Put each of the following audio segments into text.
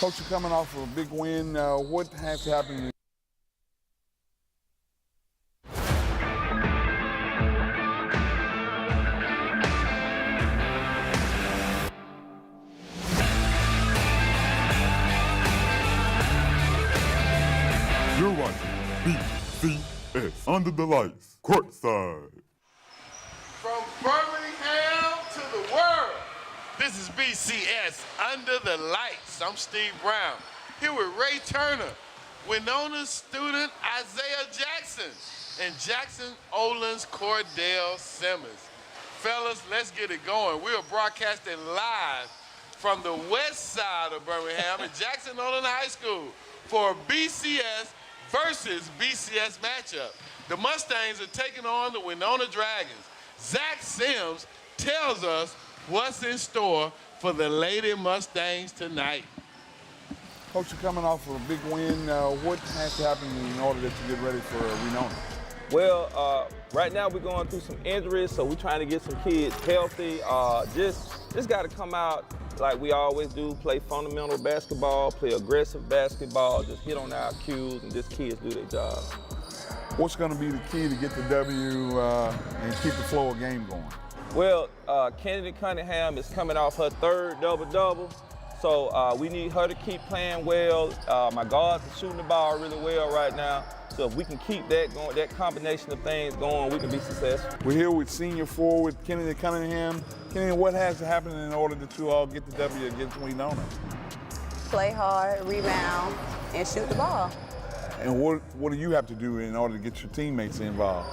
Coach, you're coming off of a big win. What has happened? You're watching BCS Under the Lights, Courtside. From Birmingham to the world, this is BCS Under the Lights. I'm Steve Brown, here with Ray Turner, Wenonah student Isaiah Jackson, and Jackson-Olin's Cordell Simmons. Fellas, let's get it going. We are broadcasting live from the west side of Birmingham at Jackson-Olin High School for a BCS versus BCS matchup. The Mustangs are taking on the Wenonah Dragons. Zach Sims tells us what's in store for the Lady Mustangs tonight. Coach, you're coming off of a big win. What has happened in order that you get ready for Wenonah? Well, right now we're going through some injuries, so we're trying to get some kids healthy. Just got to come out like we always do, play fundamental basketball, play aggressive basketball, just hit on our cues, and just kids do their job. What's going to be the key to get the W and keep the flow of game going? Well, Kennedy Cunningham is coming off her third double-double, so we need her to keep playing well. My guards are shooting the ball really well right now, so if we can keep that going, that combination of things going, we can be successful. We're here with senior forward Kennedy Cunningham. Kennedy, what has to happen in order that you all get the W against Wenonah? Play hard, rebound, and shoot the ball. And what do you have to do in order to get your teammates involved?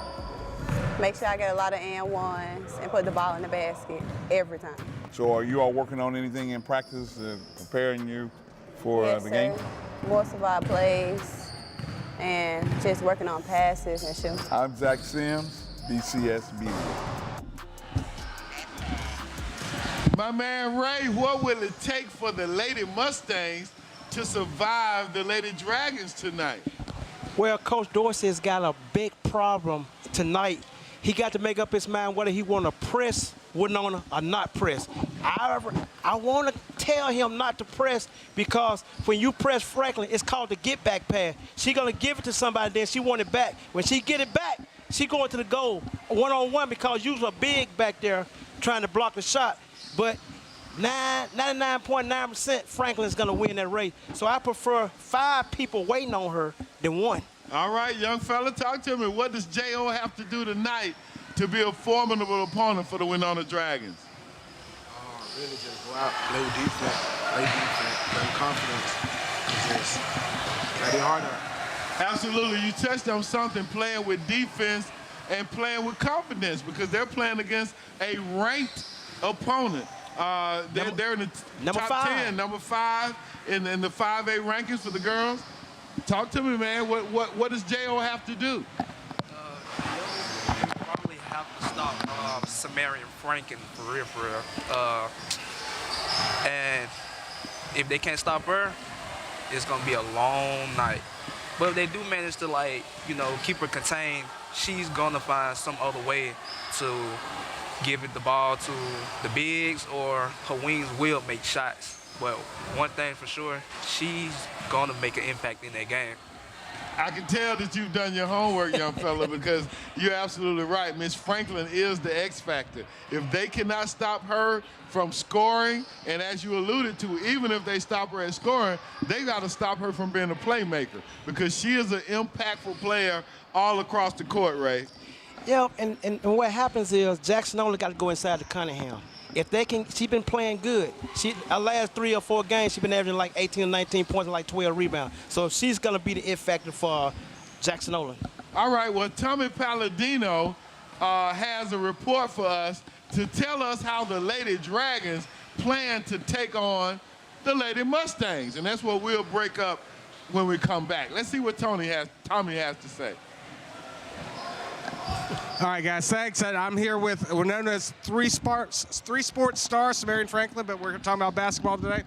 Make sure I get a lot of and-ones and put the ball in the basket every time. So are you all working on anything in practice, preparing you for Yes, the sir. game? More survive plays and just working on passes and shooting. I'm Zach Sims, BCS Media. My man Ray, what will it take for the Lady Mustangs to survive the Lady Dragons tonight? Well, Coach Dorsey has got a big problem tonight. He got to make up his mind whether he want to press Wenonah or not press. However, I want to tell him not to press because when you press Franklin, it's called the get back pass. She's going to give it to somebody, then she want it back. When she get it back, she going to the goal one-on-one because you were big back there trying to block the shot. But 99.9% Franklin's going to win that race. So I prefer 5 people waiting on her than 1. All right, young fella, talk to me. What does J.O. have to do tonight to be a formidable opponent for the Wenonah Dragons? Really just go out, play defense, play confidence, and just play harder. Absolutely. You touched on something, playing with defense and playing with confidence because they're playing against a ranked opponent. They're in the top 10, number 5 in the 5A rankings for the girls. Talk to me, man. What does J.O. have to do? Probably have to stop Samarian Franken for real. And if they can't stop her, it's gonna be a long night. But if they do manage to keep her contained, she's gonna find some other way to give it the ball to the bigs, or her wings will make shots. But one thing for sure, she's gonna make an impact in that game. I can tell that you've done your homework, young fella, because you're absolutely right. Miss Franklin is the X factor. If they cannot stop her from scoring, and as you alluded to, even if they stop her at scoring, they got to stop her from being a playmaker because she is an impactful player all across the court, Ray. Yeah, and what happens is Jackson-Olin got to go inside to Cunningham. If they can, she's been playing good. Her last 3 or 4 games, she's been averaging like 18 or 19 points and like 12 rebounds. So she's going to be the it factor for Jackson-Olin. All right, well, Tommy Palladino has a report for us to tell us how the Lady Dragons plan to take on the Lady Mustangs. And that's what we'll break up when we come back. Let's see what Tommy has to say. All right, guys, thanks. I'm here with Wenonah's three sports stars, Samarian Franklin, but we're talking about basketball today.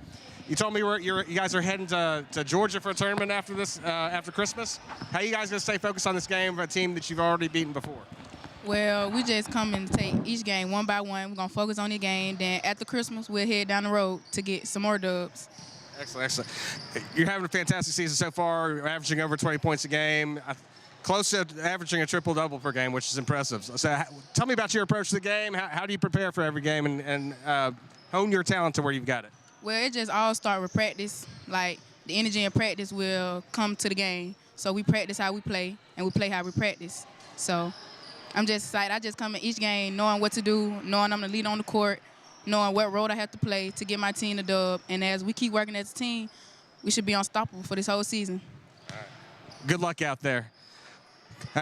You told me you guys are heading to Georgia for a tournament after this, after Christmas. How are you guys going to stay focused on this game of a team that you've already beaten before? Well, we just come and take each game one by one. We're going to focus on the game. Then after Christmas, we'll head down the road to get some more dubs. Excellent, excellent. You're having a fantastic season so far. You're averaging over 20 points a game, close to averaging a triple-double per game, which is impressive. So tell me about your approach to the game. How do you prepare for every game and hone your talent to where you've got it? Well, it just all start with practice. Like, the energy in practice will come to the game. So we practice how we play, and we play how we practice. So I'm just excited. I just come in each game knowing what to do, knowing I'm the lead on the court, knowing what role I have to play to get my team the dub. And as we keep working as a team, we should be unstoppable for this whole season. All right. Good luck out there.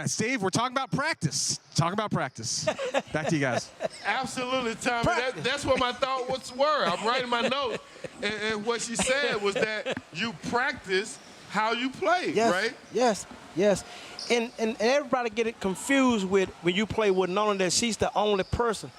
Steve, we're talking about practice. Talking about practice. Back to you guys. Absolutely, Tommy. That's what my thoughts were. I'm writing my notes. And what she said was that you practice how you play, right? Yes, yes. And everybody get it confused with when you play with Winonah that she's the only person.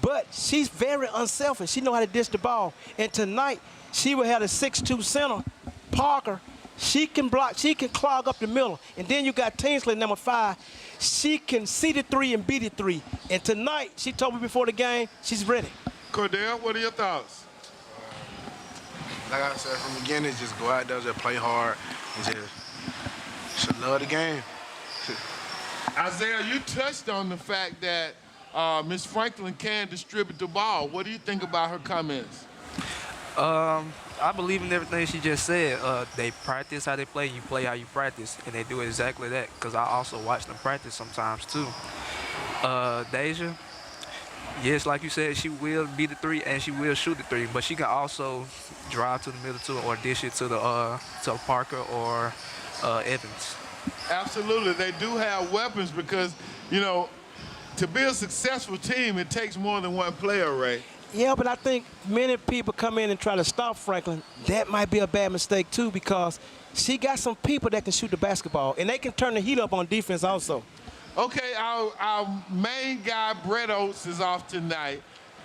But she's very unselfish. She know how to dish the ball. And tonight, she will have a 6'2" center, Parker. She can block. She can clog up the middle. And then you got Tinsley, number 5. She can see the 3 and beat the 3. And tonight, she told me before the game, she's ready. Cordell, what are your thoughts? Like I said from the beginning, just go out there, just play hard, and just love the game. Isaiah, you touched on the fact that Ms. Franklin can distribute the ball. What do you think about her comments? I believe in everything she just said. They practice how they play, you play how you practice, and they do exactly that, because I also watch them practice sometimes too. Deja, yes, like you said, she will beat the 3 and she will shoot the 3, but she can also drive to the middle too or dish it to Parker or Evans. Absolutely, they do have weapons because, you know, to be a successful team, it takes more than one player, Ray. Yeah, but I think many people come in and try to stop Franklin. That might be a bad mistake, too, because she got some people that can shoot the basketball, and they can turn the heat up on defense also. Okay, our main guy, Brett Oates, is off tonight,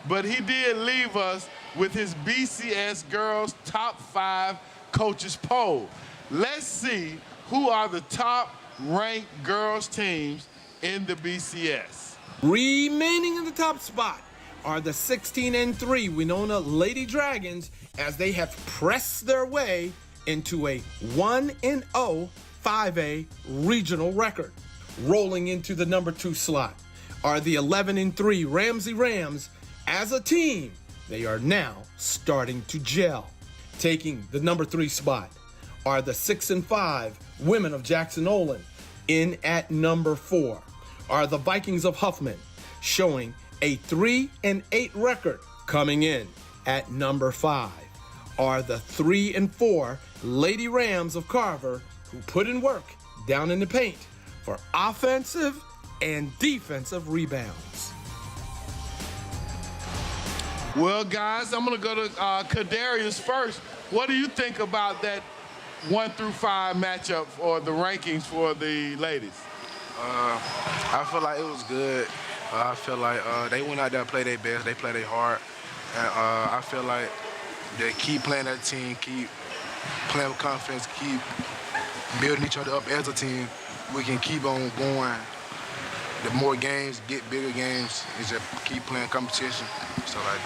but he did leave us with his BCS Girls Top 5 Coaches poll. Let's see who are the top-ranked girls teams in the BCS. Remaining in the top spot are the 16-3 Wenonah Lady Dragons, as they have pressed their way into a 1-0 5A regional record. Rolling into the number 2 slot are the 11-3 Ramsey Rams. As a team, they are now starting to gel. Taking the number 3 spot are the 6-5 Women of Jackson-Olin. In at number 4 are the Vikings of Huffman, showing a 3-8 record. Coming in at number 5 are the 3-4 Lady Rams of Carver, who put in work down in the paint for offensive and defensive rebounds. Well, guys, I'm going to go to Kadarius first. What do you think about that 1 through 5 matchup or the rankings for the ladies? I feel like it was good. I feel like they went out there and played their best. They played their hard. And I feel like they keep playing as a team, keep playing with confidence, keep building each other up as a team. We can keep on going. The more games, get bigger games, and just keep playing competition. So like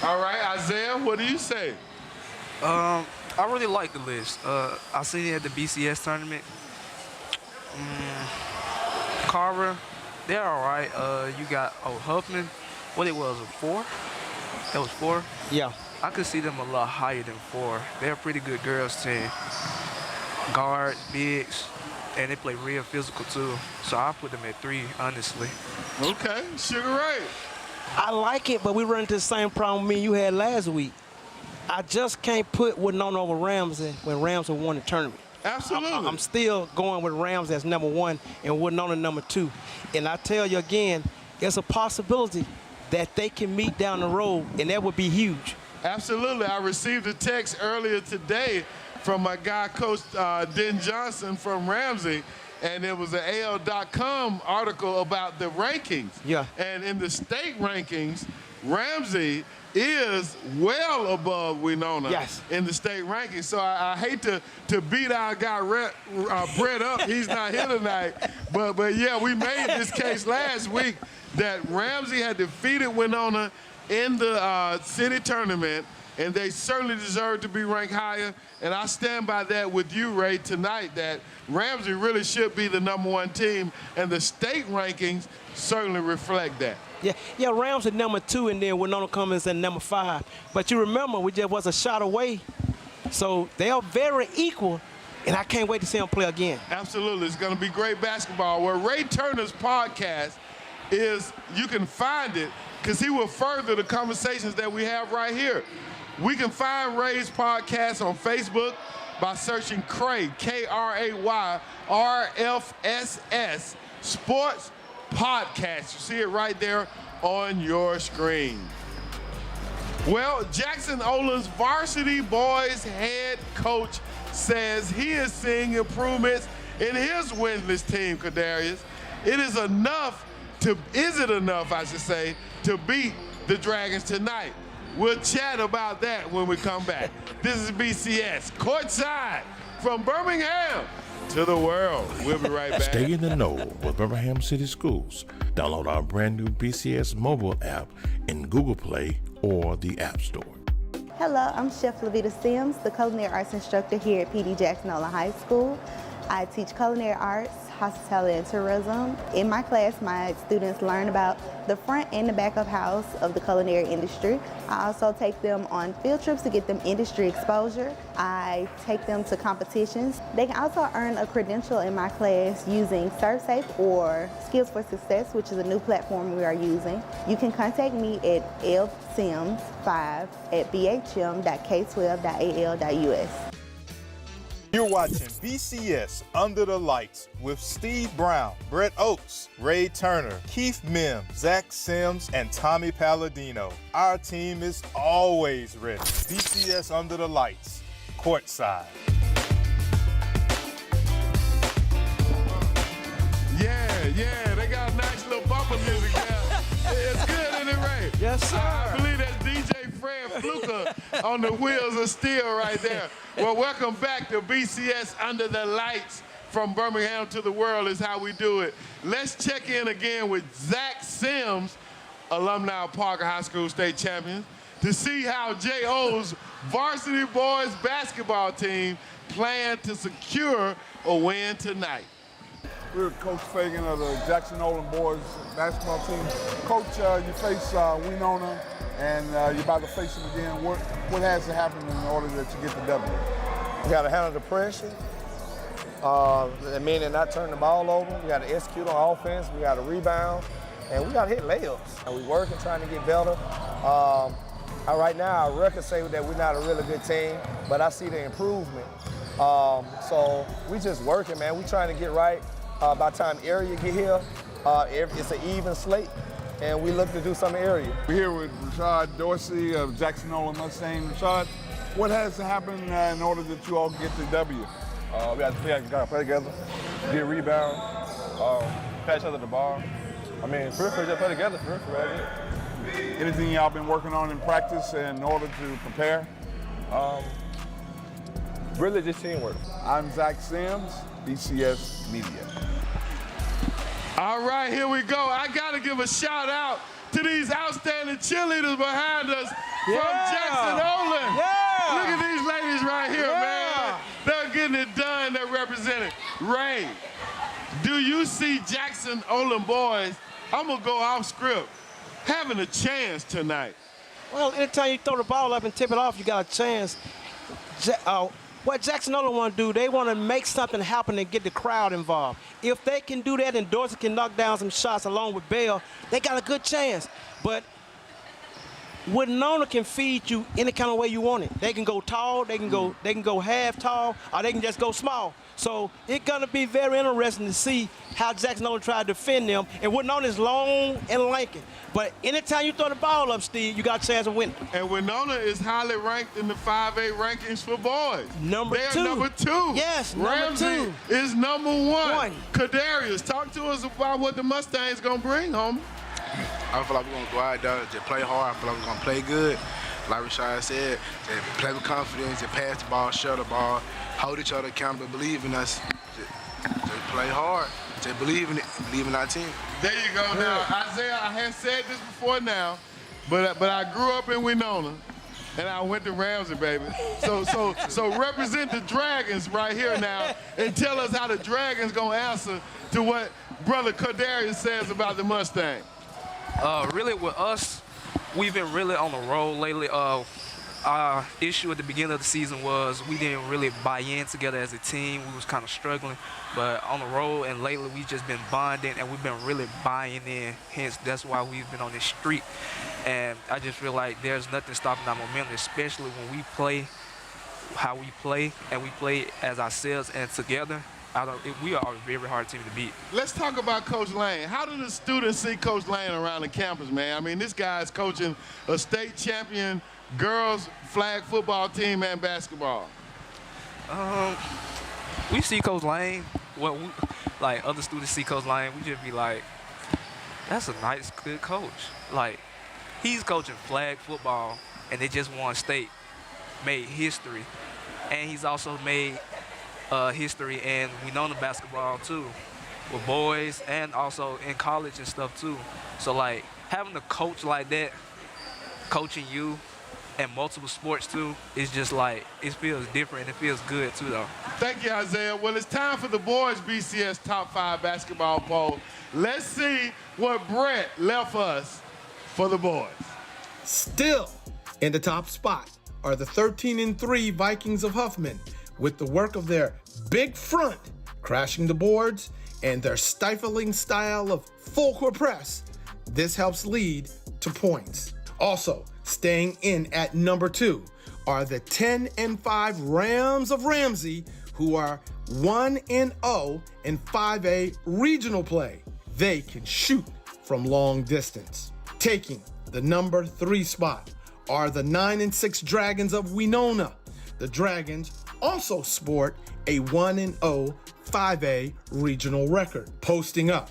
that. All right, Isaiah, what do you say? I really like the list. I seen it at the BCS tournament. Carver, they're all right. You got Huffman. What it was, a 4? That was 4? Yeah. I could see them a lot higher than 4. They're a pretty good girls team. Guards, bigs, and they play real physical too. So I put them at 3, honestly. Okay, Sugar Ray. I like it, but we run into the same problem me and you had last week. I just can't put Winonah over Ramsey when Ramsey won the tournament. Absolutely. I'm still going with Ramsey as number 1 and Winonah number 2. And I tell you again, there's a possibility that they can meet down the road, and that would be huge. Absolutely. I received a text earlier today from my guy, Coach Den Johnson from Ramsey, and it was an AL.com article about the rankings. Yeah. And in the state rankings, Ramsey is well above Wenonah in the state rankings. So I hate to beat our guy Brett up. He's not here tonight. But yeah, we made this case last week that Ramsey had defeated Wenonah in the city tournament. and they certainly deserve to be ranked higher. And I stand by that with you, Ray, tonight, that Ramsey really should be the #1 team, and the state rankings certainly reflect that. Yeah, Rams at #2, and then Wenonah Cummins at #5. But you remember, we just was a shot away. So they are very equal, and I can't wait to see them play again. Absolutely. It's going to be great basketball. Where Ray Turner's podcast is, you can find it, because he will further the conversations that we have right here. We can find Ray's podcast on Facebook by searching Cray, K-R-A-Y, RFSS, Sports Podcast. You see it right there on your screen. Well, Jackson-Olin's varsity boys head coach says he is seeing improvements in his winless team, Kadarius. Is it enough, I should say, to beat the Dragons tonight? We'll chat about that when we come back. This is BCS, courtside from Birmingham to the world. We'll be right back. Stay in the know with Birmingham City Schools. Download our brand new BCS mobile app in Google Play or the App Store. Hello, I'm Chef Lavita Sims, the culinary arts instructor here at PD Jackson-Olin High School. I teach culinary arts, hospitality, and tourism. In my class, my students learn about the front and the back of house of the culinary industry. I also take them on field trips to get them industry exposure. I take them to competitions. They can also earn a credential in my class using ServeSafe or Skills for Success, which is a new platform we are using. You can contact me at lsims5@bhm.k12.al.us. You're watching BCS Under the Lights with Steve Brown, Brett Oakes, Ray Turner, Keith Mims, Zach Sims, and Tommy Palladino. Our team is always ready. BCS Under the Lights, courtside. Yeah, they got a nice little bumper music there. It's good, isn't it, Ray? Yes, sir. I believe that's DJ Fred Fluker on the wheels of steel right there. Well, welcome back to BCS Under the Lights. From Birmingham to the world is how we do it. Let's check in again with Zach Sims, alumni of Parker High School state champions, to see how J.O.'s varsity boys basketball team plan to secure a win tonight. We're Coach Fagan of the Jackson-Olin boys basketball team. Coach, you face Wenonah, and you're about to face them again. What has to happen in order that you get the W? We got to handle the pressure. Meaning not turn the ball over. We got to execute on offense. We got to rebound, and we got to hit layups. And we working, trying to get better. Right now, our records say that we're not a really good team, but I see the improvement. So we just working, man. We trying to get right. By the time area get here, it's an even slate, and we look to do some area. We're here with Rashad Dorsey of Jackson-Olin Mustangs. Rashad, what has to happen in order that you all get the W? We got to play together, get a rebound, pass each other the ball. I mean, periphery, just play together, periphery, right? Anything y'all been working on in practice in order to prepare? Really just teamwork. I'm Zach Sims, BCS Media. All right, here we go. I got to give a shout out to these outstanding cheerleaders behind us from Jackson-Olin. Yeah. Look at these ladies right here, man. They're getting it done. They're representing. Ray, do you see Jackson-Olin boys, I'm going to go off script, having a chance tonight? Well, anytime you throw the ball up and tip it off, you got a chance. What Jackson-Olin want to do, they want to make something happen and get the crowd involved. If they can do that and Dorsey can knock down some shots along with Bell, they got a good chance. But Wenonah can feed you any kind of way you want it. They can go tall, they can go half tall, or they can just go small. So it's gonna be very interesting to see how Jackson-Olin try to defend them. And Wenonah is long and lanky. But anytime you throw the ball up, Steve, you got a chance of winning. And Wenonah is highly ranked in the 5A rankings for boys. They're number two. Yes, Ramsey number 2 is number 1. Kadarius, talk to us about what the Mustangs gonna bring, homie. I feel like we're going to go out there, just play hard. I feel like we're going to play good. Like Rashad said, just play with confidence, just pass the ball, share the ball, hold each other accountable, believe in us. Just play hard. Just believe in it, believe in our team. There you go. Now, Isaiah, I had said this before now, but I grew up in Wenonah. and I went to Ramsey, baby. So represent the Dragons right here now and tell us how the Dragons gonna answer to what Brother Kadarius says about the Mustangs. Really with us, we've been really on the roll lately. Our issue at the beginning of the season was we didn't really buy in together as a team. We was kind of struggling, but on the road and lately we've just been bonding and we've been really buying in. Hence, that's why we've been on this streak. And I just feel like there's nothing stopping our momentum, especially when we play how we play and we play as ourselves and together. We are a very hard team to beat. Let's talk about Coach Lane. How do the students see Coach Lane around the campus, man? I mean, this guy's coaching a state champion girls flag football team and basketball. We see Coach Lane. Like other students see Coach Lane, we just be like, that's a nice, good coach. Like, he's coaching flag football, and they just won state, made history, and he's also made history in Wenonah basketball too, with boys and also in college and stuff too. So like having a coach like that, coaching you and multiple sports too, is just like, it feels different and it feels good too though. Thank you, Isaiah. Well, it's time for the boys' BCS Top 5 basketball poll. Let's see what Brett left us for the boys. Still in the top spot are the 13-3 Vikings of Huffman, with the work of their big front crashing the boards and their stifling style of full court press. This helps lead to points. Also, staying in at number 2 are the 10-5 Rams of Ramsey, who are 1-0 in 5A regional play. They can shoot from long distance. Taking the number 3 spot are the 9-6 Dragons of Wenonah. The Dragons also sport a 1-0 5A regional record. Posting up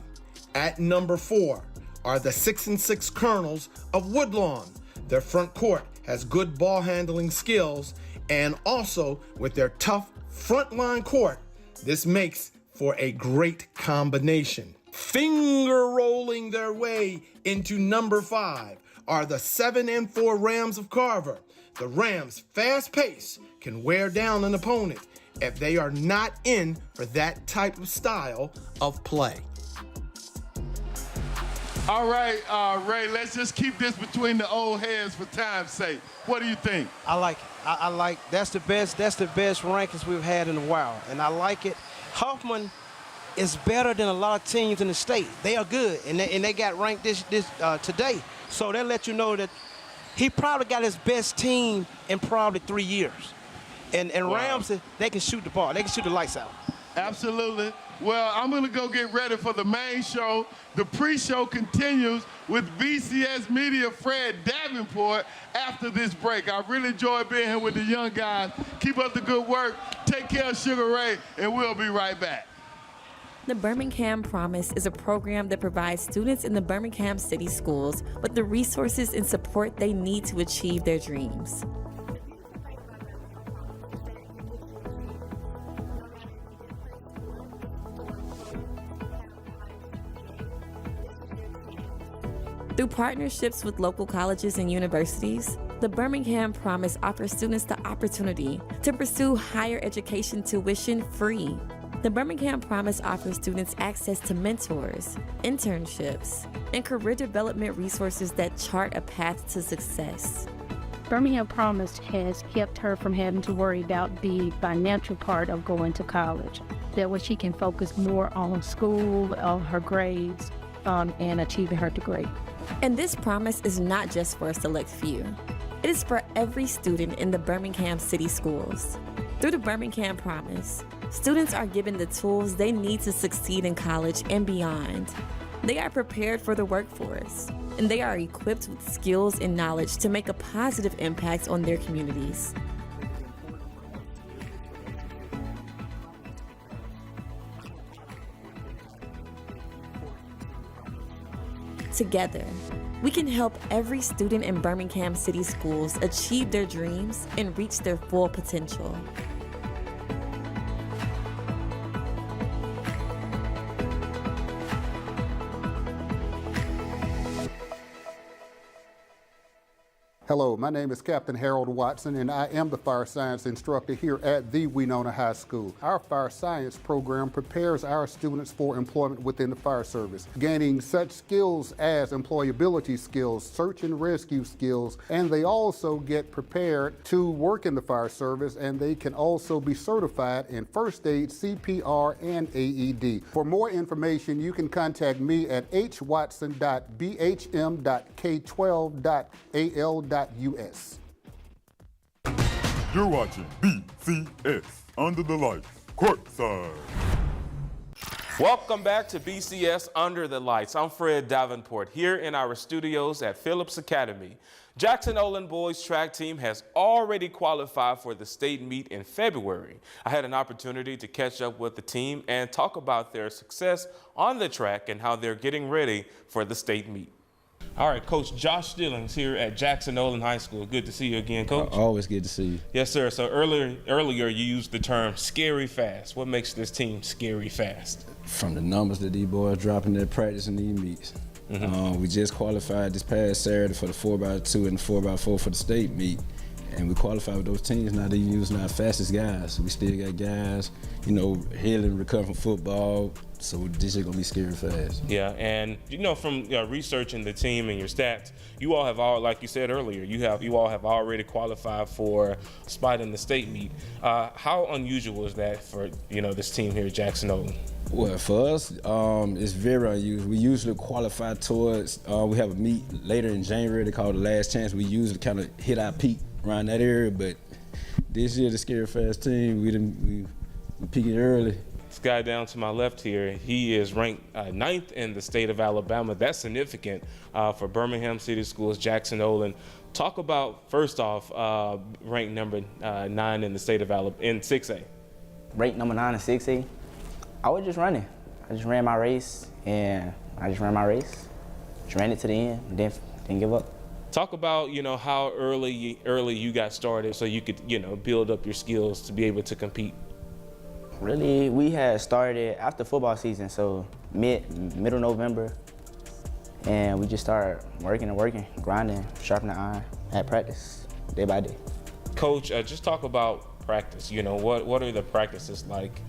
at number 4 are the 6-6 Colonels of Woodlawn. Their front court has good ball handling skills, and also with their tough front line court, this makes for a great combination. Finger rolling their way into number 5 are the 7-4 Rams of Carver. The Rams' fast pace can wear down an opponent if they are not in for that type of style of play. All right, Ray, let's just keep this between the old heads for time's sake. What do you think? I like it. I like, that's the best rankings we've had in a while, and I like it. Huffman is better than a lot of teams in the state. They are good, and they got ranked this today. So that lets you know that he probably got his best team in probably 3 years. And wow. Ramsey, they can shoot the ball. They can shoot the lights out. Absolutely. Well, I'm going to go get ready for the main show. The pre-show continues with BCS Media Fred Davenport after this break. I really enjoyed being here with the young guys. Keep up the good work. Take care of Sugar Ray, and we'll be right back. The Birmingham Promise is a program that provides students in the Birmingham City Schools with the resources and support they need to achieve their dreams. Through partnerships with local colleges and universities, the Birmingham Promise offers students the opportunity to pursue higher education tuition-free. The Birmingham Promise offers students access to mentors, internships, and career development resources that chart a path to success. Birmingham Promise has kept her from having to worry about the financial part of going to college. That way she can focus more on school, on her grades, and achieving her degree. And this promise is not just for a select few. It is for every student in the Birmingham City Schools. Through the Birmingham Promise, students are given the tools they need to succeed in college and beyond. They are prepared for the workforce, and they are equipped with skills and knowledge to make a positive impact on their communities. Together, we can help every student in Birmingham City Schools achieve their dreams and reach their full potential. Hello, my name is Captain Harold Watson, and I am the fire science instructor here at the Wenonah High School. Our fire science program prepares our students for employment within the fire service, gaining such skills as employability skills, search and rescue skills, and they also get prepared to work in the fire service, and they can also be certified in first aid, CPR, and AED. For more information, you can contact me at hwatson.bhm.k12.al.us. You're watching BCS Under the Lights, Courtside. Welcome back to BCS Under the Lights. I'm Fred Davenport here in our studios at Phillips Academy. Jackson-Olin boys track team has already qualified for the state meet in February. I had an opportunity to catch up with the team and talk about their success on the track and how they're getting ready for the state meet. All right, Coach Josh Stillings here at Jackson-Olin High School. Good to see you again, Coach. Always good to see you. Yes, sir. So earlier you used the term scary fast. What makes this team scary fast? From the numbers that these boys dropping their practice in these meets. We just qualified this past Saturday for the 4x2 and the 4x4 for the state meet. And we qualified with those teams. Now they're using our fastest guys. We still got guys, you know, healing, recovering from football. So this is gonna be scary fast. Yeah, and you know, from researching the team and your stats, you all have like you said earlier, you all have already qualified for a spot in the state meet. How unusual is that for this team here at Jackson-Olin? Well, for us, it's very unusual. We usually qualify towards. We have a meet later in January. They call it the last chance. We usually kind of hit our peak around that area, but this year the scary fast team, we peaked early. This guy down to my left here, he is ranked 9th in the state of Alabama. That's significant for Birmingham City Schools, Jackson-Olin. Talk about, first off, ranked number 9 in the state of Alabama, in 6A. Ranked number 9 in 6A? I was just running. I just ran my race, and just ran it to the end, didn't give up. Talk about, how early you got started so you could, build up your skills to be able to compete. Really, we had started after football season, so middle November, and we just started working, grinding, sharpening the iron at practice, day by day. Coach, just talk about practice. What are the practices like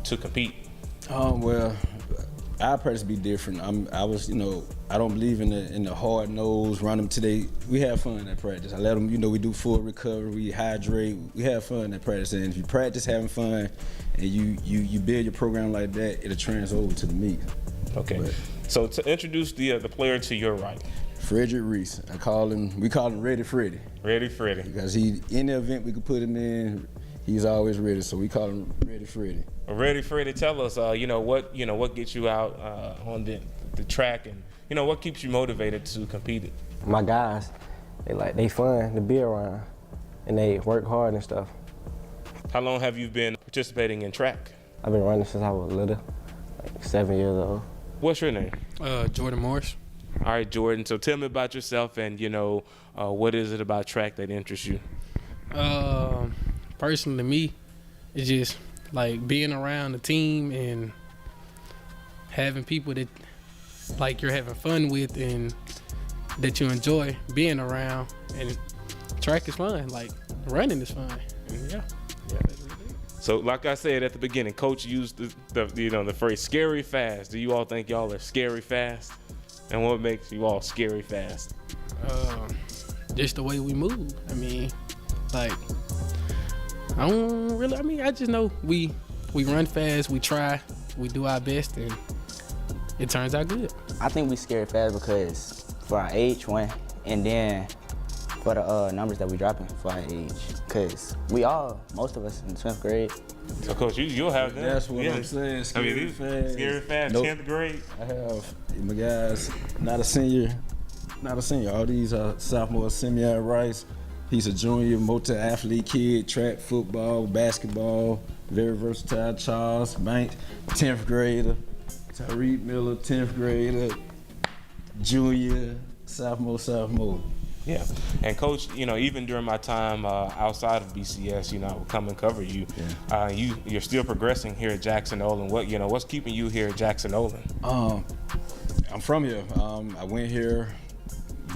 to compete? Well, our practice be different. I don't believe in the hard nose, run them today. We have fun at practice. I let them, we do full recovery, we hydrate, we have fun at practice. And if you practice having fun and you build your program like that, it'll transfer over to the meet. Okay. So to introduce the player to your right. Frederick Reese. We call him Ready Freddy. Ready Freddy. Because any event we could put him in, he's always ready. So we call him Ready Freddy. Ready Freddy, tell us, what gets you out on the track, and what keeps you motivated to compete? My guys, they fun to be around, and they work hard and stuff. How long have you been participating in track? I've been running since I was little, like 7 years old. What's your name? Jordan Morris. All right, Jordan. So tell me about yourself, and what is it about track that interests you? Personally, to me, it's just like being around the team and having people that you're having fun with and that you enjoy being around. And track is fun, like running is fun. And yeah. So like I said at the beginning, Coach used the phrase scary fast. Do you all think y'all are scary fast? And what makes you all scary fast? Just the way we move. I just know we run fast, we try, we do our best, and it turns out good. I think we scared fast because for our age, one, and then for the numbers that we dropping for our age. Because most of us in 12th grade. So, Coach, you'll have that. That's what I'm saying. Scary fast. Scary fast, Nope. 10th grade. I have my guys, not a senior. All these are sophomores. Simeon Rice, he's a junior, multi-athlete kid, track, football, basketball, very versatile. Charles Banks, 10th grader. Tyreek Miller, 10th grader, junior, sophomore. Yeah, and Coach, even during my time outside of BCS, I would come and cover you. Yeah. You're still progressing here at Jackson-Olin. What's keeping you here at Jackson-Olin? I'm from here. I went here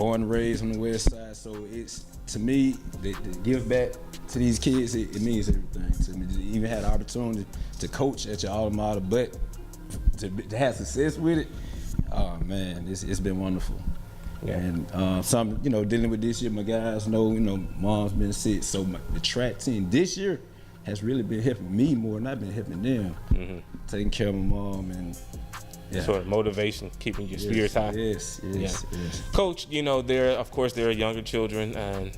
born and raised on the west side, so it's, to me, the give back to these kids, it means everything to me. To even have the opportunity to coach at your alma mater, but to have success with it, oh man, it's been wonderful. Yeah. And some, dealing with this year, my guys know, mom's been sick, so the track team this year has really been helping me more than I've been helping them. Mm-hmm. Taking care of my mom and sort of motivation, keeping your spirits high. Yes. Coach, there are younger children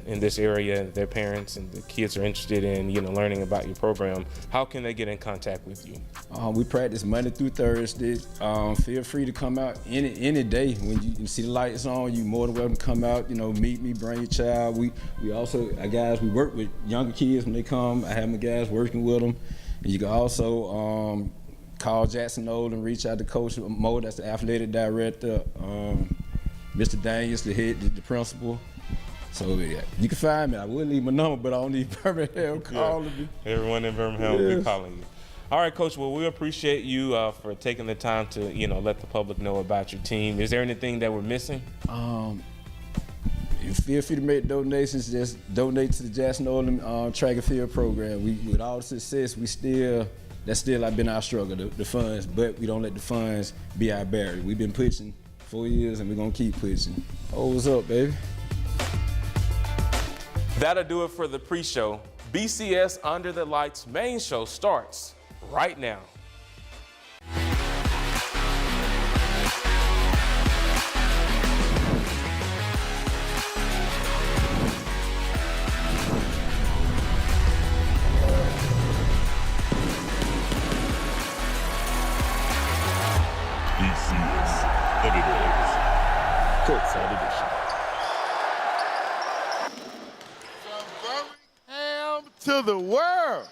in this area, their parents and the kids are interested in, learning about your program. How can they get in contact with you? We practice Monday through Thursday. Feel free to come out any day. When you see the lights on, you're more than welcome to come out, meet me, bring your child. We also, our guys, we work with younger kids when they come. I have my guys working with them. And you can also, call Jackson-Olin, reach out to Coach Mo, that's the athletic director, Mr. Daniels, the principal. So yeah, you can find me. I would leave my number, but I don't need Birmingham calling me. Everyone in Birmingham will be calling you. All right, Coach, well, we appreciate you for taking the time to, let the public know about your team. Is there anything that we're missing? You feel free to make donations. Just donate to the Jackson-Olin track and field program. With all the success, that's still been our struggle, the funds, but we don't let the funds be our barrier. We've been pushing 4 years and we're gonna keep pushing. Oh, what's up, baby? That'll do it for the pre-show. BCS Under the Lights main show starts right now. BCS Under the Lights. Courtside Edition. From Birmingham to the world,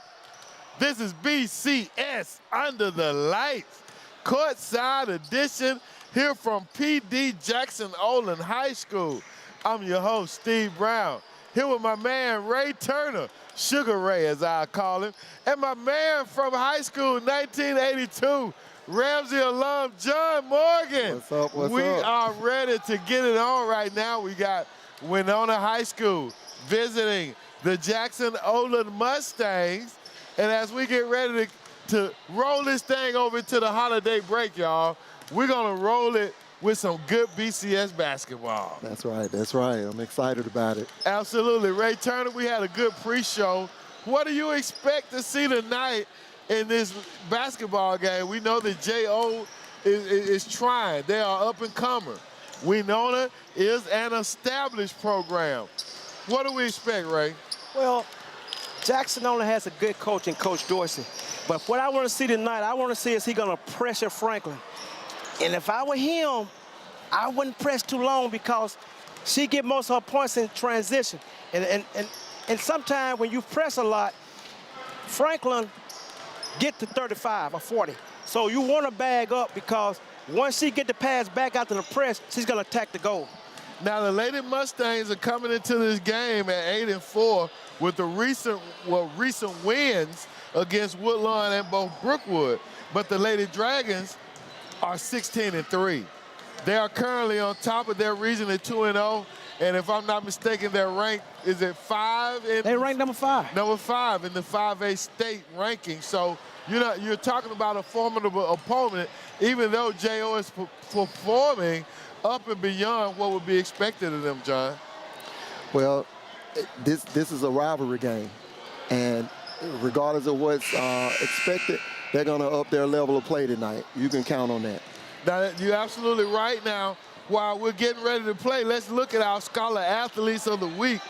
this is BCS Under the Lights. Courtside Edition, here from PD Jackson-Olin High School. I'm your host, Steve Brown, here with my man, Ray Turner, Sugar Ray as I call him, and my man from high school, 1982, Ramsey alum, John Morgan. What's up, We are ready to get it on right now. We got Wenonah High School visiting the Jackson-Olin Mustangs. And as we get ready to roll this thing over to the holiday break, y'all, we're going to roll it with some good BCS basketball. That's right. I'm excited about it. Absolutely. Ray Turner, we had a good pre-show. What do you expect to see tonight in this basketball game? We know that J.O. is trying. They are up-and-comer. Wenonah is an established program. What do we expect, Ray? Well, Jackson-Olin has a good coach in Coach Dorsey. But what I want to see tonight, I want to see is he going to pressure Franklin. And if I were him, I wouldn't press too long because she get most of her points in transition. And sometimes when you press a lot, Franklin get to 35 or 40. So you want to bag up because once she get the pass back out to the press, she's going to attack the goal. Now, the Lady Mustangs are coming into this game at 8-4 with the recent wins against Woodlawn and both Brookwood. But the Lady Dragons are 16-3. They are currently on top of their region at 2-0. And if I'm not mistaken, they're ranked, is it 5? They ranked number 5. Number 5 in the 5A state ranking. So you're talking about a formidable opponent, even though J.O. is performing up and beyond what would be expected of them, John. Well, this is a rivalry game. And regardless of what's expected, they're going to up their level of play tonight. You can count on that. Now, you're absolutely right. Now, while we're getting ready to play, let's look at our Scholar Athletes of the Week.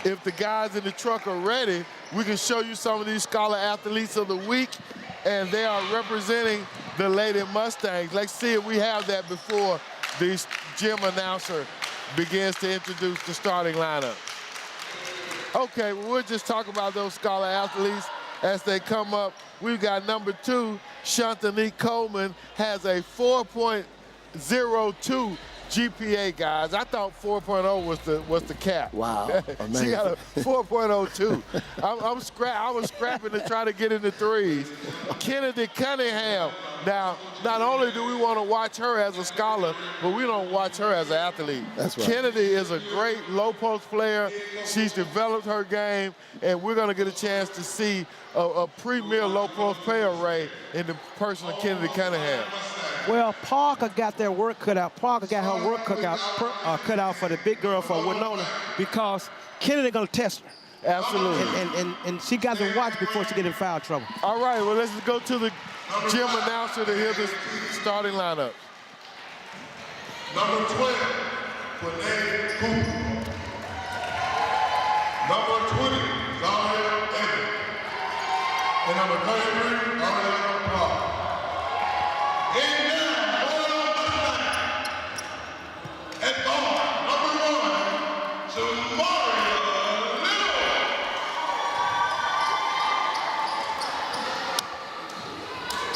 If the guys in the truck are ready, we can show you some of these Scholar Athletes of the Week, and they are representing the Lady Mustangs. Let's see if we have that before the gym announcer begins to introduce the starting lineup. Okay, well, we'll just talk about those Scholar Athletes as they come up. We've got number 2, Shantanique Coleman, has a 4.02 GPA, guys. I thought 4.0 was the cap. Wow, She got a 4.02. I was scrapping to try to get in the threes. Kennedy Cunningham. Now, not only do we want to watch her as a scholar, but we don't watch her as an athlete. That's right. Kennedy is a great low post player. She's developed her game, and we're going to get a chance to see a premier low post player, Ray, in the person of Kennedy Cunningham. Well, Parker got their work cut out. Parker got her work cut out for the big girl for Wenonah because Kennedy going to test her. Absolutely. And she got to watch before she get in foul trouble. All right, well, let's go to the gym announcer to hear the starting lineup. Number 12, Renee Cooper. Number 20, Zaria Evans. And number 33, Ariana Park. And now, at guard, number 1, Jamaria Little.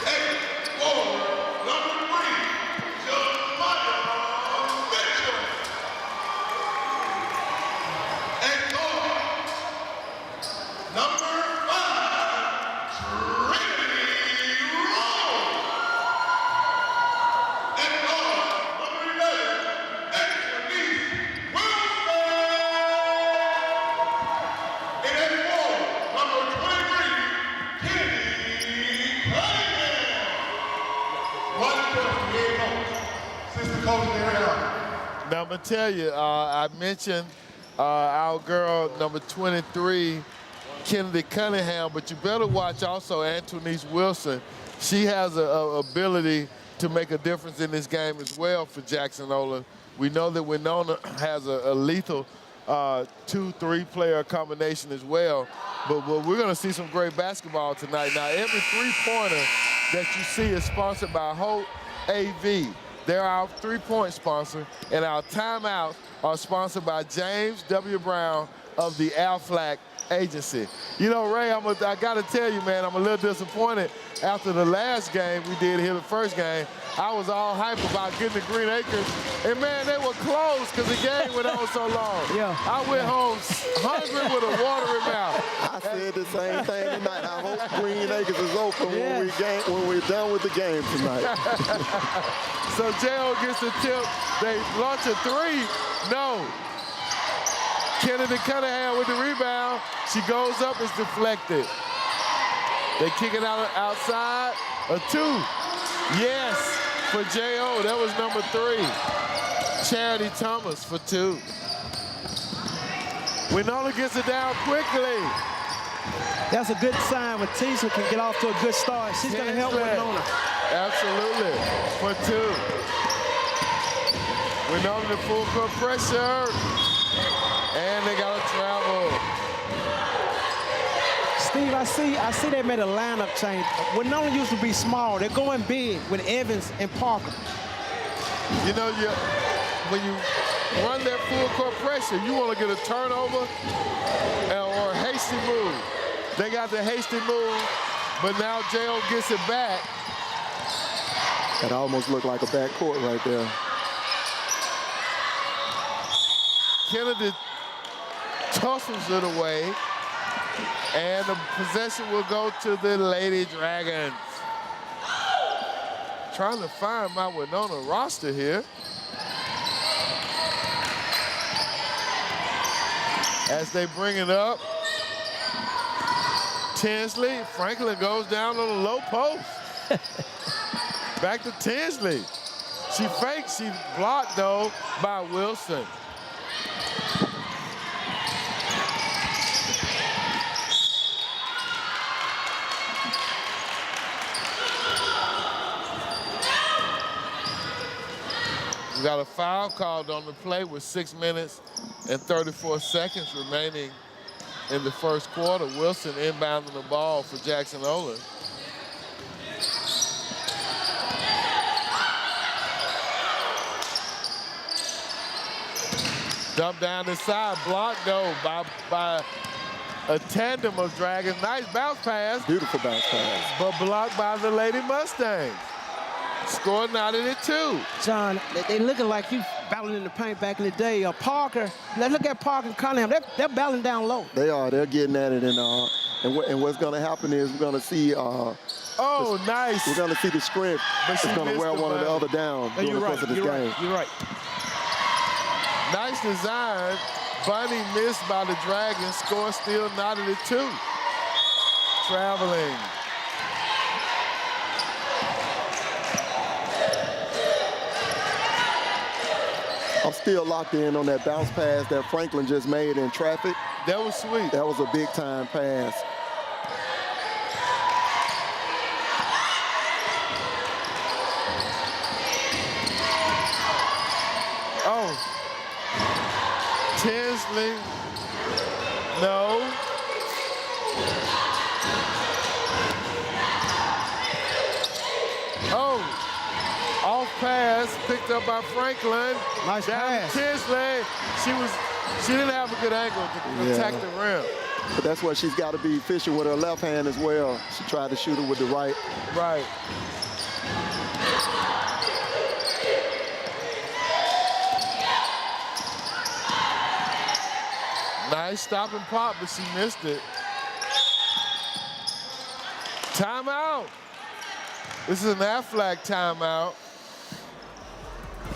At forward, number 3, Jamaria Mitchell. At guard, number 5, Trinity Rowe. At guard, number 11, Anthony Wilson. And at forward, number 23, Kennedy Cunningham. One question, head coach. Assistant coach there now. Now, I'm going to tell you, I mentioned our girl, number 23, Kennedy Cunningham, but you better watch also Anthony Wilson. She has an ability to make a difference in this game as well for Jackson-Olin. We know that Wenonah has a lethal 2-3 player combination as well, but we're going to see some great basketball tonight. Now, every three-pointer that you see is sponsored by Holt AV. They're our three-point sponsor, and our timeouts are sponsored by James W. Brown of the Aflac Agency. You know, Ray, I got to tell you, man, I'm a little disappointed. After the last game we did here, the first game, I was all hype about getting to Green Acres, and man, they were closed because the game went on so long. Yeah. I went home hungry with a watery mouth. I said the same thing tonight. I hope Green Acres is open when we're done with the game tonight. So J.O. gets the tip. They launch a three. No. Kennedy Cunningham with the rebound. She goes up, it's deflected. They kick it out outside. A 2. Yes, for J.O. That was number 3. Charity Thomas for 2. Wenonah gets it down quickly. That's a good sign when Tisha can get off to a good start. She's going to help Wenonah. Absolutely, for 2. Wenonah the full court pressure. And they got to travel. Steve, I see they made a lineup change. Wenonah used to be small. They're going big with Evans and Parker. You know, when you run that full court pressure, you want to get a turnover or a hasty move. They got the hasty move, but now J.O. gets it back. That almost looked like a backcourt right there. Kennedy tussles it away, and the possession will go to the Lady Dragons. Trying to find my Wenonah roster here. As they bring it up, Tinsley, Franklin goes down on the low post. Back to Tinsley. She fakes, she blocked though by Wilson. We got a foul called on the play with 6 minutes and 34 seconds remaining in the first quarter. Wilson inbounding the ball for Jackson-Olin. Dump down the side, blocked though by a tandem of Dragons. Nice bounce pass. Beautiful bounce pass. But blocked by the Lady Mustangs. Scored 92. John, they looking like battling in the paint back in the day. Parker, let's look at Parker and Cunningham. They're battling down low. They are. They're getting at it. And what's going to happen is we're going to see nice. We're going to see the strength. It's going to wear one or the other down during the course of this game. You're right. Nice design. Bunny missed by the Dragons. Score still knotted at 2. Traveling. I'm still locked in on that bounce pass that Franklin just made in traffic. That was sweet. That was a big time pass. Oh. Tinsley. No. Oh. Off pass picked up by Franklin. Nice pass. Tinsley. She didn't have a good angle to attack the rim. But that's why she's got to be efficient with her left hand as well. She tried to shoot it with the right. Right. Nice stop and pop, but she missed it. Timeout. This is an Aflac timeout.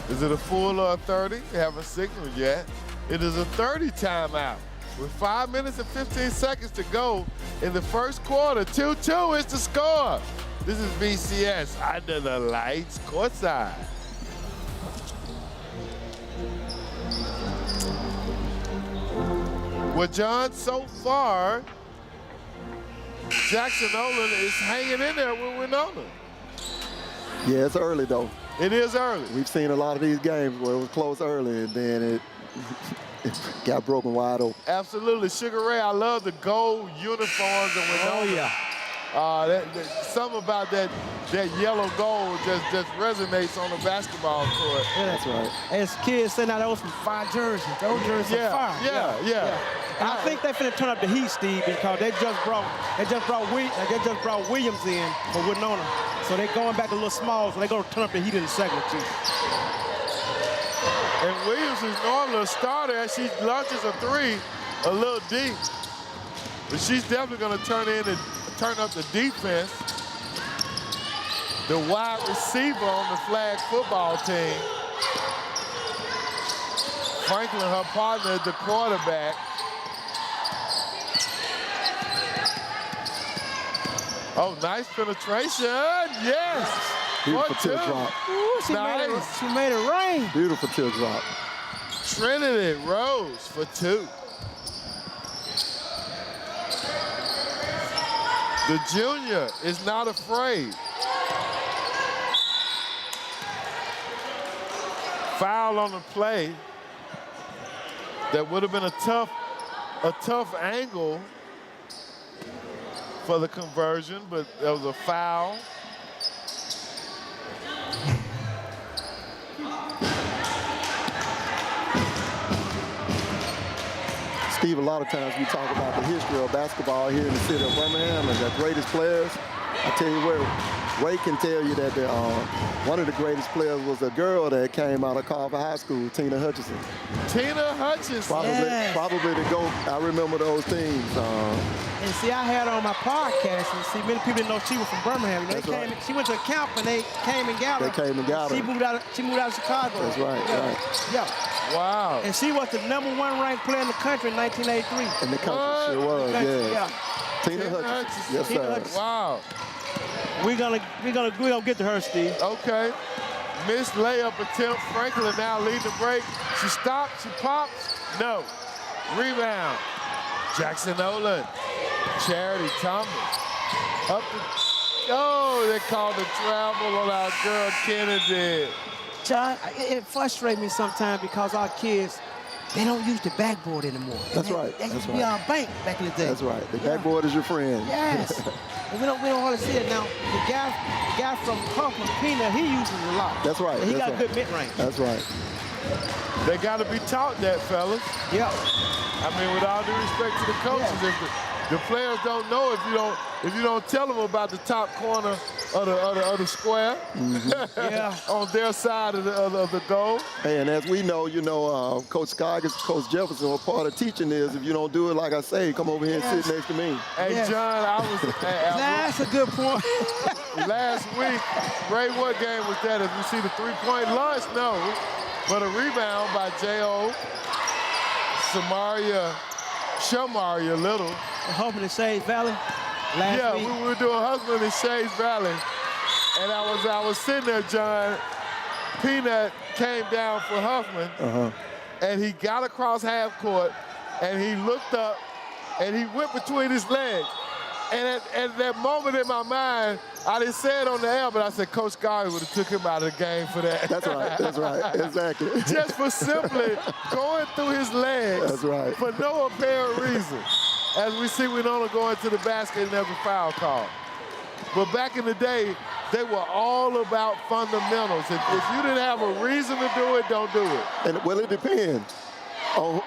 Is it a full or a 30? They haven't signaled yet. It is a 30 timeout. With 5 minutes and 15 seconds to go in the first quarter. 2-2 is the score. This is BCS Under the Lights, courtside. Well, John, so far, Jackson-Olin is hanging in there with Wenonah. Yeah, it's early, though. It is early. We've seen a lot of these games where it was close early, and then it got broken wide open. Absolutely. Sugar Ray, I love the gold uniforms of Wenonah. Oh, yeah. Something about that yellow gold just resonates on the basketball court. Yeah, that's right. As kids say now, those some fire jerseys. Those jerseys are fire. Yeah. And I think they finna turn up the heat, Steve, because they just brought Williams in for Wenonah. So they're going back a little small, so they're gonna turn up the heat in the second too. And Williams is normally a starter as she launches a 3 a little deep. But she's definitely gonna turn up the defense. The wide receiver on the flag football team. Franklin, her partner, the quarterback. Oh, nice penetration. Yes. Beautiful tip drop. Ooh, she made it rain. Beautiful tip drop. Trinity Rose for 2. The junior is not afraid. Foul on the play. That would have been a tough angle for the conversion, but there was a foul. Steve, a lot of times we talk about the history of basketball here in the city of Birmingham and the greatest players. I tell you what, Ray can tell you that one of the greatest players was a girl that came out of Carver High School, Tina Hutchinson. Tina Hutchinson. Probably the GOAT. I remember those teams. And see, I had her on my podcast, and see, many people didn't know she was from Birmingham. You know, she went to a camp, and they came and got her. They came and got her. She moved out of Chicago. That's right, Yeah. Wow. And she was the #1 ranked player in the country in 1983. In the country, sure was, yeah. Tina Hutchinson. Yes, sir. Hutchinson. Wow. We're gonna get to her, Steve. Okay. Missed layup attempt. Franklin now leading the break. She stops, she pops. No. Rebound. Jackson-Olin. Charity Thomas. Up the, they called the travel on our girl Kennedy. John, it frustrates me sometimes because our kids, they don't use the backboard anymore. That's right. They used to be our bank back in the day. That's right. The backboard is your friend. Yes. And we don't hardly see it now. The guy from Conklin, Peanut, he uses it a lot. That's right. And he got good mid-range. That's right. They got to be taught that, fellas. Yeah. I mean, with all due respect to the coaches, if the players don't know, if you don't tell them about the top corner of the square. Yeah. On their side of the goal. Hey, and as we know, Coach Scoggins, Coach Jefferson, what part of teaching is, if you don't do it like I say, come over here and sit next to me. Hey, John, That's a good point. Last week, Ray, what game was that? As we see the three-point launch, no. But a rebound by J.O. Shamaria Little. Hoping in Shades Valley last week. We were doing hustling in Shades Valley. And I was sitting there, John. Peanut came down for Huffman. And he got across half court, and he looked up, and he went between his legs. And at that moment in my mind, I didn't say it on the air, but I said, Coach Scoggins would have took him out of the game for that. That's right, exactly. Just for simply going through his legs. That's right. For no apparent reason. As we see Wenonah going to the basket and there's a foul call. But back in the day, they were all about fundamentals. If you didn't have a reason to do it, don't do it. And well, it depends on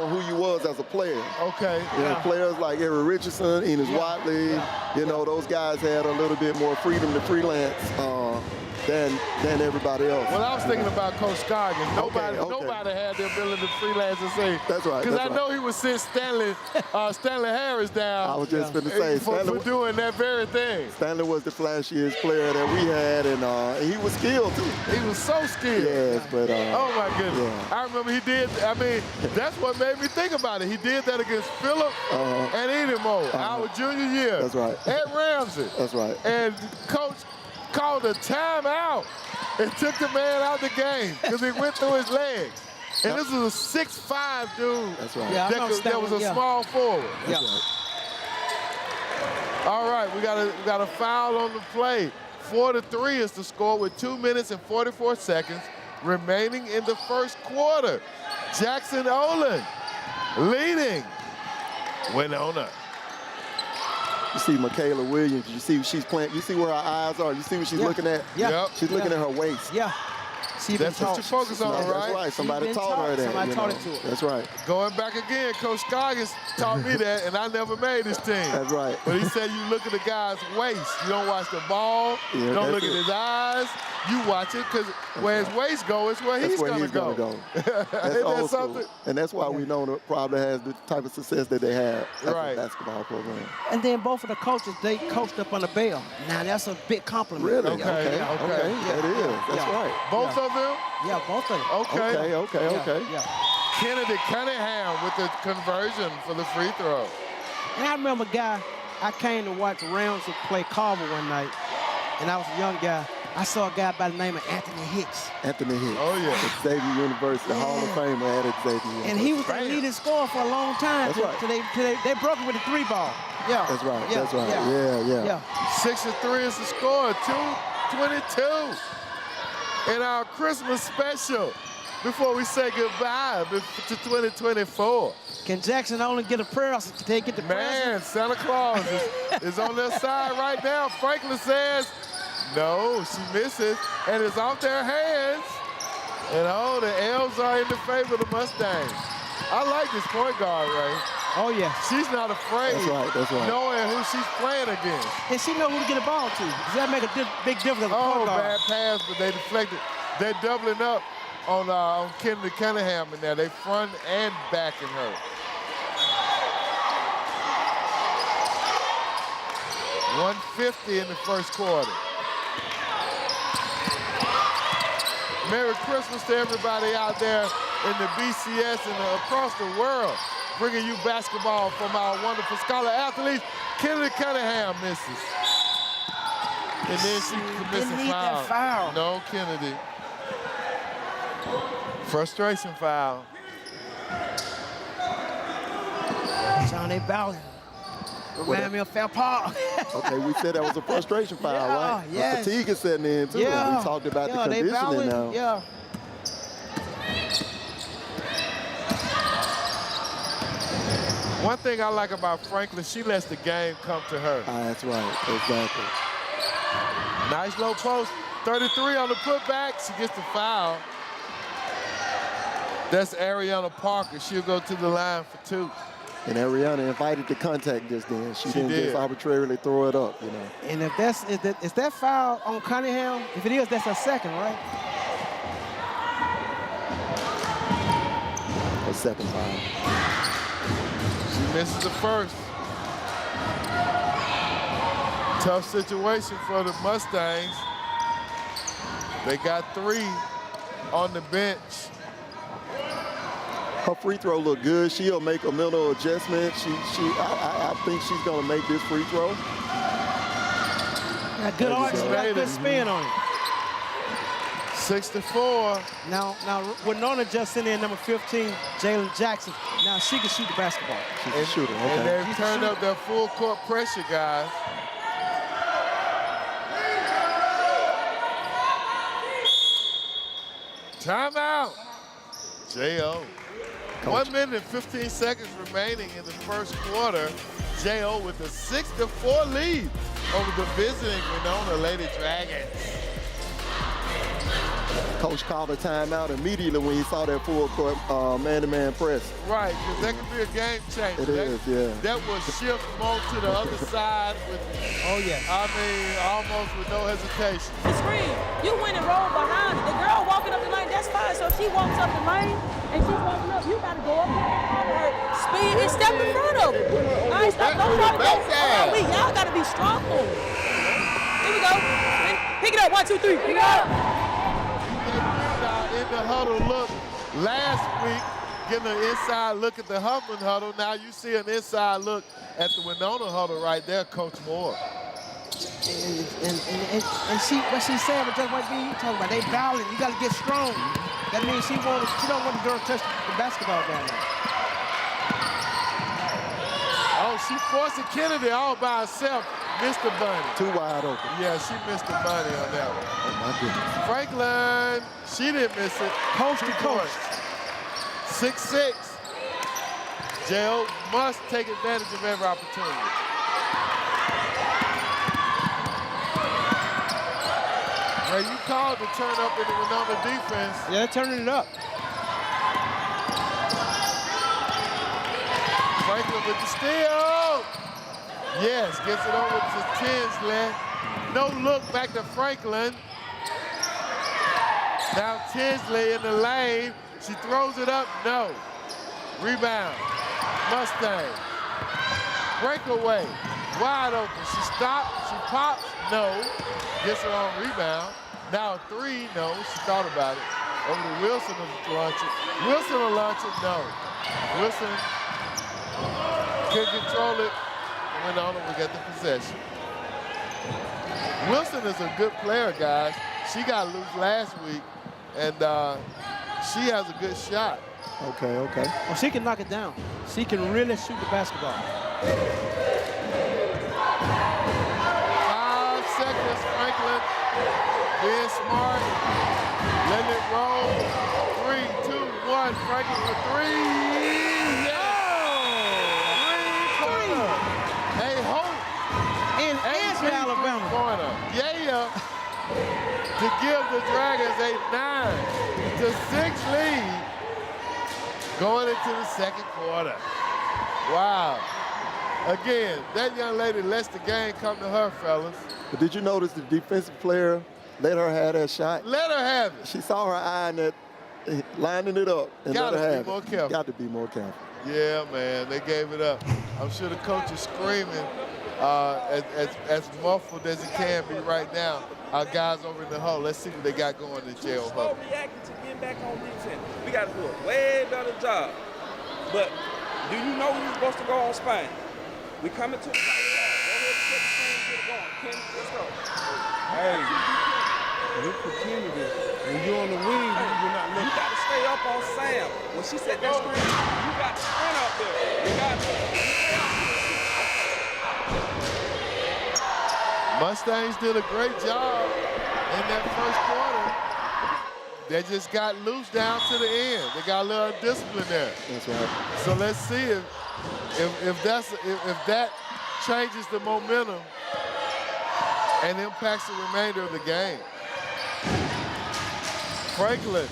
who you was as a player. Okay. Players like Eric Richardson, Enos Watley, those guys had a little bit more freedom to freelance than everybody else. Well, I was thinking about Coach Scoggins. Nobody had the ability to freelance and say. That's right. Because I know he would sit Stanley Harris down. I was just going to say for doing that very thing. Stanley was the flashiest player that we had, and he was skilled too. He was so skilled. Yes, but oh my goodness! I remember he did. I mean, that's what made me think about it. He did that against Phillip and Enimo our junior year. That's right. At Ramsey. That's right. And Coach called a timeout and took the man out of the game because he went through his legs. And this was a 6'5" dude. That's right. That was a small forward. That's right. All right, we got a foul on the play. 4-3 is the score with 2 minutes and 44 seconds remaining in the first quarter. Jackson-Olin leading Wenonah. You see Michaela Williams. You see she's playing. You see where her eyes are. You see what she's looking at. Yeah. She's looking at her waist. Yeah. That's what you focus on, right? That's right. Somebody taught her that. Somebody taught it to her. That's right. Going back again, Coach Scoggins taught me that, and I never made this team. That's right. But he said you look at the guy's waist. You don't watch the ball. Yeah, you don't look at his eyes. You watch it because where his waist goes is where he's going to go. That's old school. And that's why we know that probably has the type of success that they have as a basketball program. And then both of the coaches, they coached up on the bell. Now, that's a big compliment. Really? Okay. That is. That's right. Both of them? Yeah, both of them. Okay. Kennedy Cunningham with the conversion for the free throw. And I remember a guy, I came to watch Ramsey play Carver one night, and I was a young guy. I saw a guy by the name of Anthony Hicks. Anthony Hicks. Oh, yeah. At Xavier University, Hall of Famer at Xavier University. And he was the leading scorer for a long time. That's right. They broke it with a 3-ball. Yeah. That's right. Yeah. That's right. Yeah. 6-3 is the score. 2:22 in our Christmas special before we say goodbye to 2024. Can Jackson-Olin get a prayer so they get the Man, Santa Claus is on their side right now. Franklin says, no, she misses, and it's off their hands. And the Elves are in the favor of the Mustangs. I like this point guard, Ray. Oh, yeah. She's not afraid. That's right. Knowing who she's playing against. And she knows who to get a ball to. Does that make a big difference? Oh, bad pass, but they deflected. They're doubling up on Kennedy Cunningham in there. They front and backing her. $150 in the first quarter. Merry Christmas to everybody out there in the BCS and across the world, bringing you basketball from our wonderful scholar athletes. Kennedy Cunningham misses. And then she commits a foul. That foul. No, Kennedy. Frustration foul. John, they bowling. Remind me of Fair Park. Okay, we said that was a frustration foul, right? Yes. Fatigue is setting in, too. Yeah. We talked about the conditioning now. Yeah. One thing I like about Franklin, she lets the game come to her. That's right. Exactly. Nice low post. 33 on the putback. She gets the foul. That's Ariana Parker. She'll go to the line for 2. And Ariana invited the contact just then. She didn't did. just arbitrarily throw it up, you know. And if is that foul on Cunningham? If it is, that's a second, right? A second foul. She misses the first. Tough situation for the Mustangs. They got 3 on the bench. Her free throw looked good. She'll make a mental adjustment. I think she's gonna make this free throw. Got good arch, got good spin on it. 6-4. Now Wenonah just in there, number 15, Jalen Jackson. Now she can shoot the basketball. She's a shooter. Okay. And they've turned up their full court pressure, guys. Timeout. J.O. 1 minute and 15 seconds remaining in the first quarter. J.O. with a 6-4 lead over the visiting Wenonah Lady Dragons. Coach called a timeout immediately when he saw that full court man-to-man press. Right, because that could be a game changer. It is, yeah. That would shift more to the other side with, almost with no hesitation. The screen, you went and rolled behind it. The girl walking up the lane, that's fine. So if she walks up the lane and she's walking up, you got to go up her, speed and step in front of her. All right, stop. Don't try to go. Y'all got to be strong. Here we go. Pick it up. 1, 2, 3. Pick it up. In the huddle look last week, getting an inside look at the Huffman huddle. Now you see an inside look at the Wenonah huddle right there, Coach Moore. And she, what she said, but just what you talking about, they battling. You got to get strong. That means she don't want the girl to touch the basketball down there. Oh, she forced Kennedy all by herself. Missed the bunny. Too wide open. Yeah, she missed the bunny on that one. Oh, my goodness. Franklin, she didn't miss it. Coast to coast. 6-6. J.O. must take advantage of every opportunity. Now, you called to turn up in the Wenonah defense. Yeah, they're turning it up. Franklin with the steal. Yes, gets it over to Tinsley. No look back to Franklin. Now Tinsley in the lane. She throws it up, no. Rebound, Mustang. Breakaway, wide open. She stopped, she pops, no. Gets it on rebound. Now a 3, no, she thought about it. Over to Wilson to launch it. Wilson will launch it, no. Wilson couldn't control it. Wenonah will get the possession. Wilson is a good player, guys. She got loose last week, and she has a good shot. Okay. Well, she can knock it down. She can really shoot the basketball. 5 seconds, Franklin. Being smart, letting it roll. 3, 2, 1, Franklin for 3. In Alabama. Corner. Yeah. To give the Dragons a 9-6 lead going into the second quarter. Wow. Again, that young lady lets the game come to her, fellas. But did you notice the defensive player let her have that shot? Let her have it. She saw her eyeing it, lining it up, and let her have it. Got to be more careful. Yeah, man, they gave it up. I'm sure the coach is screaming as muffled as he can be right now. Our guys over in the huddle. Let's see what they got going in jail huddle. Reacting to getting back on defense. We got to do a way better job. But do you know we're supposed to go on Spain? We coming to the right side. Go ahead and set the screen, get it going. Ken, let's go. Hey, look for Kennedy. When you're on the wing, you're not looking. You got to stay up on Sam. When she said that screen, you got to sprint up there. You got to. Mustangs did a great job in that first quarter. They just got loose down to the end. They got a little discipline there. That's right. So let's see if that changes the momentum and impacts the remainder of the game. Franklin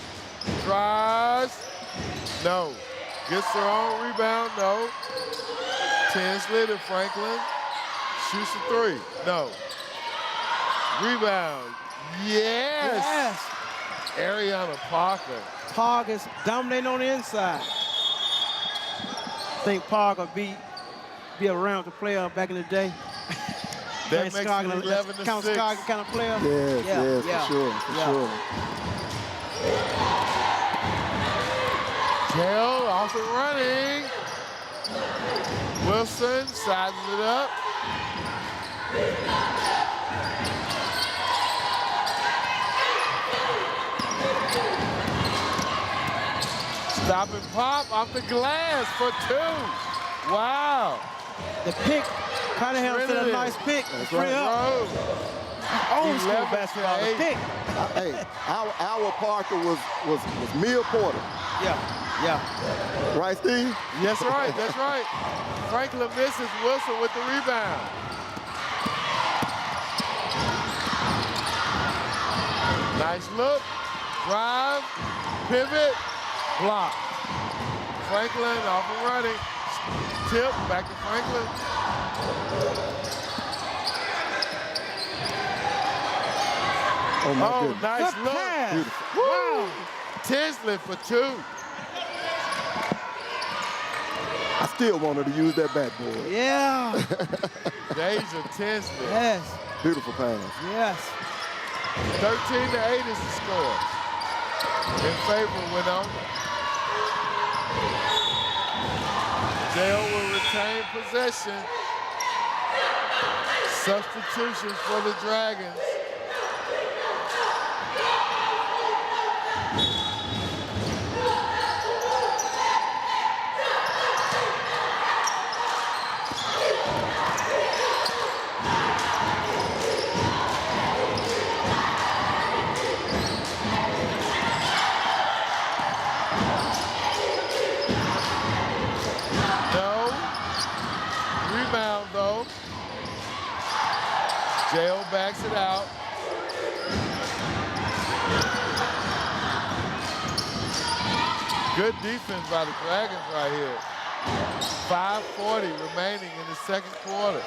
drives, no. Gets her own rebound, no. Tinsley to Franklin. Shoots a three, no. Rebound, yes. Ariana Parker. Parker's dominating on the inside. I think Parker be around the player back in the day. That makes it 11 to 6. Kind of player. Yes, for sure. Jail off and running. Wilson sizes it up. Stop and pop off the glass for 2. Wow. The pick, Cunningham said a nice pick. That's Free right. up. Old school basketball, the pick. Hey, our Parker was Mia Porter. Yeah. Right, Steve? That's right. Franklin misses Wilson with the rebound. Nice look, drive, pivot, block. Franklin off and running. Tip, back to Franklin. Oh, my goodness. Nice Good look. pass. Beautiful. Wow. Tinsley for 2. I still wanted to use that backboard. Yeah. Deja Tinsley. Yes. Beautiful pass. Yes. 13-8 is the score. In favor of Wenonah. Dale will retain possession. Substitutions for the Dragons. Jail backs it out. Good defense by the Dragons right here. 5:40 remaining in the second quarter.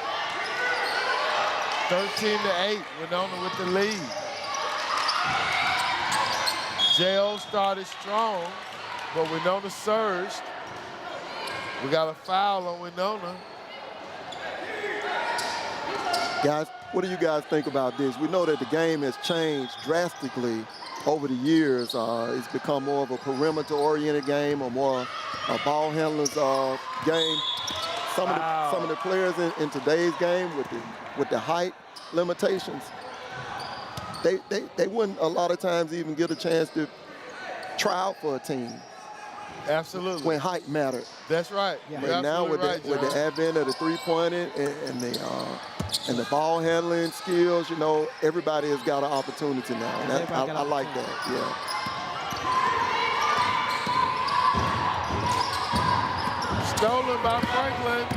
13-8, Wenonah with the lead. Jail started strong, but Wenonah surged. We got a foul on Wenonah. Guys, what do you guys think about this? We know that the game has changed drastically over the years. It's become more of a perimeter-oriented game, or more a ball handler's game. Some of the players in today's game with the height limitations, they wouldn't a lot of times even get a chance to try out for a team. Absolutely. When height mattered. That's right. Yeah. But now with the advent of the three-pointer and the ball handling skills, you know, everybody has got an opportunity now. And I like that, yeah. Stolen by Franklin.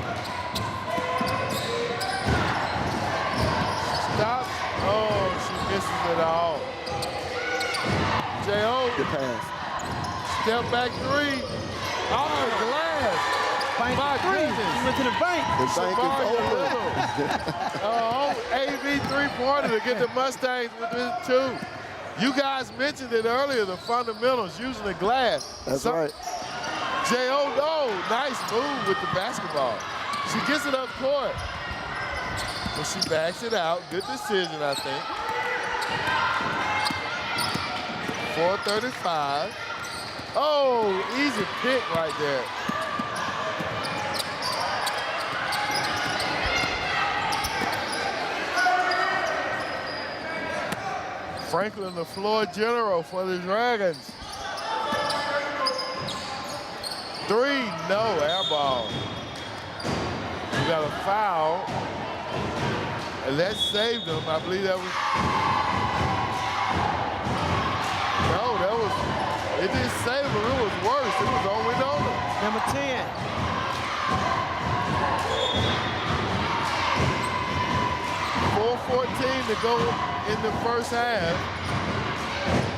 Stops. Oh, she misses it all. J.O. Good pass. Step back three. Off the glass. Bank My three. goodness. She went to the bank. The bank is over. AV three-pointer to get the Mustangs within 2. You guys mentioned it earlier, the fundamentals, using the glass. That's right. J.O. No, nice move with the basketball. She gets it up court. But she backs it out. Good decision, I think. 4:35. Oh, easy pick right there. Franklin, the floor general for the Dragons. 3, no, air ball. We got a foul. And that saved them. I believe that was. No, that was. It didn't save them. It was worse. It was on Wenonah. Number 10. .4:14 to go in the first half.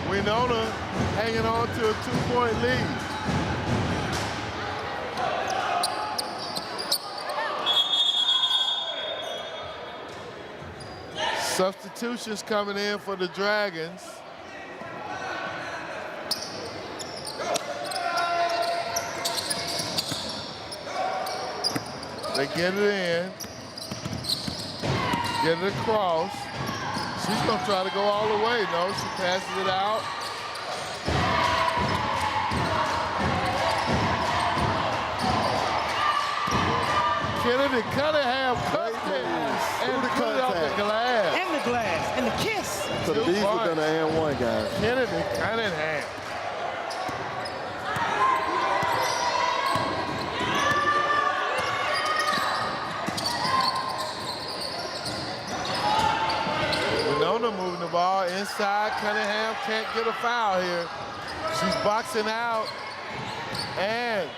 Wenonah hanging on to a 2-point lead. Substitutions coming in for the Dragons. They get it in, get it across. She's gonna try to go all the way. No, she passes it out. Kennedy Cunningham cuts it and put it off the glass. In the glass, and the kiss. So these have been an and one, guys. Kennedy Cunningham. Wenonah moving the ball inside. Cunningham can't get a foul here. She's boxing out. And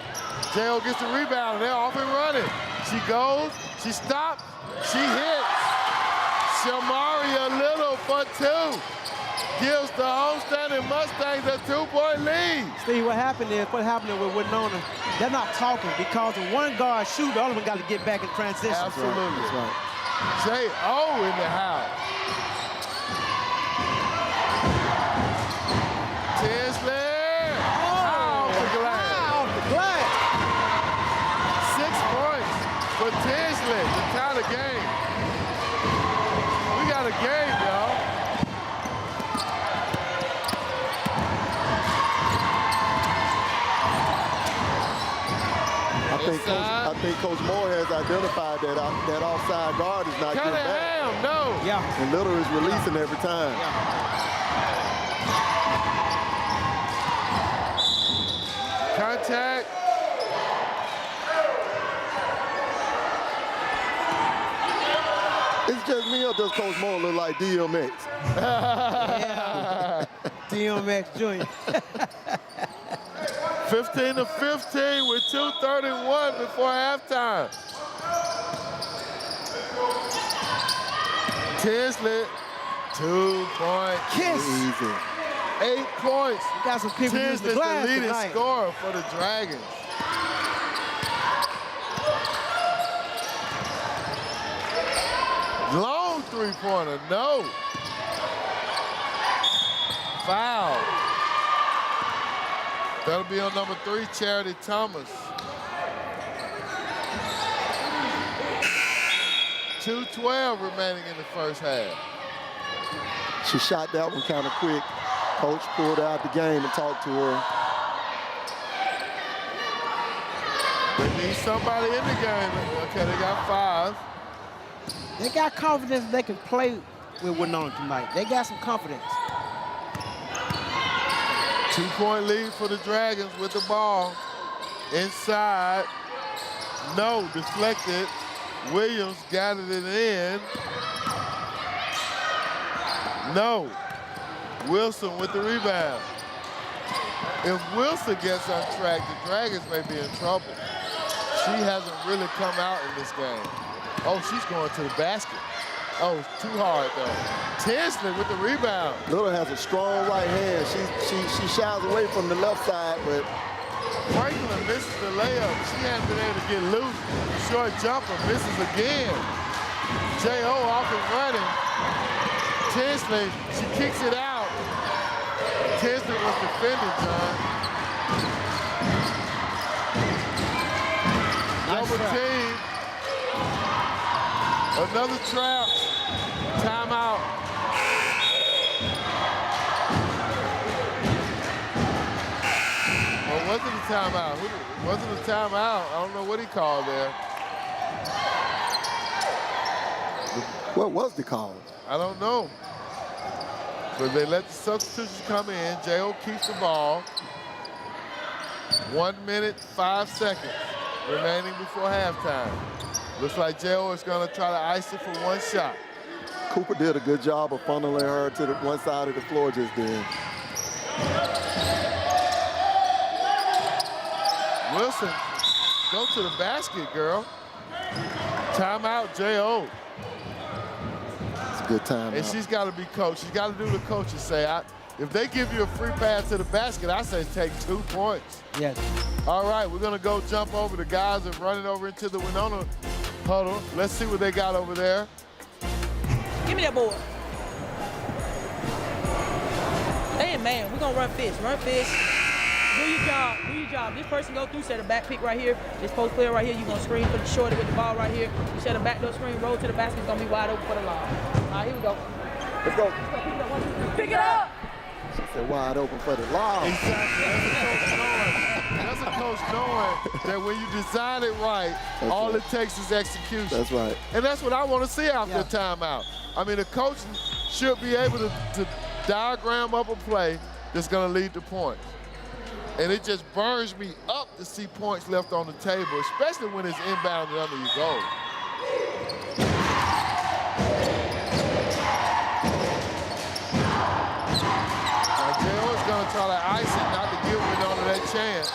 J.O. gets the rebound. They're off and running. She goes, she stops, she hits. Shamaria Little for two. Gives the homestanding Mustangs a 2-point lead. Steve, what happened with Wenonah, they're not talking because if one guard shoot, the other one got to get back in transition. Absolutely. That's right. J.O. in the house. Tinsley. Off the glass. 6 points for Tinsley to tie the game. We got a game, y'all. I think Coach Moore has identified that that offside guard is not getting back. No. Yeah. And Little is releasing every time. Contact. It's just me or does Coach Moore look like DMX? Yeah. DMX Jr. 15 to 15 with 2:31 before halftime. Tinsley, 2-point kiss. Easy. 8 points. You got some people using the glass leading tonight. scorer for the Dragons. Long three-pointer, no. Foul. That'll be on number 3, Charity Thomas. 2:12 remaining in the first half. She shot that one kind of quick. Coach pulled her out the game and talked to her. They need somebody in the game. Okay, they got 5. They got confidence they can play with Wenonah tonight. They got some confidence. 2-point lead for the Dragons with the ball. Inside. No, deflected. Williams gathered it in. No. Wilson with the rebound. If Wilson gets on track, the Dragons may be in trouble. She hasn't really come out in this game. Oh, she's going to the basket. Oh, it's too hard, though. Tinsley with the rebound. Little has a strong right hand. She shies away from the left side, but Franklin misses the layup. She hasn't been able to get loose. Short jumper misses again. J.O. off and running. Tinsley, she kicks it out. Tinsley was defending, John. Double team. Another trap. Timeout. Well, wasn't a timeout. Wasn't a timeout. I don't know what he called there. what was the call? I don't know. But they let the substitutions come in. J.O. keeps the ball. 1 minute, 5 seconds remaining before halftime. Looks like J.O. is going to try to ice it for one shot. Cooper did a good job of funneling her to the one side of the floor just then. Wilson, go to the basket, girl. Timeout, J.O. It's a good timeout. And she's got to be coached. She's got to do the coaches say. If they give you a free pass to the basket, I say take 2 points. Yes. All right, we're going to go jump over. The guys are running over into the Wenonah huddle. Let's see what they got over there. Give me that board. They ain't man. We're going to run fist. Run fist. Do your job. Do your job. This person go through, set a back pick right here. This post player right here, you're going to screen for the shorty with the ball right here. You set a backdoor screen, roll to the basket. It's going to be wide open for the lob. All right, here we go. Let's go. Pick it up. She said wide open for the lob. Exactly. That's a coach knowing that when you design it right, all it takes is execution. That's right. And that's what I want to see after a timeout. I mean, the coach should be able to diagram up a play that's going to lead to points. And it just burns me up to see points left on the table, especially when it's inbounded under your goal. Now, J.O. is going to try to ice it, not to give Wenonah that chance.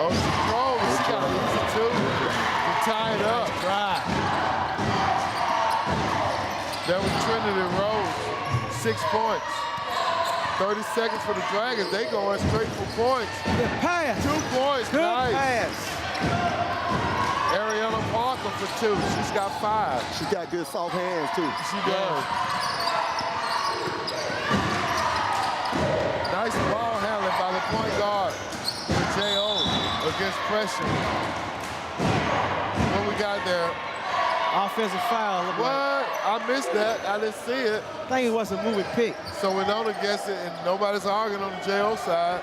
Oh, she throws. She got to use it, too, to tie it up. Right. That was Trinity Rose, 6 points. 30 seconds for the Dragons. They going straight for points. Good pass. 2 points. Good nice. pass. Ariana Parker for 2. She's got 5. She got good soft hands, too. She does. Nice ball handling by the point guard for J.O. against pressure. What we got there? Offensive foul. What? I missed that. I didn't see it. I think it was a moving pick. So Wenonah gets it, and nobody's arguing on the J.O. side.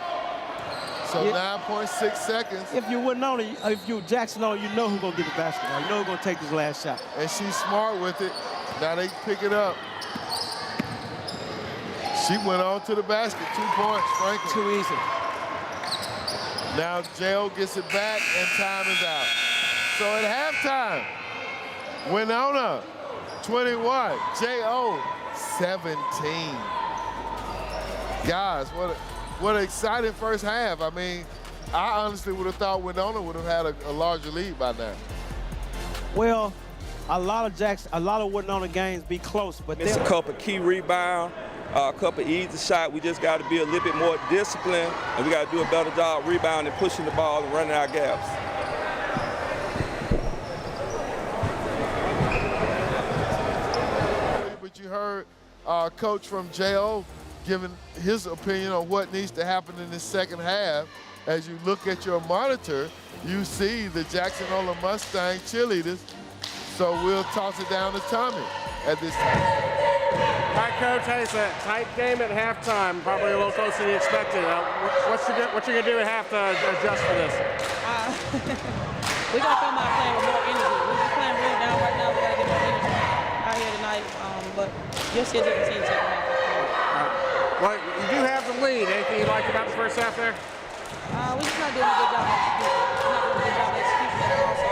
So 9.6 seconds. If you Wenonah, if you Jackson-Olin, you know who's going to get the basketball. You know who's going to take this last shot. And she's smart with it. Now they pick it up. She went on to the basket. 2 points, Franklin. Too easy. Now J.O. gets it back, and time is out. So at halftime, Wenonah 21, J.O. 17. Guys, what an exciting first half. I mean, I honestly would have thought Wenonah would have had a larger lead by now. Well, a lot of Wenonah games be close, but it's a couple key rebounds, a couple easy shots. We just got to be a little bit more disciplined, and we got to do a better job rebounding, pushing the ball, and running our gaps. But you heard Coach from J.O. giving his opinion on what needs to happen in the second half. As you look at your monitor, you see the Jackson-Olin Mustang cheerleaders. So we'll toss it down to Tommy at this time. All right, Coach, hey, it's a tight game at halftime, probably a little closer than you expected. What you gonna do at half to adjust for this? We're gonna come out playing with more energy. We're just playing really down right now. We gotta get more energy out here tonight. But you'll see a different team second half. Well, you do have the lead. Anything you like about the first half there? We're just not doing a good job of execution. We're not doing a good job of execution at all. So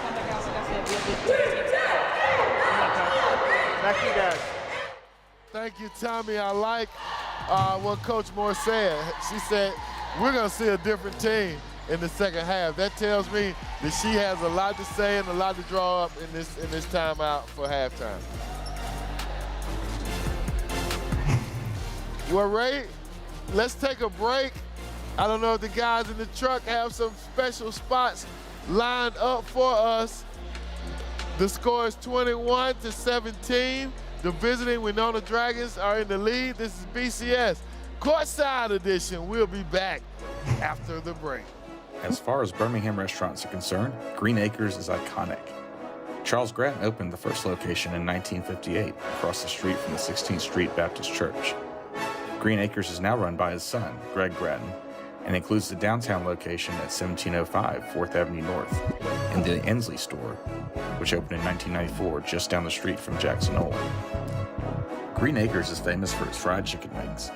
come back out, like I said, be a good team. Thank you, guys. Thank you, Tommy. I like what Coach Moore said. She said, we're going to see a different team in the second half. That tells me that she has a lot to say and a lot to draw up in this timeout for halftime. Well, Ray, let's take a break. I don't know if the guys in the truck have some special spots lined up for us. The score is 21-17. The visiting Wenonah Dragons are in the lead. This is BCS Courtside Edition. We'll be back after the break. As far as Birmingham restaurants are concerned, Green Acres is iconic. Charles Grattan opened the first location in 1958 across the street from the 16th Street Baptist Church. Green Acres is now run by his son, Greg Grattan, and includes the downtown location at 1705 4th Avenue North and the Ensley store, which opened in 1994 just down the street from Jackson-Olin. Green Acres is famous for its fried chicken wings,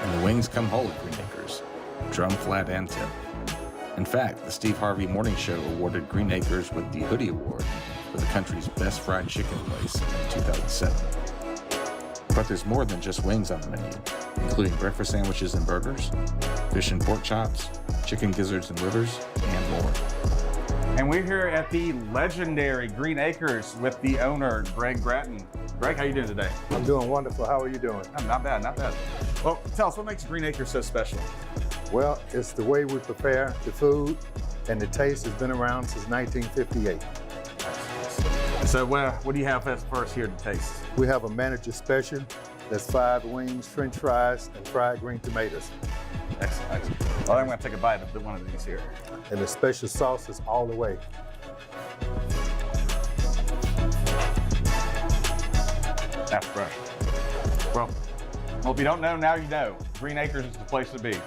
and the wings come whole at Green Acres, drum, flat, and tip. In fact, the Steve Harvey Morning Show awarded Green Acres with the Hoodie Award for the country's best fried chicken place in 2007. But there's more than just wings on the menu, including breakfast sandwiches and burgers, fish and pork chops, chicken gizzards and livers, and more. And we're here at the legendary Green Acres with the owner, Greg Grattan. Greg, how you doing today? I'm doing wonderful. How are you doing? Not bad, not bad. Well, tell us, what makes Green Acres so special? Well, it's the way we prepare the food, and the taste has been around since 1958. So what do you have for us here to taste? We have a manager special. That's 5 wings, french fries, and fried green tomatoes. Excellent, excellent. Well, I'm gonna take a bite of one of these here. And the special sauce is all the way. That's fresh. Well, if you don't know, now you know. Green Acres is the place to be.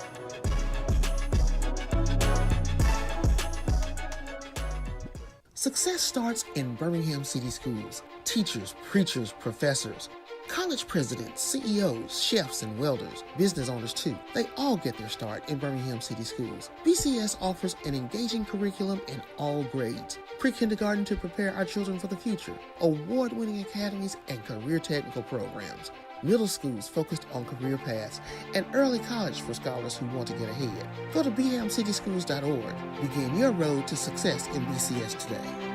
Success starts in Birmingham City Schools. Teachers, preachers, professors, college presidents, CEOs, chefs, and welders, business owners too. They all get their start in Birmingham City Schools. BCS offers an engaging curriculum in all grades. Pre-kindergarten to prepare our children for the future. Award-winning academies and career technical programs. Middle schools focused on career paths, and early college for scholars who want to get ahead. Go to bhamcityschools.org. Begin your road to success in BCS today.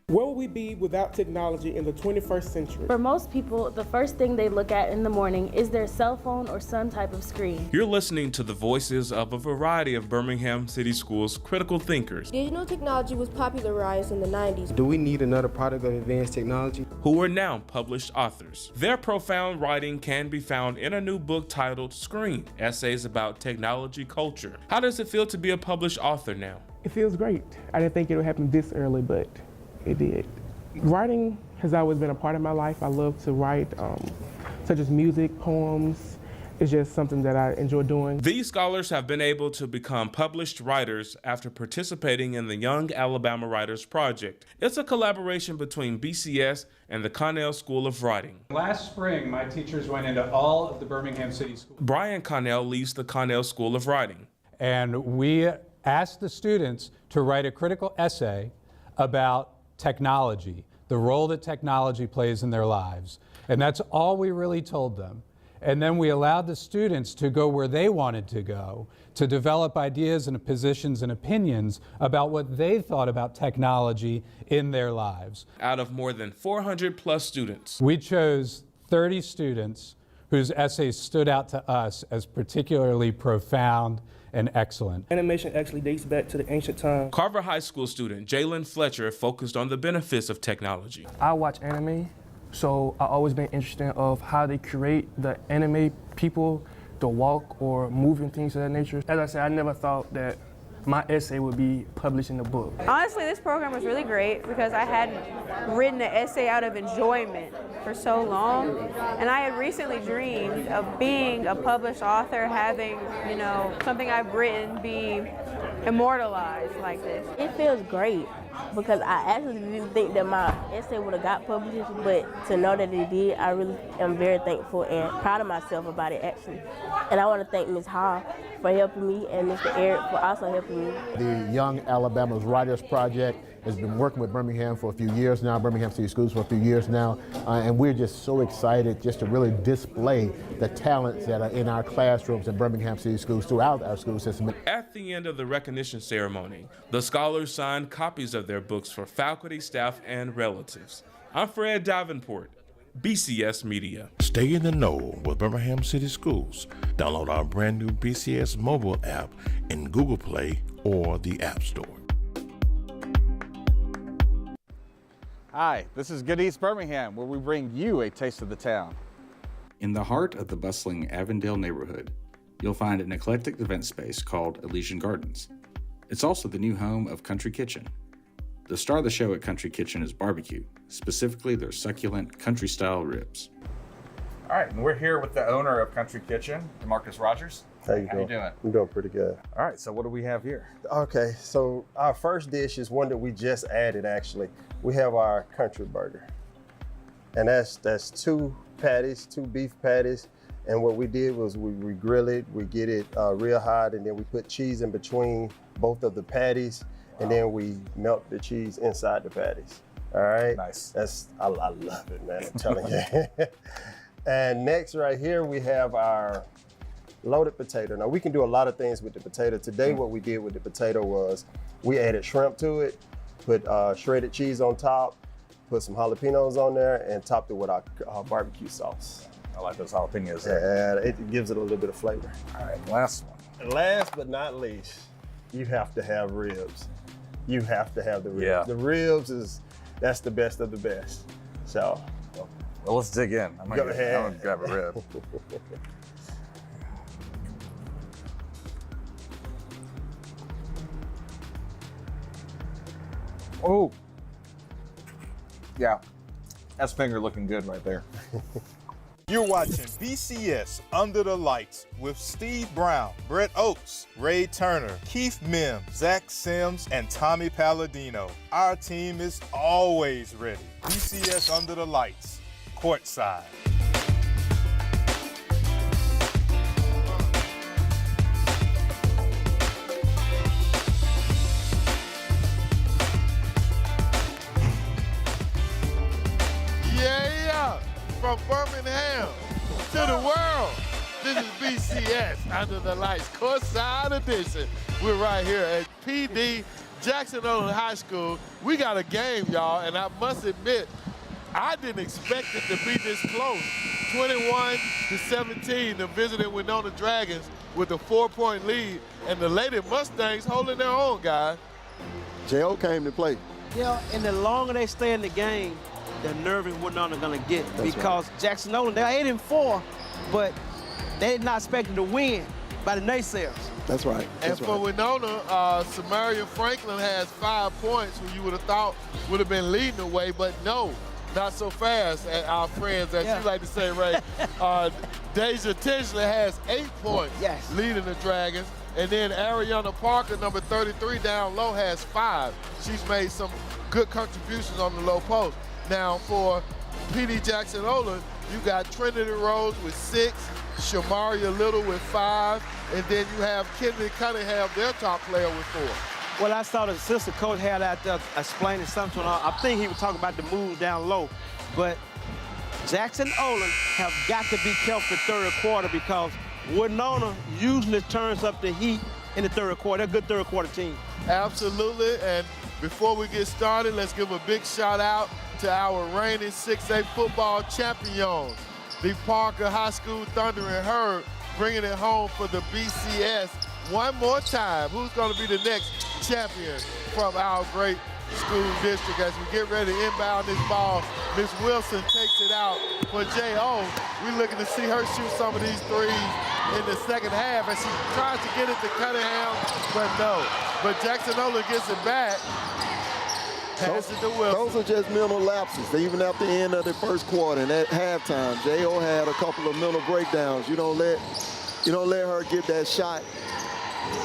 Where would we be without technology in the 21st century? For most people, the first thing they look at in the morning is their cell phone or some type of screen. You're listening to the voices of a variety of Birmingham City Schools critical thinkers. Digital technology was popularized in the 90s. Do we need another product of advanced technology? Who are now published authors. Their profound writing can be found in a new book titled Screen, Essays About Technology Culture. How does it feel to be a published author now? It feels great. I didn't think it would happen this early, but it did. Writing has always been a part of my life. I love to write, such as music, poems. It's just something that I enjoy doing. These scholars have been able to become published writers after participating in the Young Alabama Writers Project. It's a collaboration between BCS and the Connell School of Writing. Last spring, my teachers went into all of the Birmingham City Schools. Brian Connell leads the Connell School of Writing. And we asked the students to write a critical essay about technology, the role that technology plays in their lives. And that's all we really told them. And then we allowed the students to go where they wanted to go, to develop ideas and positions and opinions about what they thought about technology in their lives. Out of more than 400 plus students, we chose 30 students whose essays stood out to us as particularly profound and excellent. Animation actually dates back to the ancient times. Carver High School student Jalen Fletcher focused on the benefits of technology. I watch anime, so I've always been interested of how they create the anime people to walk or move and things of that nature. As I said, I never thought that my essay would be published in a book. Honestly, this program was really great because I hadn't written an essay out of enjoyment for so long. And I had recently dreamed of being a published author, having, something I've written be immortalized like this. It feels great because I actually didn't think that my essay would have got published, but to know that it did, I really am very thankful and proud of myself about it actually. And I want to thank Ms. Hall for helping me and Mr. Eric for also helping me. The Young Alabama's Writers Project has been working with Birmingham for a few years now, Birmingham City Schools for a few years now, and we're just so excited just to really display the talents that are in our classrooms in Birmingham City Schools throughout our school system. At the end of the recognition ceremony, the scholars signed copies of their books for faculty, staff, and relatives. I'm Fred Davenport, BCS Media. Stay in the know with Birmingham City Schools. Download our brand new BCS mobile app in Google Play or the App Store. Hi, this is Good East Birmingham, where we bring you a taste of the town. In the heart of the bustling Avondale neighborhood, you'll find an eclectic event space called Elysian Gardens. It's also the new home of Country Kitchen. The star of the show at Country Kitchen is barbecue, specifically their succulent country-style ribs. All right, and we're here with the owner of Country Kitchen, DeMarcus Rogers. How you doing? I'm doing pretty good. All right, so what do we have here? Okay, so our first dish is one that we just added actually. We have our country burger. And that's 2 patties, 2 beef patties. And what we did was we grill it, we get it real hot, and then we put cheese in between both of the patties, and then we melt the cheese inside the patties. All right? Nice. I love it, man, I'm telling you. And next right here, we have our loaded potato. Now we can do a lot of things with the potato. Today what we did with the potato was we added shrimp to it, put shredded cheese on top, put some jalapenos on there, and topped it with our barbecue sauce. I like those jalapenos. Yeah, it gives it a little bit of flavor. All right, last one. And last but not least, you have to have ribs. You have to have the ribs. Yeah. The ribs is that's the best of the best. So. Well, let's dig in. I'm Go ahead. gonna grab a rib. Oh, yeah, that's finger looking good right there. You're watching BCS Under the Lights with Steve Brown, Brett Oates, Ray Turner, Keith Mims, Zach Sims, and Tommy Palladino. Our team is always ready. BCS Under the Lights, courtside. Yeah, from Birmingham to the world. This is BCS Under the Lights, Courtside Edition. We're right here at PD Jackson-Olin High School. We got a game, y'all, and I must admit, I didn't expect it to be this close. 21-17, the visiting Wenonah Dragons with a 4-point lead, and the Lady Mustangs holding their own, guys. J.O. came to play. Yeah, and the longer they stay in the game, the nervous Wenonah gonna get. That's because right. Jackson-Olin, they're 8-4, but they're not expecting to win by the naysayers. That's right. And for Wenonah, Samaria Franklin has 5 points, who you would have thought would have been leading the way, but no, not so fast, our friends, as you like to say, Ray. Deja Tinsley has 8 points, leading the Dragons. And then Ariana Parker, number 33, down low, has 5. She's made some good contributions on the low post. Now, for PD Jackson-Olin, you got Trinity Rose with 6, Shamaria Little with 5, and then you have Kennedy Cunningham, their top player, with 4. Well, I saw the assistant coach had out there explaining something. I think he was talking about the moves down low. But Jackson-Olin have got to be careful the third quarter because Wenonah usually turns up the heat in the third quarter. They're a good third quarter team. Absolutely, and before we get started, let's give a big shout out to our reigning 6A football champions, the Parker High School Thundering Herd, bringing it home for the BCS one more time. Who's going to be the next champion from our great school district? As we get ready to inbound this ball, Miss Wilson takes it out for J.O. We're looking to see her shoot some of these threes in the second half, and she tries to get it to Cunningham, but no. But Jackson-Olin gets it back. Those are just mental lapses. Even at the end of the first quarter and at halftime, J.O. had a couple of mental breakdowns. You don't let her get that shot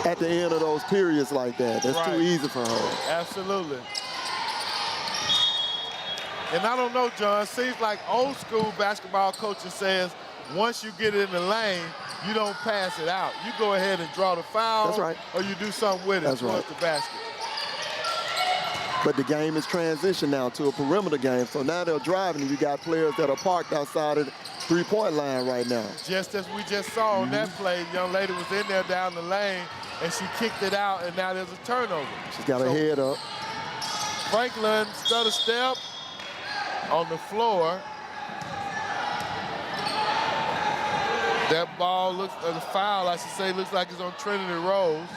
at the end of those periods like that. That's too easy for her. Absolutely. And I don't know, John, seems like old school basketball coaching says once you get it in the lane, you don't pass it out. You go ahead and draw the foul. That's right. Or you do something with it towards the basket. But the game is transitioned now to a perimeter game. So now they're driving, and you got players that are parked outside of the three-point line right now. Just as we just saw on that play, the young lady was in there down the lane, and she kicked it out, and now there's a turnover. She's got her head up. Franklin stutter step on the floor. That ball looks, the foul, I should say, looks like it's on Trinity Rose.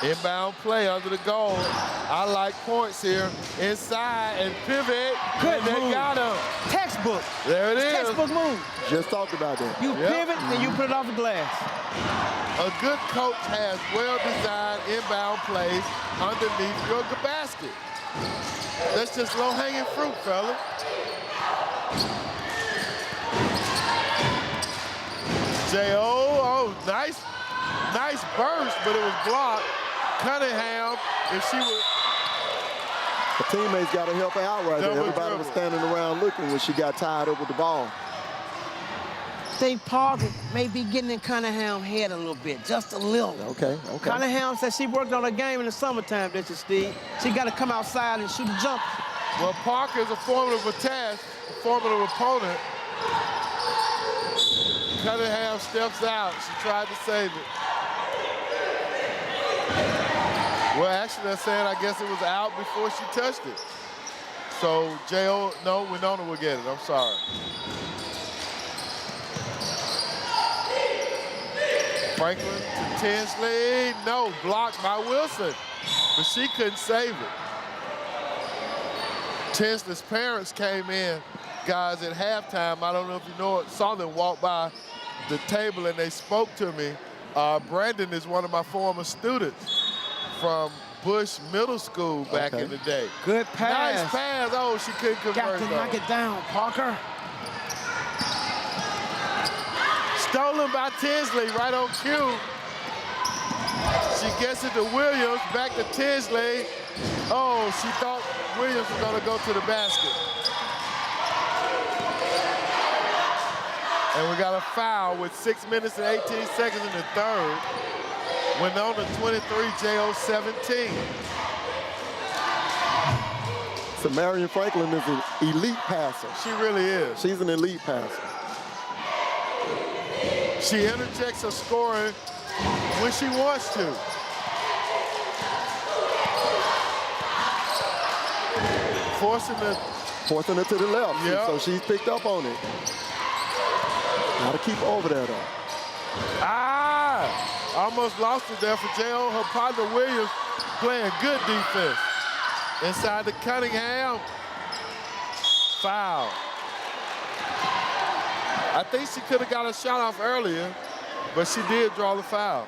Inbound play under the goal. I like points here. Inside and pivot. Good They move. got him. Textbook. There it is. Textbook move. Just talked about that. You pivot and you put it off the glass. A good coach has well-designed inbound plays underneath your basket. That's just low-hanging fruit, fella. J.O., nice burst, but it was blocked. Cunningham, if she would. The teammates got to help her out right there. Everybody was standing around looking when she got tied up with the ball. I think Parker may be getting in Cunningham's head a little bit, just a little. Okay. Cunningham said she worked on her game in the summertime, didn't she, Steve? She got to come outside and shoot a jump. Well, Parker is a formidable task, a formidable opponent. Cunningham steps out. She tried to save it. Well, actually, they're saying I guess it was out before she touched it. So, J.O., no, Wenonah will get it. I'm sorry. Franklin to Tinsley. No, blocked by Wilson. but she couldn't save it. Tinsley's parents came in, guys, at halftime. I don't know if you know it, saw them walk by the table and they spoke to me. Brandon is one of my former students from Bush Middle School back in the day. Good pass. Nice pass. Oh, she couldn't convert. Got to knock it down, Parker. Stolen by Tinsley, right on cue. She gets it to Williams, back to Tinsley. Oh, she thought Williams was gonna go to the basket. And we got a foul with 6 minutes and 18 seconds in the third. Wenonah 23, JO 17. So Marion Franklin is an elite passer. She really is. She's an elite passer. She interjects her scoring when she wants to. Forcing it to the left. Yep. So she's picked up on it. Got to keep over there, though. Almost lost it there for J.O. Her partner Williams playing good defense. Inside the Cunningham. Foul. I think she could have got a shot off earlier, but she did draw the foul.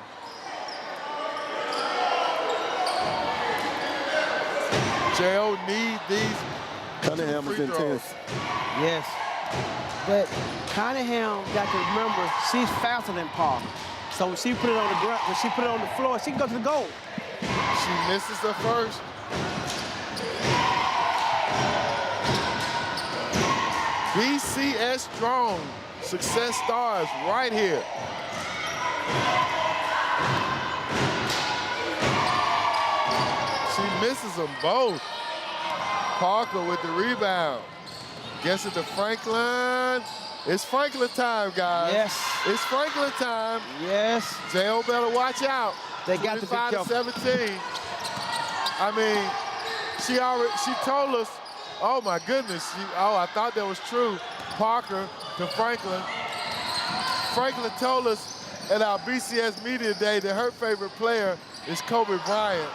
J.O. need these. Cunningham is intense. Yes. But Cunningham got to remember she's faster than Parker. So when she put it on the ground, when she put it on the floor, she can go to the goal. She misses the first. BCS strong. Success stars right here. She misses them both. Parker with the rebound. Gets it to Franklin. It's Franklin time, guys. Yes. It's Franklin time. Yes. J.O. better watch out. They got to be careful. 25-17. I mean, she told us, oh my goodness. I thought that was true. Parker to Franklin. Franklin told us at our BCS Media Day that her favorite player is Kobe Bryant.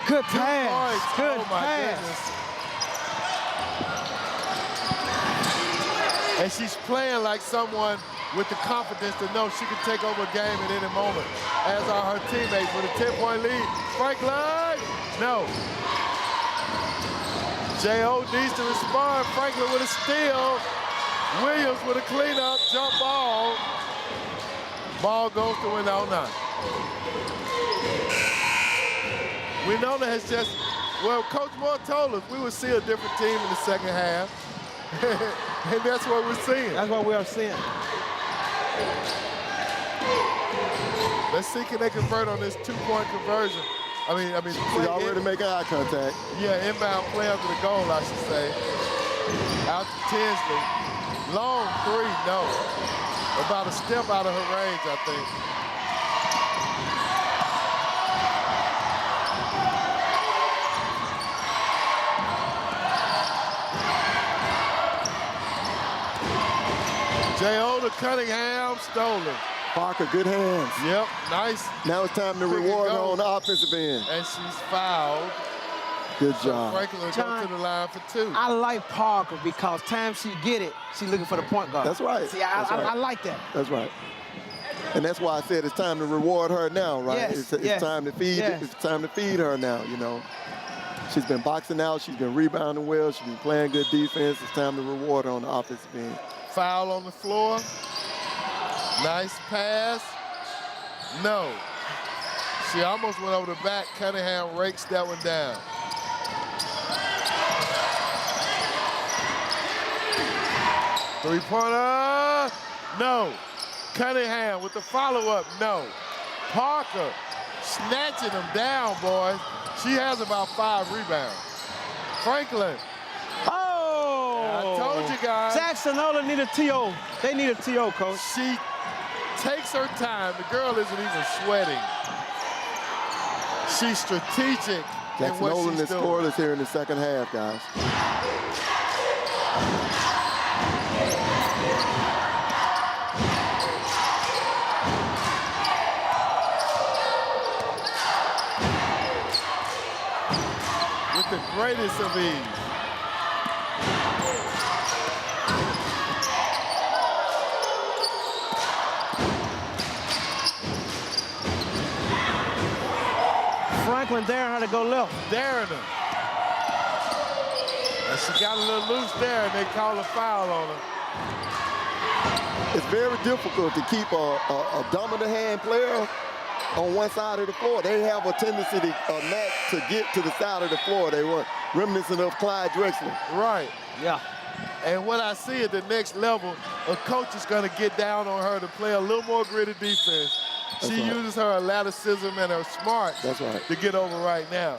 Good pass. Good oh my pass. goodness. And she's playing like someone with the confidence to know she can take over a game at any moment, as are her teammates with a 10-point lead. Franklin, no. J.O. needs to respond. Franklin with a steal. Williams with a cleanup, jump ball. Ball goes to Wenonah. Wenonah has just, well, Coach Moore told us we would see a different team in the second half. And that's what we're seeing. That's what we are seeing. Let's see, can they convert on this two-point conversion? I mean, She's already making eye contact. Yeah, inbound play up to the goal, I should say. Out to Tinsley. Long three, no. About a step out of her range, I think. J.O. to Cunningham, stolen. Parker, good hands. Yep, nice. Now it's time to reward her on the offensive end. And she's fouled. Good So job. Franklin will go to the line for two. I like Parker because time she get it, she's looking for the point guard. That's right. See, That's right. I like that. That's right. And that's why I said it's time to reward her now, right? Yes, It's time to feed. yes. It's time to feed her now. You know, she's been boxing out. She's been rebounding well. She's been playing good defense. It's time to reward her on the offensive end. Foul on the floor. Nice pass. No. She almost went over the back. Cunningham rakes that one down. Three-pointer. No. Cunningham with the follow-up. No. Parker snatching them down, boys. She has about 5 rebounds. Franklin. Oh! I told you guys. Jackson-Olin need a TO. They need a TO, coach. She takes her time. The girl isn't even sweating. She's strategic in what Jackson-Olin she's is doing. scoreless here in the second half, guys. with the greatest of ease. Franklin daring her to go left. Daring her. And she got a little loose there, and they call a foul on her. It's very difficult to keep a dominant hand player on one side of the floor. They have a tendency to get to the side of the floor. They were reminiscent of Clyde Drexler. Right. Yeah. And what I see at the next level, a coach is going to get down on her to play a little more gritty defense. She uses her athleticism and her smarts to get over right now.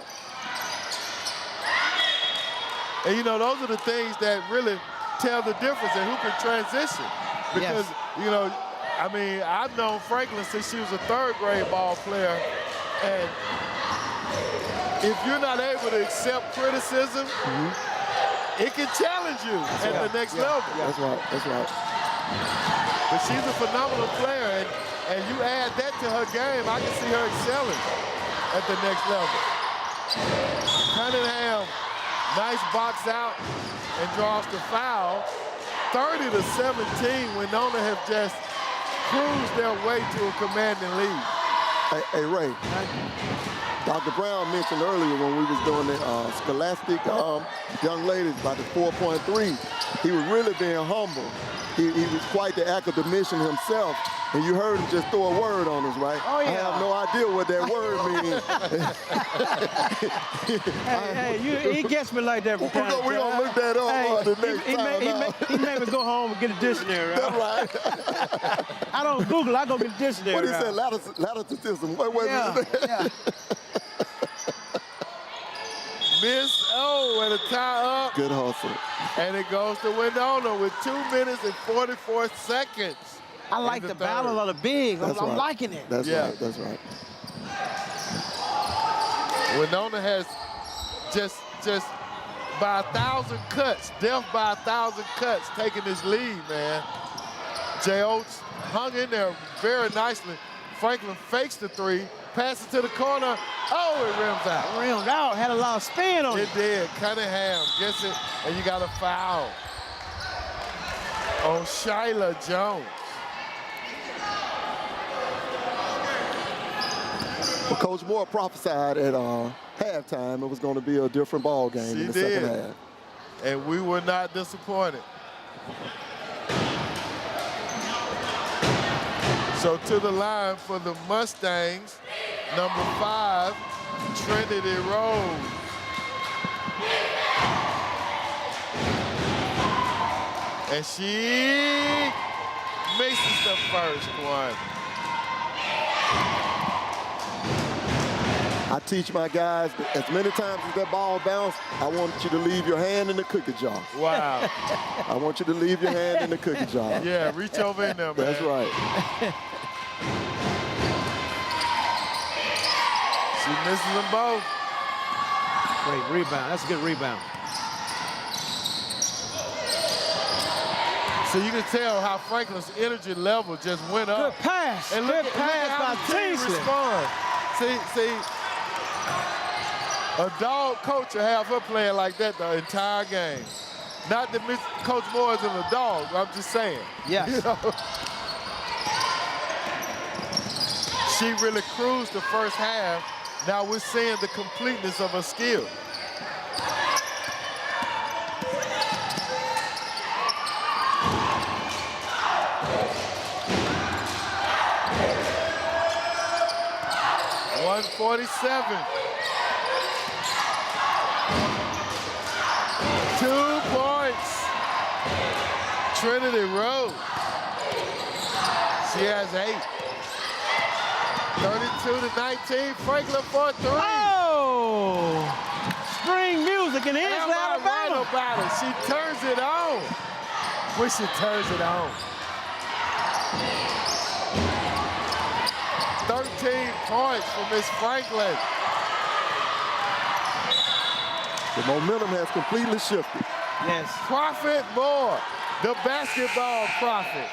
And, you know, those are the things that really tell the difference in who can transition. Because, you know, I mean, I've known Franklin since she was a third-grade ball player. And if you're not able to accept criticism, it can challenge you at the next level. That's right. That's right. But she's a phenomenal player, and you add that to her game, I can see her excelling at the next level. Cunningham, nice box out and draws the foul. 30-17, Wenonah have just cruised their way to a commanding lead. Hey Ray, Dr. Brown mentioned earlier when we was doing the scholastic young ladies about the 4.3, he was really being humble. He was quite the academician himself, and you heard him just throw a word on us, right? Oh, yeah. I have no idea what that word means. He gets me like that. We're gonna look that up the next time. He made me go home and get a dictionary. Right? That's right. I don't Google, I go get a dictionary. What is that? Laticism. What was it? Yeah. Miss O and a tie up. Good hustle. And it goes to Wenonah with 2 minutes and 44 seconds. I like the battle of the bigs. I'm liking it. That's right. That's right. Wenonah has just by 1,000 cuts, death by 1,000 cuts, taking this lead, man. Jay Oates hung in there very nicely. Franklin fakes the three, passes to the corner. Oh, it rims out. Rimmed out, had a lot of spin on it. It did. Cunningham gets it, and you got a foul on Shyla Jones. Well, Coach Moore prophesied at halftime it was going to be a different ball game in the second half. And we were not disappointed. So to the line for the Mustangs, number 5, Trinity Rose. And she misses the first one. I teach my guys as many times as that ball bounces, I want you to leave your hand in the cookie jar. Wow. I want you to leave your hand in the cookie jar. Yeah, reach over in there, man. That's right. She misses them both. Great rebound. That's a good rebound. So you can tell how Franklin's energy level just went up. Good pass. And look how the team responds. See, a dog coach will have her playing like that the entire game. Not that Coach Moore isn't a dog, I'm just saying. Yes. You know? She really cruised the first half. Now we're seeing the completeness of her skill. .147. 2 points. Trinity Rose. She has 8. 32-19. Franklin for 3. Oh! Spring music in Israel, Alabama. Right about it. She turns it on. Wish she turns it on. 13 points for Miss Franklin. The momentum has completely shifted. Yes. Prophet Moore, the basketball prophet.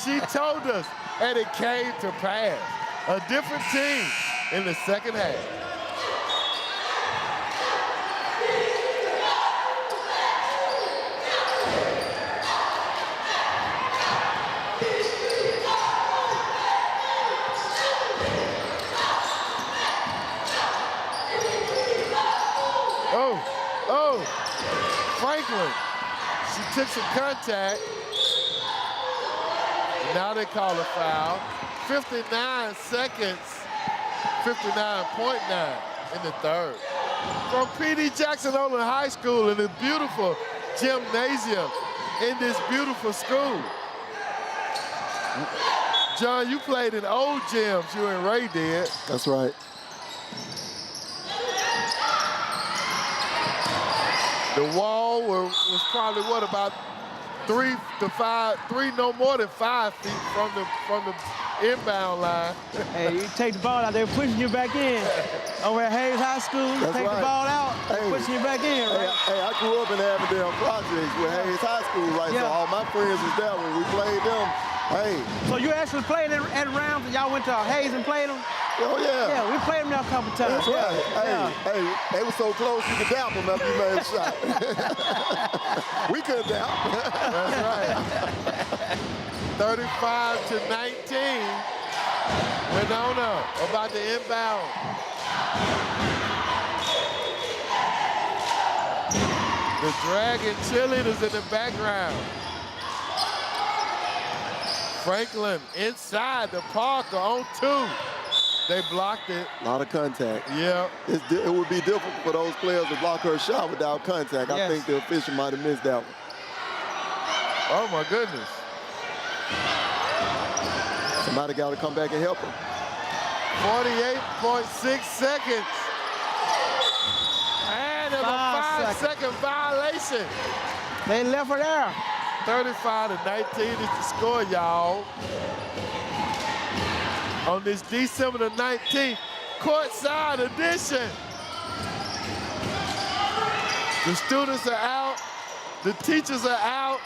She told us, and it came to pass. A different team in the second half. Oh, Franklin. She took some contact. Now they call a foul. 59 seconds, 59.9 in the third. From P.D. Jackson-Olin High School in the beautiful gymnasium in this beautiful school. John, you played in old gyms, you and Ray did. That's right. The wall was probably, what, about 3 no more than 5 feet from the inbound line. Hey, you take the ball out, they're pushing you back in. Over at Hayes High School, you take the ball out, they're pushing you back in, right? Hey, I grew up in the Avondale Projects with Hayes High School, right? So all my friends was there when we played them. Hey. So you actually played at rounds and y'all went to Hayes and played them? Oh, yeah. Yeah, we played them there a couple times. That's right. Hey, they were so close you could dap them after you made a shot. We couldn't dap. That's right. 35 to 19. Wenonah about to inbound. The Dragon cheerleaders in the background. Franklin inside the Parker on 2. They blocked it. A lot of contact. Yeah. It would be difficult for those players to block her shot without contact. I think the official might have missed that one. Oh, my goodness. Somebody got to come back and help her. 48.6 seconds. And a 5-second violation. They left her there. 35 to 19 is the score, y'all. On this December the 19th, Courtside Edition. The students are out. The teachers are out.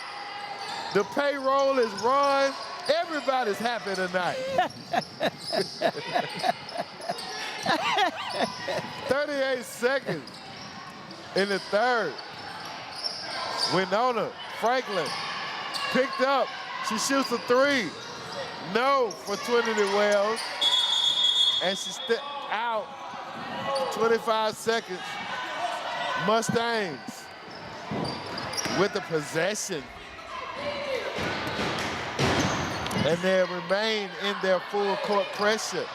The payroll is run. Everybody's happy tonight. 38 seconds in the third. Wenonah Franklin picked up. She shoots a 3. No for Trinity Wells. And she's out 25 seconds. Mustangs with the possession. And they remain in their full court pressure.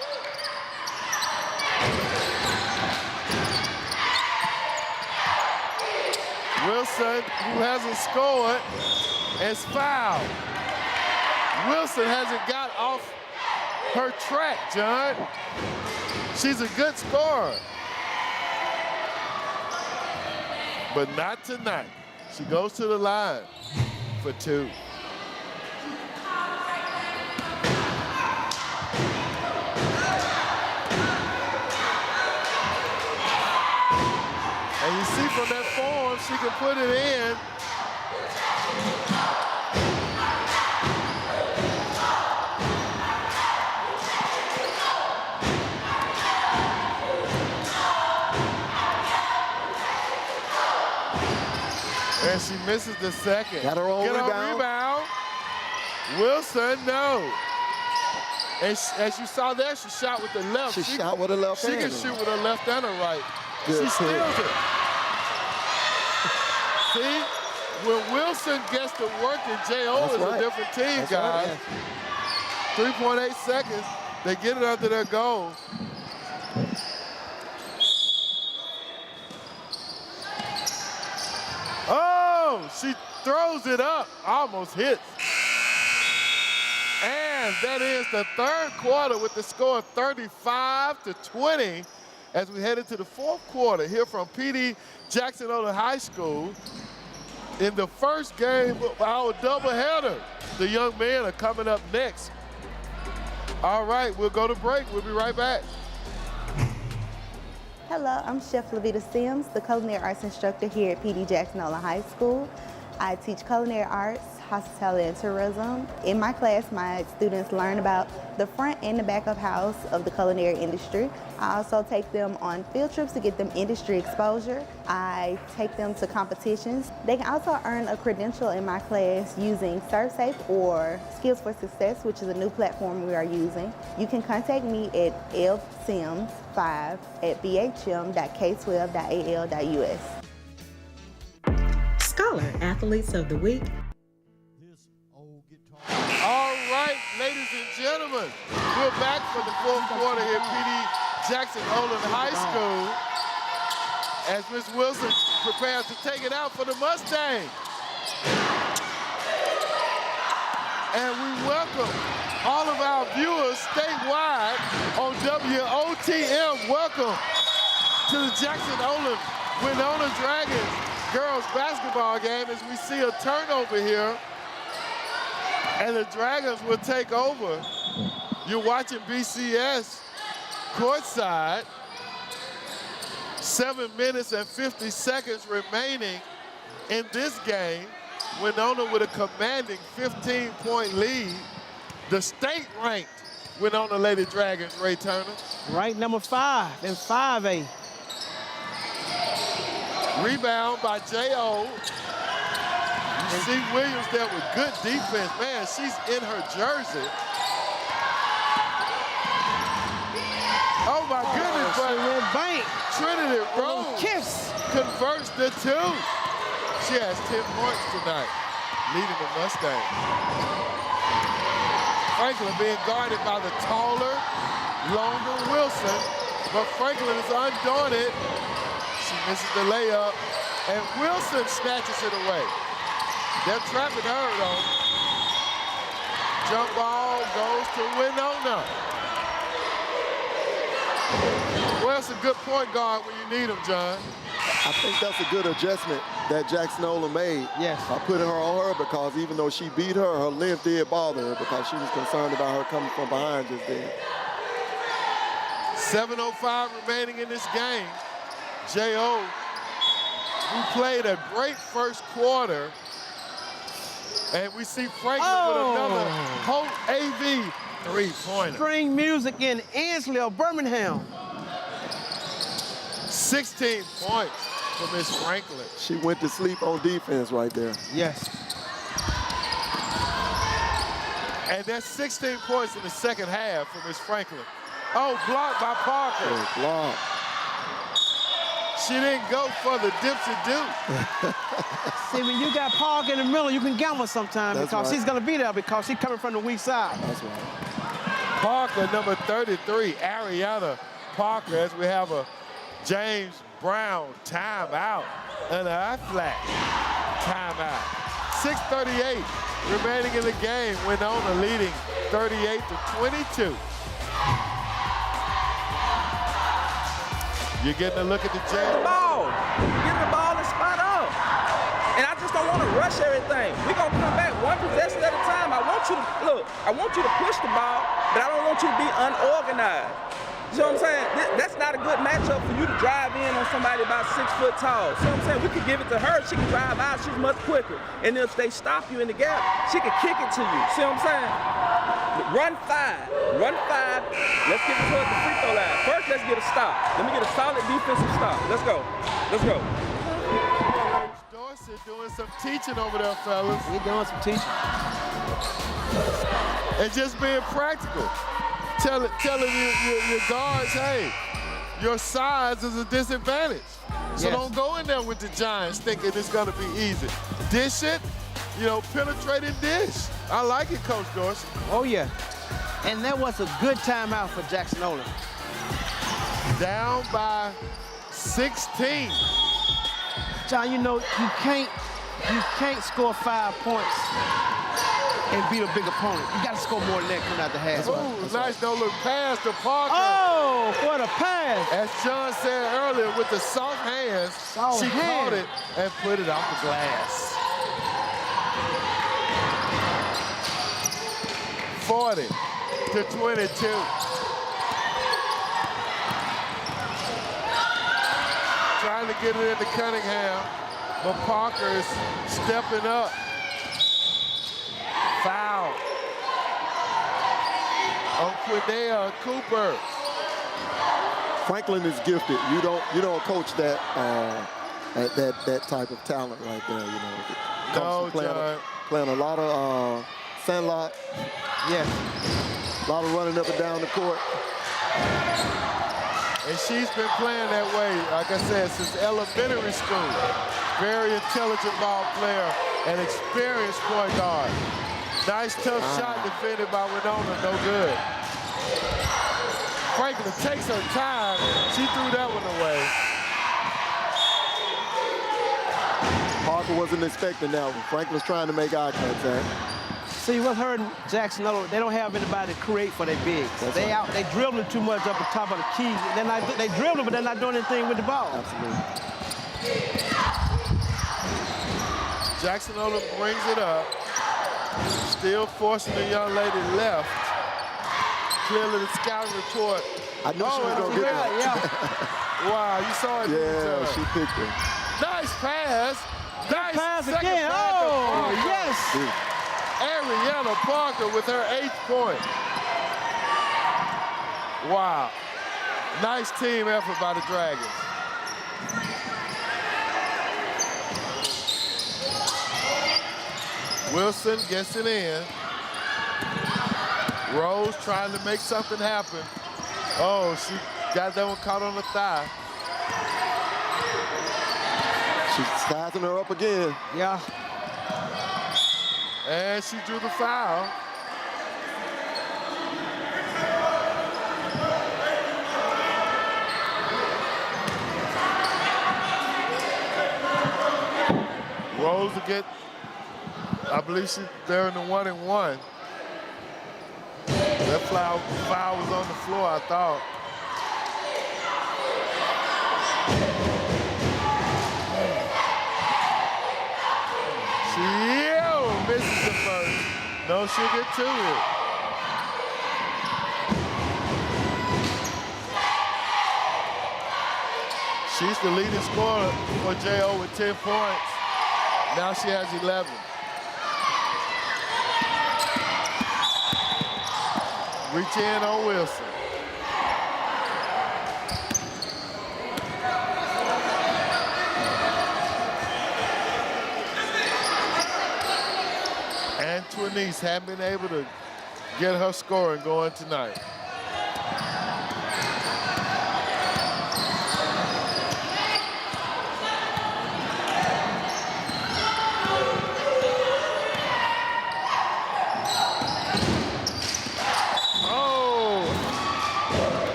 Wilson, who hasn't scored, is fouled. Wilson hasn't got off her track, John. She's a good scorer. But not tonight. She goes to the line for 2. And you see from that form, she can put it in. And she misses the second. Got her own rebound. Wilson, no. And as you saw there, she shot with the left. She shot with her left hand. She can shoot with her left and her right. Good she steals it. See, when Wilson gets to work and J.O. is a different team, guys. 3.8 seconds. They get it under their goal. Oh, she throws it up, almost hits. And that is the third quarter with the score of 35 to 20 as we head into the fourth quarter here from P.D. Jackson-Olin High School. In the first game of our doubleheader, the young men are coming up next. All right, we'll go to break. We'll be right back. Hello, I'm Chef Lavita Sims, the culinary arts instructor here at P.D. Jackson-Olin High School. I teach culinary arts, hospitality and tourism. In my class, my students learn about the front and the back of house of the culinary industry. I also take them on field trips to get them industry exposure. I take them to competitions. They can also earn a credential in my class using ServeSafe or Skills for Success, which is a new platform we are using. You can contact me at lsims5@bhm.k12.al.us. Scholar Athletes of the Week. All right, ladies and gentlemen, we're back for the fourth quarter here at PD Jackson-Olin High School as Ms. Wilson prepares to take it out for the Mustangs. And we welcome all of our viewers statewide on WOTM. Welcome to the Jackson-Olin Wenonah Dragons girls basketball game as we see a turnover here. And the Dragons will take over. You're watching BCS Courtside. 7 minutes and 50 seconds remaining in this game. Wenonah with a commanding 15-point lead. The state-ranked Wenonah Lady Dragons, Ray Turner. Ranked number 5 in 5A. Rebound by J.O. You see Williams there with good defense. Man, she's in her jersey. Oh my goodness, but Trinity Rose converts the 2. She has 10 points tonight, leading the Mustangs. Franklin being guarded by the taller, longer Wilson, but Franklin is undaunted. She misses the layup, and Wilson snatches it away. They're trapping her, though. Jump ball goes to Wenonah. Well, it's a good point guard when you need him, John. I think that's a good adjustment that Jackson-Olin made. Yes. By putting her on her, because even though she beat her, her length did bother her because she was concerned about her coming from behind just then. 7:05 remaining in this game. J.O., who played a great first quarter. And we see Franklin with another Hope AV three-pointer. String music in Ansley of Birmingham. 16 points for Miss Franklin. She went to sleep on defense right there. Yes. And that's 16 points in the second half for Miss Franklin. Oh, blocked by Parker. Oh, blocked. She didn't go for the dipsy-do. See, when you got Parker in the middle, you can gamble sometimes because she's going to be there because she's coming from the weak side. That's right. Parker, number 33, Ariana Parker, as we have a James Brown timeout and a flat timeout. 6:38 remaining in the game. Wenonah leading 38-22. You're getting a look at the James. Ball. Get the ball and spot up. And I just don't want to rush everything. We're going to come back one possession at a time. I want you to push the ball, but I don't want you to be unorganized. You know what I'm saying? That's not a good matchup for you to drive in on somebody about 6 foot tall. You know what I'm saying? We could give it to her. She can drive out. She's much quicker. And if they stop you in the gap, she can kick it to you. See what I'm saying? Run 5. Run 5. Let's get it to the free throw line. First, let's get a stop. Let me get a solid defensive stop. Let's go. Let's go. Dorsey doing some teaching over there, fellas. We're doing some teaching. And just being practical. Telling your guards, hey, your size is a disadvantage. So don't go in there with the Giants thinking it's going to be easy. Dish it, penetrate and dish. I like it, Coach Dorsey. Oh, yeah. And that was a good timeout for Jackson-Olin. Down by 16. John, you can't score 5 points and beat a big opponent. You got to score more than that coming out the half. Ooh, nice no-look pass to Parker. Oh, what a pass. As John said earlier, with the soft hands, she caught it and put it off the glass. 40-22. Trying to get it into Cunningham, but Parker is stepping up. O'Quidea Cooper. Franklin is gifted. You don't coach that that type of talent right there. You know, No, playing a lot of sandlot. Yes. A lot of running up and down the court. And she's been playing that way, like I said, since elementary school. Very intelligent ball player and experienced point guard. Nice tough shot defended by Wenonah, no good. Franklin takes her time. She threw that one away. Parker wasn't expecting that one. Franklin's trying to make eye contact. See, what's hurting Jackson-Olin, they don't have anybody to create for their bigs. They dribbling too much up the top of the key. They dribbling, but they're not doing anything with the ball. Absolutely. Jackson-Olin brings it up. Still forcing the young lady left. Clearly the scouting report. I knew she was going to get that. Yeah. Wow, you saw it. Yeah, she picked it. Nice pass. Nice pass second again. Oh, yes. Ariana Parker with her 8th point. Wow. Nice team effort by the Dragons. Wilson gets it in. Rose trying to make something happen. Oh, she got that one caught on the thigh. She's sizing her up again. Yeah. And she drew the foul. Rose to get, I believe they're in the 1-and-1. That foul was on the floor, I thought. She misses the first. No, she'll get to it. She's the leading scorer for J.O. with 10 points. Now she has 11. Reach in on Wilson. Antoinese hadn't been able to get her scoring going tonight.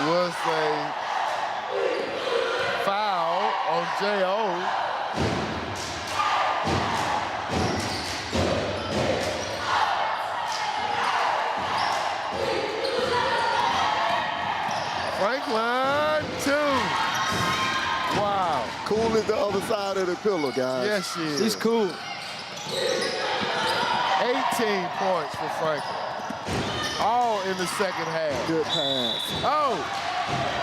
Was a foul on J.O. Franklin, 2. Wow. Cool is the other side of the pillow, guys. Yes, she is. She's cool. 18 points for Franklin. All in the second half. Good pass. Oh,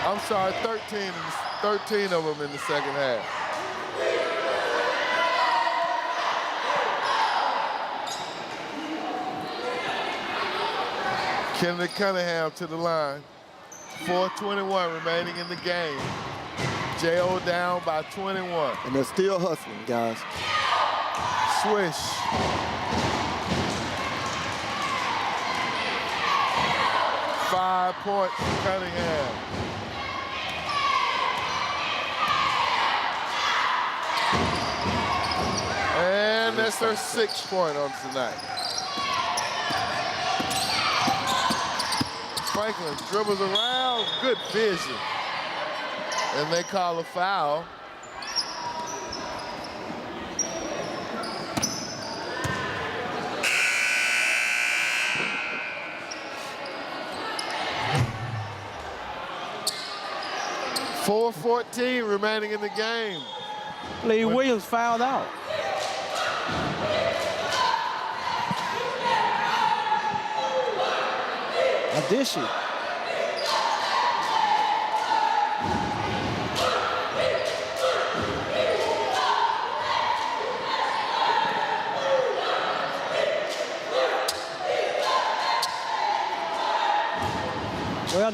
I'm sorry, 13 of them in the second half. Kennedy Cunningham to the line. 4:21 remaining in the game. J.O. down by 21. And they're still hustling, guys. Swish. Five points for Cunningham. And that's her 6th point on tonight. Franklin dribbles around, good vision. And they call a foul. .4:14 remaining in the game. Lee Williams fouled out. Now did she?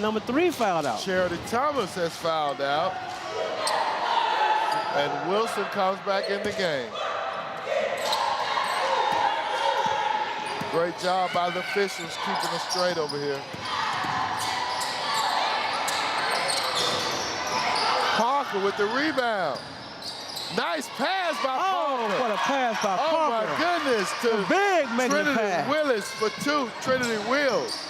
number 3 fouled out. Charity Thomas has fouled out. And Wilson comes back in the game. Great job by the officials keeping us straight over here. Parker with the rebound. Nice pass by Parker. Oh, what a pass by Parker. Oh, my goodness. To big making Trinity pass. Willis for 2. Trinity Wills.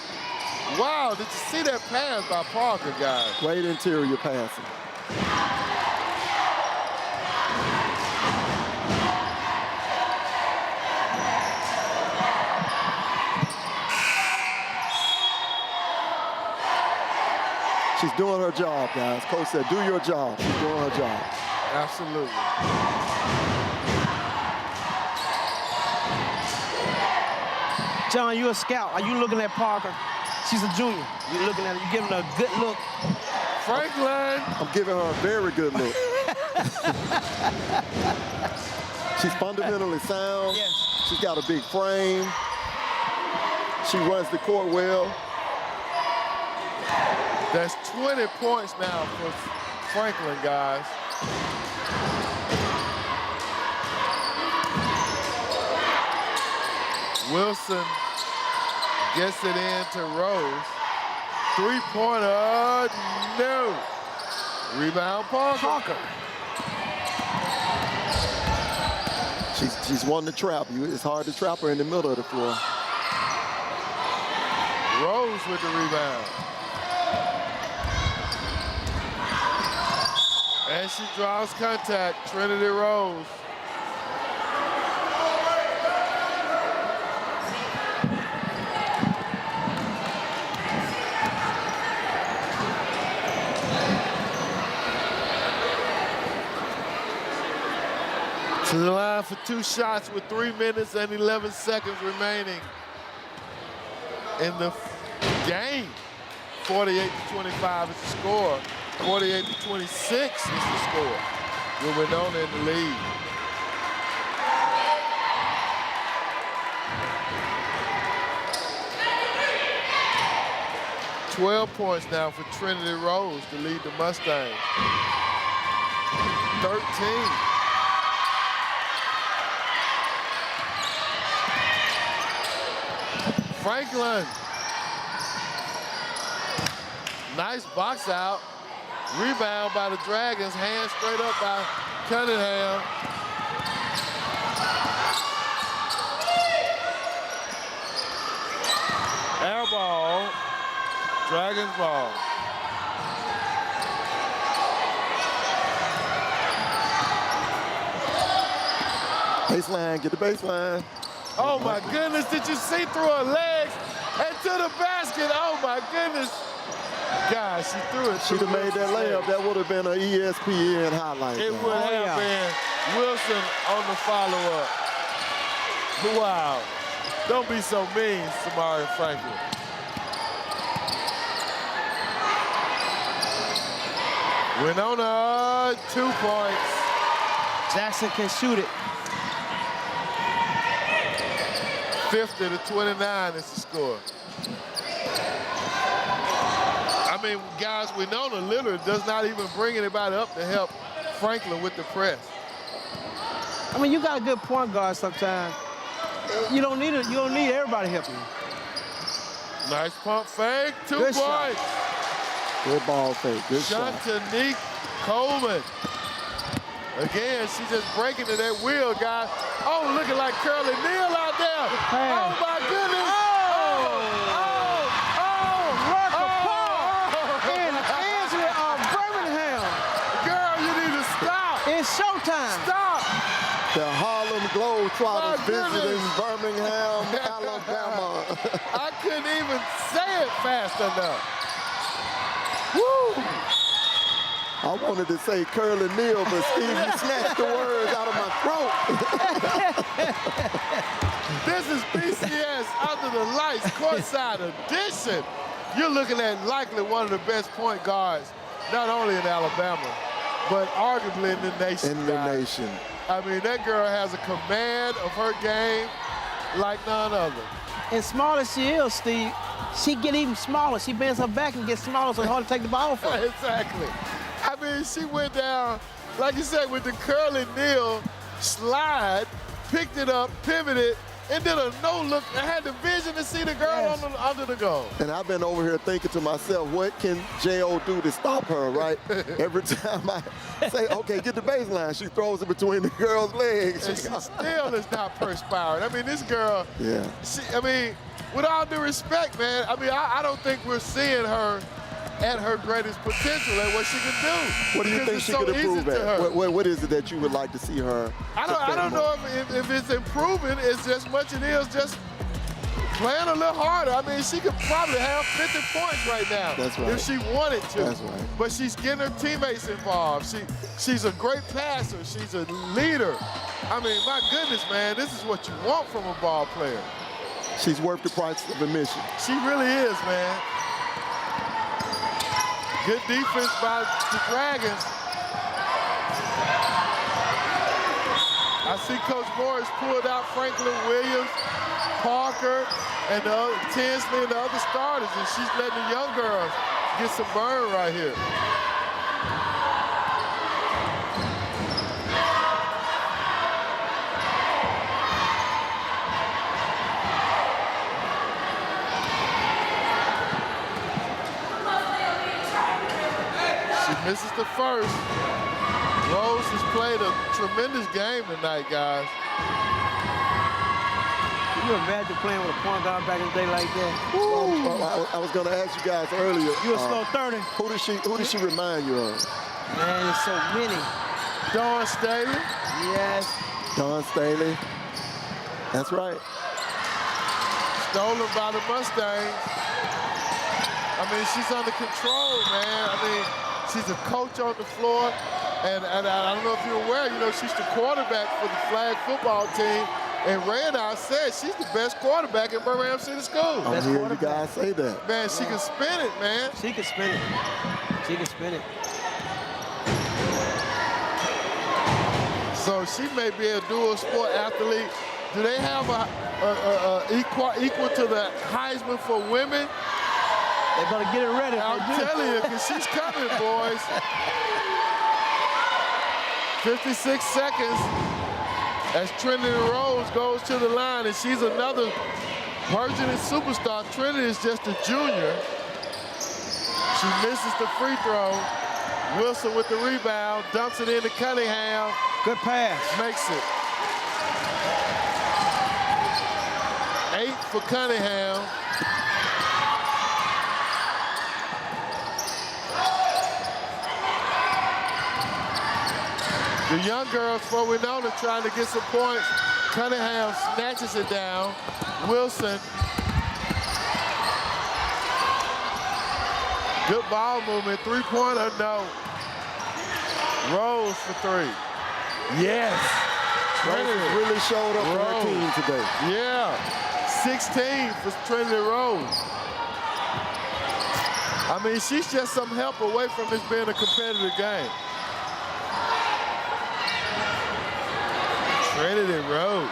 Wow, did you see that pass by Parker, guys? Great interior passing. She's doing her job, guys. Coach said, do your job. She's doing her job. Absolutely. John, you a scout. Are you looking at Parker? She's a junior. You're looking at her. You're giving her a good look. Franklin. I'm giving her a very good look. She's fundamentally sound. Yes. She's got a big frame. She runs the court well. That's 20 points now for Franklin, guys. Wilson gets it in to Rose. 3-pointer, no. Rebound, Parker. She's wanting to trap you. It's hard to trap her in the middle of the floor. Rose with the rebound. And she draws contact, Trinity Rose. To the line for 2 shots with 3 minutes and 11 seconds remaining in the game. 48-25 is the score. 48-26 is the score. With Wenonah in the lead. $12 points now for Trinity Rose to lead the Mustangs. 13. Franklin. Nice box out. Rebound by the Dragons. Hand straight up by Cunningham. Air ball. Dragons ball. Baseline, get the baseline. Oh my goodness, did you see through her legs and to the basket? Oh my goodness. Gosh, she threw it. She'd have made that layup. That would have been an ESPN highlight. It would have been. Wilson on the follow-up. Wow. Don't be so mean, Samari Franklin. Wenonah, 2 points. Jackson can shoot it. 50-29 is the score. I mean, guys, Wenonah literally does not even bring anybody up to help Franklin with the press. I mean, you got a good point guard sometimes. You don't need it. You don't need everybody helping you. Nice pump fake, 2 Good points. shot. Good ball fake, good shot. Shantanique Coleman. Again, she's just breaking to that wheel, guys. Oh, looking like Curly Neal out there. Oh, my goodness. Showtime. Stop. The Harlem Globetrotters visiting Birmingham, Alabama. I couldn't even say it fast enough. Woo! I wanted to say Curly Neal, but Steve, you snatched the words out of my throat. This is BCS Under the Lights, Courtside Edition. You're looking at likely one of the best point guards, not only in Alabama, but arguably in the nation. In the nation. I mean, that girl has a command of her game like none other. And small as she is, Steve, she get even smaller. She bends her back and gets smaller, so it's hard to take the ball from her. Exactly. I mean, she went down, like you said, with the curly kneel, slide, picked it up, pivoted, and did a no-look. I had the vision to see the girl under the goal. And I've been over here thinking to myself, what can J.O. do to stop her, right? Every time I say, okay, get the baseline, she throws it between the girl's legs. And she still is not perspiring. I mean, this girl, I mean, with all due respect, man, I mean, I don't think we're seeing her at her greatest potential at what she can do. What do you think she could improve at? What is it that you would like to see her? I don't know if it's improving as much it is just playing a little harder. I mean, she could probably have 50 points right now. That's right. If she wanted to. That's right. But she's getting her teammates involved. She's a great passer. She's a leader. I mean, my goodness, man, this is what you want from a ball player. She's worth the price of admission. She really is, man. Good defense by the Dragons. I see Coach Morris pulled out Franklin Williams, Parker, and Tinsley and the other starters, and she's letting the young girls get some burn right here. Misses the first. Rose has played a tremendous game tonight, guys. Can you imagine playing with a point guard back in the day like that? I was going to ask you guys earlier. You a slow 30. Who does she remind you of? Man, there's so many. Dawn Staley. Yes. Dawn Staley. That's right. Stolen by the Mustangs. I mean, she's under control, man. I mean, she's a coach on the floor, and I don't know if you're aware, you know, she's the quarterback for the flag football team, and Wenonah said she's the best quarterback in Birmingham City Schools. I'm hearing you guys say that. Man, she can spin it, man. She can spin it. She can spin it. So she may be a dual sport athlete. Do they have equal to the Heisman for women? They better get it ready. I'm telling you, because she's coming, boys. 56 seconds as Trinity Rose goes to the line, and she's another burgeoning superstar. Trinity is just a junior. She misses the free throw. Wilson with the rebound, dumps it into Cunningham. Good pass. Makes it. 8 for Cunningham. The young girls for Wenonah trying to get some points. Cunningham snatches it down. Wilson. Good ball movement. Three-pointer, no. Rose for 3. Yes. Rose really showed up for her team today. Yeah. 16 for Trinity Rose. I mean, she's just some help away from this being a competitive game. Trinity Rose.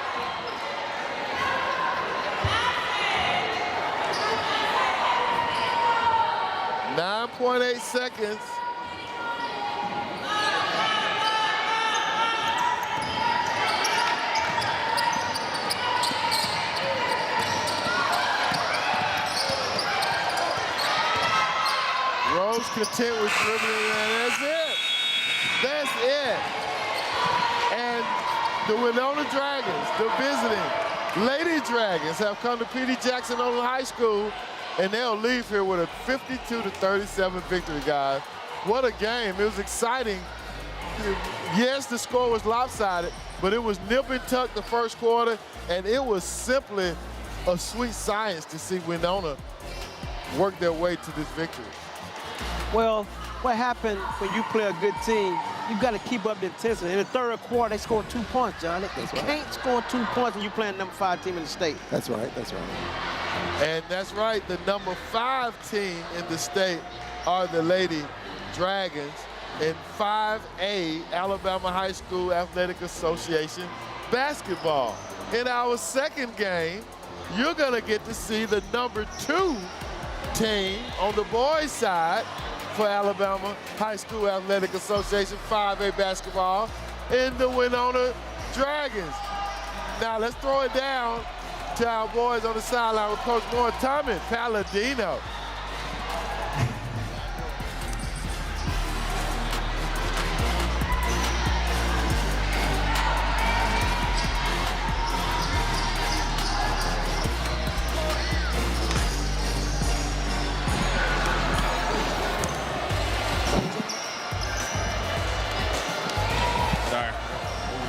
.8 seconds. Rose content with dribbling, and that's it. That's it. And the Wenonah Dragons, the visiting Lady Dragons, have come to P.D. Jackson-Olin High School, and they'll leave here with a 52-37 victory, guys. What a game. It was exciting. Yes, the score was lopsided, but it was nip and tuck the first quarter, and it was simply a sweet science to see Wenonah work their way to this victory. Well, what happened when you play a good team, you got to keep up the intensity. In the third quarter, they scored 2 points, John. They can't score 2 points when you're playing number 5 team in the state. That's right, that's right. And that's right, the number 5 team in the state are the Lady Dragons in 5A, Alabama High School Athletic Association basketball. In our second game, you're going to get to see the number 2 team on the boys' side for Alabama High School Athletic Association 5A basketball in the Wenonah Dragons. Now let's throw it down to our boys on the sideline with Coach Moore, Tommy Palladino.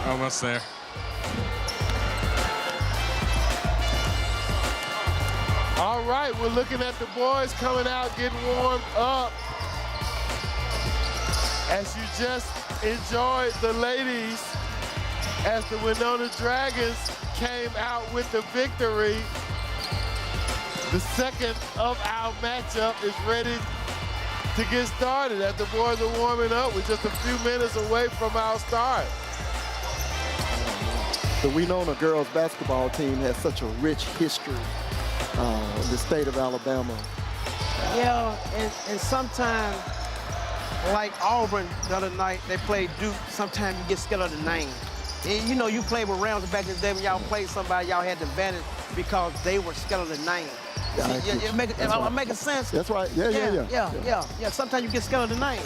Almost there. All right, we're looking at the boys coming out, getting warmed up. As you just enjoyed the ladies, as the Wenonah Dragons came out with the victory. The second of our matchup is ready to get started as the boys are warming up. We're just a few minutes away from our start. The Wenonah girls basketball team has such a rich history in the state of Alabama. Yeah, and sometimes, like Auburn the other night, they played Duke, sometimes you get scared of the name. And you know, you played with Rams back in the day when y'all played somebody, y'all had the advantage because they were scared of the name. Yeah, I'm making sense. That's right, yeah. Sometimes you get scared of the name.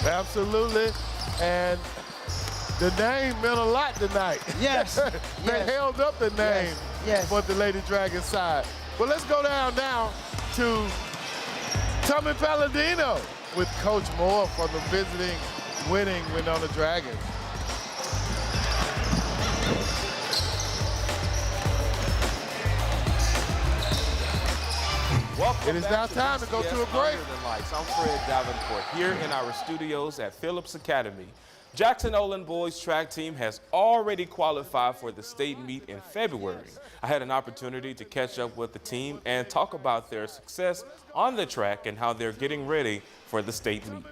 Absolutely, and the name meant a lot tonight. Yes. They held up the name for the Lady Dragons side. Well, let's go down now to Tommy Palladino with Coach Moore from the visiting, winning Wenonah Dragons. Welcome it is now time to go to a break. Under the Lights. I'm Fred Davenport here in our studios at Phillips Academy. Jackson-Olin boys track team has already qualified for the state meet in February. I had an opportunity to catch up with the team and talk about their success on the track and how they're getting ready for the state meet.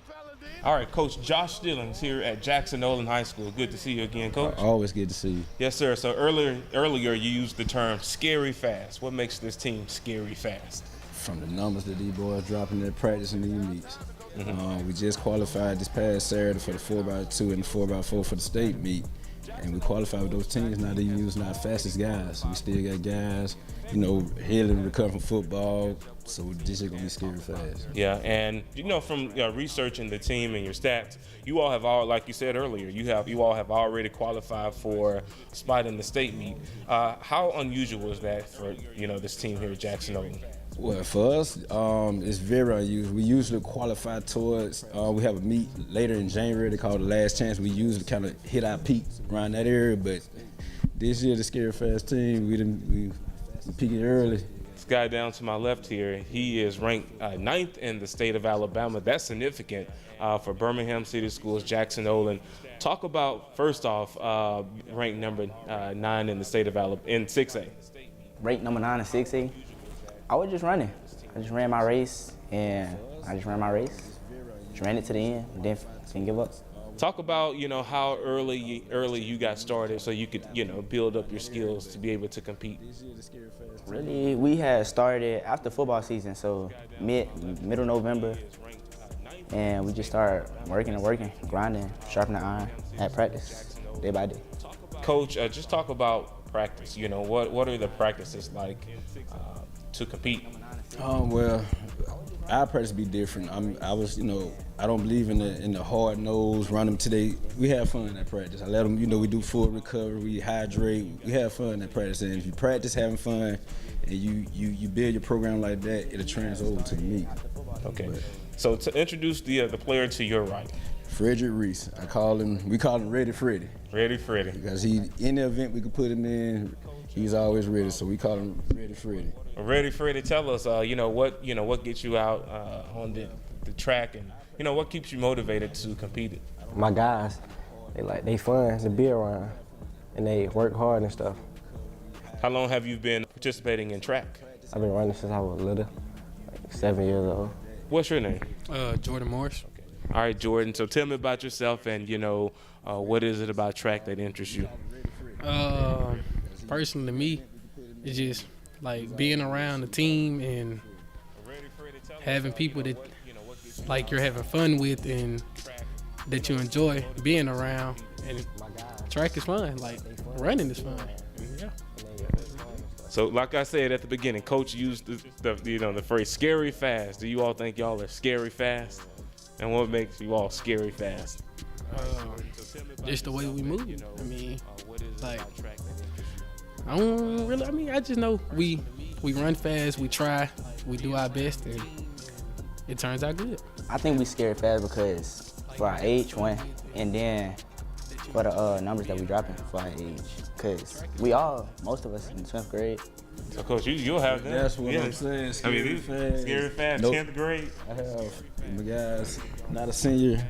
All right, Coach Josh Stillings here at Jackson-Olin High School. Good to see you again, Coach. Always good to see you. Yes, sir. So earlier you used the term scary fast. What makes this team scary fast? From the numbers that these boys dropping in practice and these meets. We just qualified this past Saturday for the 4x2 and the 4x4 for the state meet. And we qualified with those teams. Now they're using our fastest guys. We still got guys, you know, healing, recovering from football. So this is going to be scary fast. Yeah, and you know, from researching the team and your stats, you all have like you said earlier, you all have already qualified for a spot in the state meet. How unusual is that for this team here at Jackson-Olin? Well, for us, it's very unusual. We usually qualify towards, we have a meet later in January, they call it the last chance. We usually kind of hit our peak around that area, but this year, the Scary Fast team, we peaked early. This guy down to my left here, he is ranked 9th in the state of Alabama. That's significant for Birmingham City Schools, Jackson-Olin. Talk about, first off, ranked number 9 in the state of Alabama, in 6A. Ranked number 9 in 6A? I was just running. I just ran my race, and just ran it to the end, and didn't give up. Talk about, how early you got started so you could, build up your skills to be able to compete. Really, we had started after football season, so middle November, and we just started working, grinding, sharpening the iron at practice, day by day. Coach, just talk about practice. What are the practices like to compete? Well, our practice be different. I don't believe in the hard nose, run them today. We have fun at practice. I let them, we do full recovery, we hydrate, we have fun at practice. And if you practice having fun and you build your program like that, it'll transfer over to the meet. Okay. So to introduce the player to your right. Frederick Reese. We call him Ready Freddy. Ready Freddy. Because in the event we could put him in, he's always ready, so we call him Ready Freddy. Ready Freddy, tell us, what gets you out on the track, and what keeps you motivated to compete? My guys, they fun to be around, and they work hard and stuff. How long have you been participating in track? I've been running since I was little, 7 years old. What's your name? Jordan Morris. All right, Jordan. So tell me about yourself, and what is it about track that interests you? Personally, to me, It's just like being around the team and having people that like you're having fun with and that you enjoy being around. And track is fun, like running is fun. Yeah. So, like I said at the beginning, Coach used the phrase "scary fast." Do you all think y'all are scary fast? And what makes you all scary fast? Just the way we move. I mean, like I don't really. I mean, I just know we run fast, we try, we do our best, and it turns out good. I think we scary fast because for our age, one, and then for the numbers that we dropping for our age. Because most of us in 12th grade. So, Coach, you'll have them. That's what I'm saying. Scary fast. Scary fast, Nope. 10th grade. I have my guys, not a senior.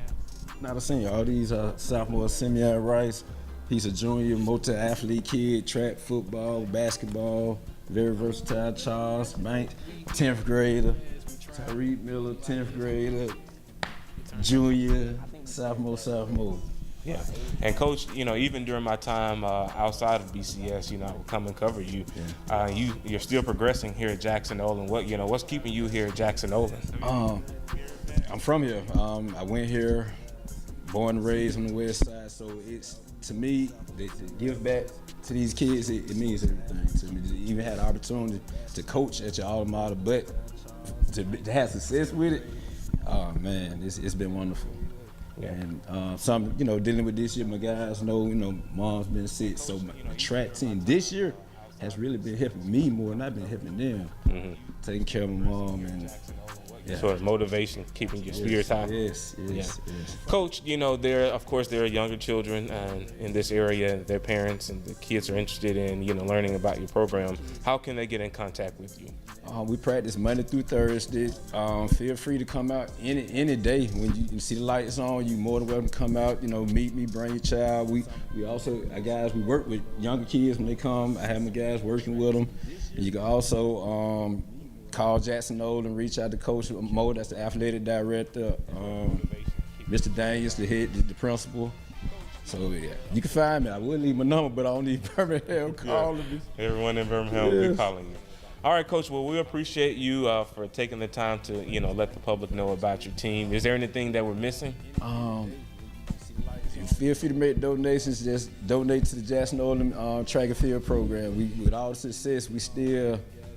All these are sophomores. Simeon Rice, he's a junior, multi-athlete kid, track, football, basketball, very versatile. Charles Banks, 10th grader. Tyreek Miller, 10th grader, junior, sophomore. Yeah, and Coach, even during my time outside of BCS, I would come and cover you. Yeah. You're still progressing here at Jackson-Olin. What's keeping you here at Jackson-Olin? I'm from here. I went here, born and raised on the west side. So it's, to me, to give back to these kids, it means everything to me. To even have the opportunity to coach at your alma mater, but to have success with it, oh man, it's been wonderful. Yeah. And dealing with this year, my guys know, mom's been sick, so my track team this year has really been helping me more than I've been helping them. Mm-hmm. Taking care of my mom and. Yeah. So it's motivation, keeping your spirits high. Yes. Coach, there are younger children in this area. Their parents and the kids are interested in, learning about your program. How can they get in contact with you? We practice Monday through Thursday. Feel free to come out any day. When you see the lights on, you're more than welcome to come out. Meet me, bring your child. We also, our guys, we work with younger kids when they come. I have my guys working with them. And you can also call Jackson-Olin, reach out to Coach Mo, that's the athletic director. Mr. Daniels, the principal. So yeah, you can find me. I would leave my number, but I don't need Birmingham calling me. Everyone in Birmingham will be calling you. All right, Coach. Well, we appreciate you for taking the time to let the public know about your team. Is there anything that we're missing? Feel free to make donations. Just donate to the Jackson-Olin track and field program. With all the success,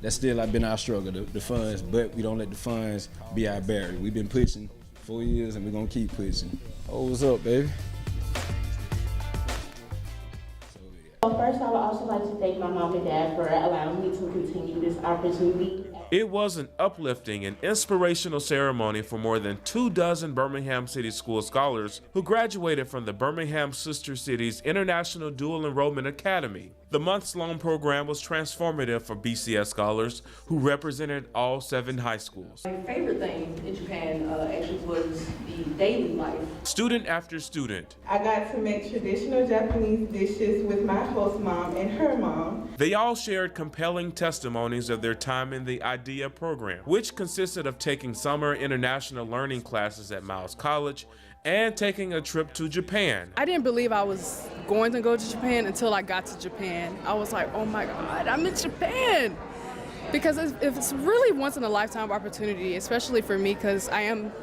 that's still been our struggle, the funds, but we don't let the funds be our barrier. We've been pushing 4 years and we're gonna keep pushing. Oh, what's up, baby? Well, first, I would also like to thank my mom and dad for allowing me to continue this opportunity. It was an uplifting and inspirational ceremony for more than 24 Birmingham City School scholars who graduated from the Birmingham Sister Cities International Dual Enrollment Academy. The months-long program was transformative for BCS scholars who represented all 7 high schools. My favorite thing in Japan actually was the daily life. Student after student. I got to make traditional Japanese dishes with my host mom and her mom. They all shared compelling testimonies of their time in the IDEA program, which consisted of taking summer international learning classes at Miles College and taking a trip to Japan. I didn't believe I was going to go to Japan until I got to Japan. I was like, oh my God, I'm in Japan. Because it's really once in a lifetime opportunity, especially for me, because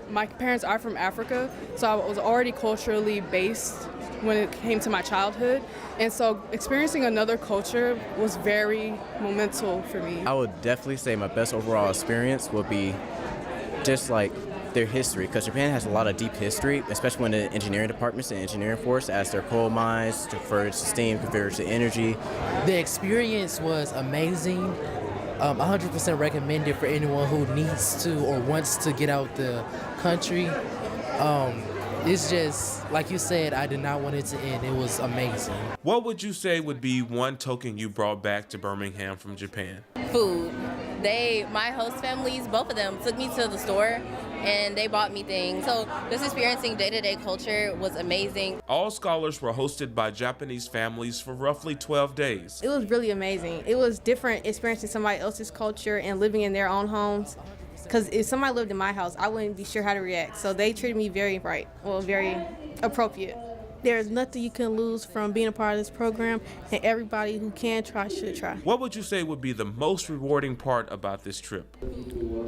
my parents are from Africa, so I was already culturally based when it came to my childhood. And so experiencing another culture was very monumental for me. I would definitely say my best overall experience would be just like their history, because Japan has a lot of deep history, especially when the engineering departments and engineering force as their coal mines converted to steam, converted to energy. The experience was amazing. 100% recommended for anyone who needs to or wants to get out the country. It's just, like you said, I did not want it to end. It was amazing. What would you say would be one token you brought back to Birmingham from Japan? Food. My host families, both of them, took me to the store and they bought me things. So just experiencing day-to-day culture was amazing. All scholars were hosted by Japanese families for roughly 12 days. It was really amazing. It was different experiencing somebody else's culture and living in their own homes. Because if somebody lived in my house, I wouldn't be sure how to react. So they treated me very appropriate. there's nothing you can lose from being a part of this program, and everybody who can try should try. What would you say would be the most rewarding part about this trip?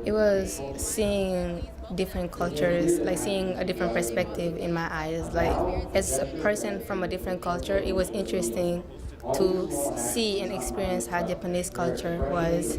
It was seeing different cultures, like seeing a different perspective in my eyes. Like, as a person from a different culture, it was interesting to see and experience how Japanese culture was.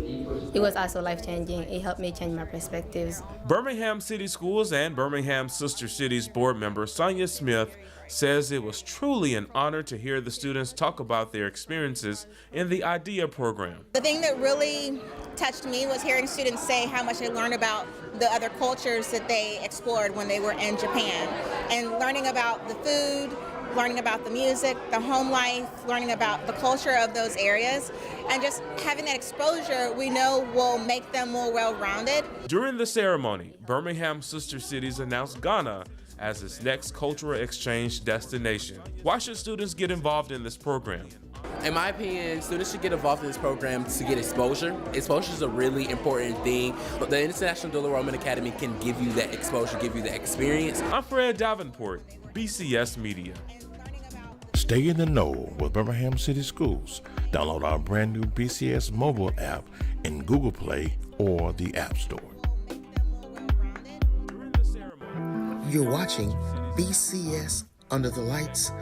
It was also life-changing. It helped me change my perspectives. Birmingham City Schools and Birmingham Sister Cities board member Sonia Smith says it was truly an honor to hear the students talk about their experiences in the IDEA program. The thing that really touched me was hearing students say how much they learned about the other cultures that they explored when they were in Japan, and learning about the food, learning about the music, the home life, learning about the culture of those areas, and just having that exposure we know will make them more well-rounded. During the ceremony, Birmingham Sister Cities announced Ghana as its next cultural exchange destination. Why should students get involved in this program? In my opinion, students should get involved in this program to get exposure. Exposure is a really important thing. The International Dual Enrollment Academy can give you that exposure, give you that experience. I'm Fred Davenport, BCS Media. Stay in the know with Birmingham City Schools. Download our brand new BCS mobile app in Google Play or the App Store. You're watching BCS Under the Lights,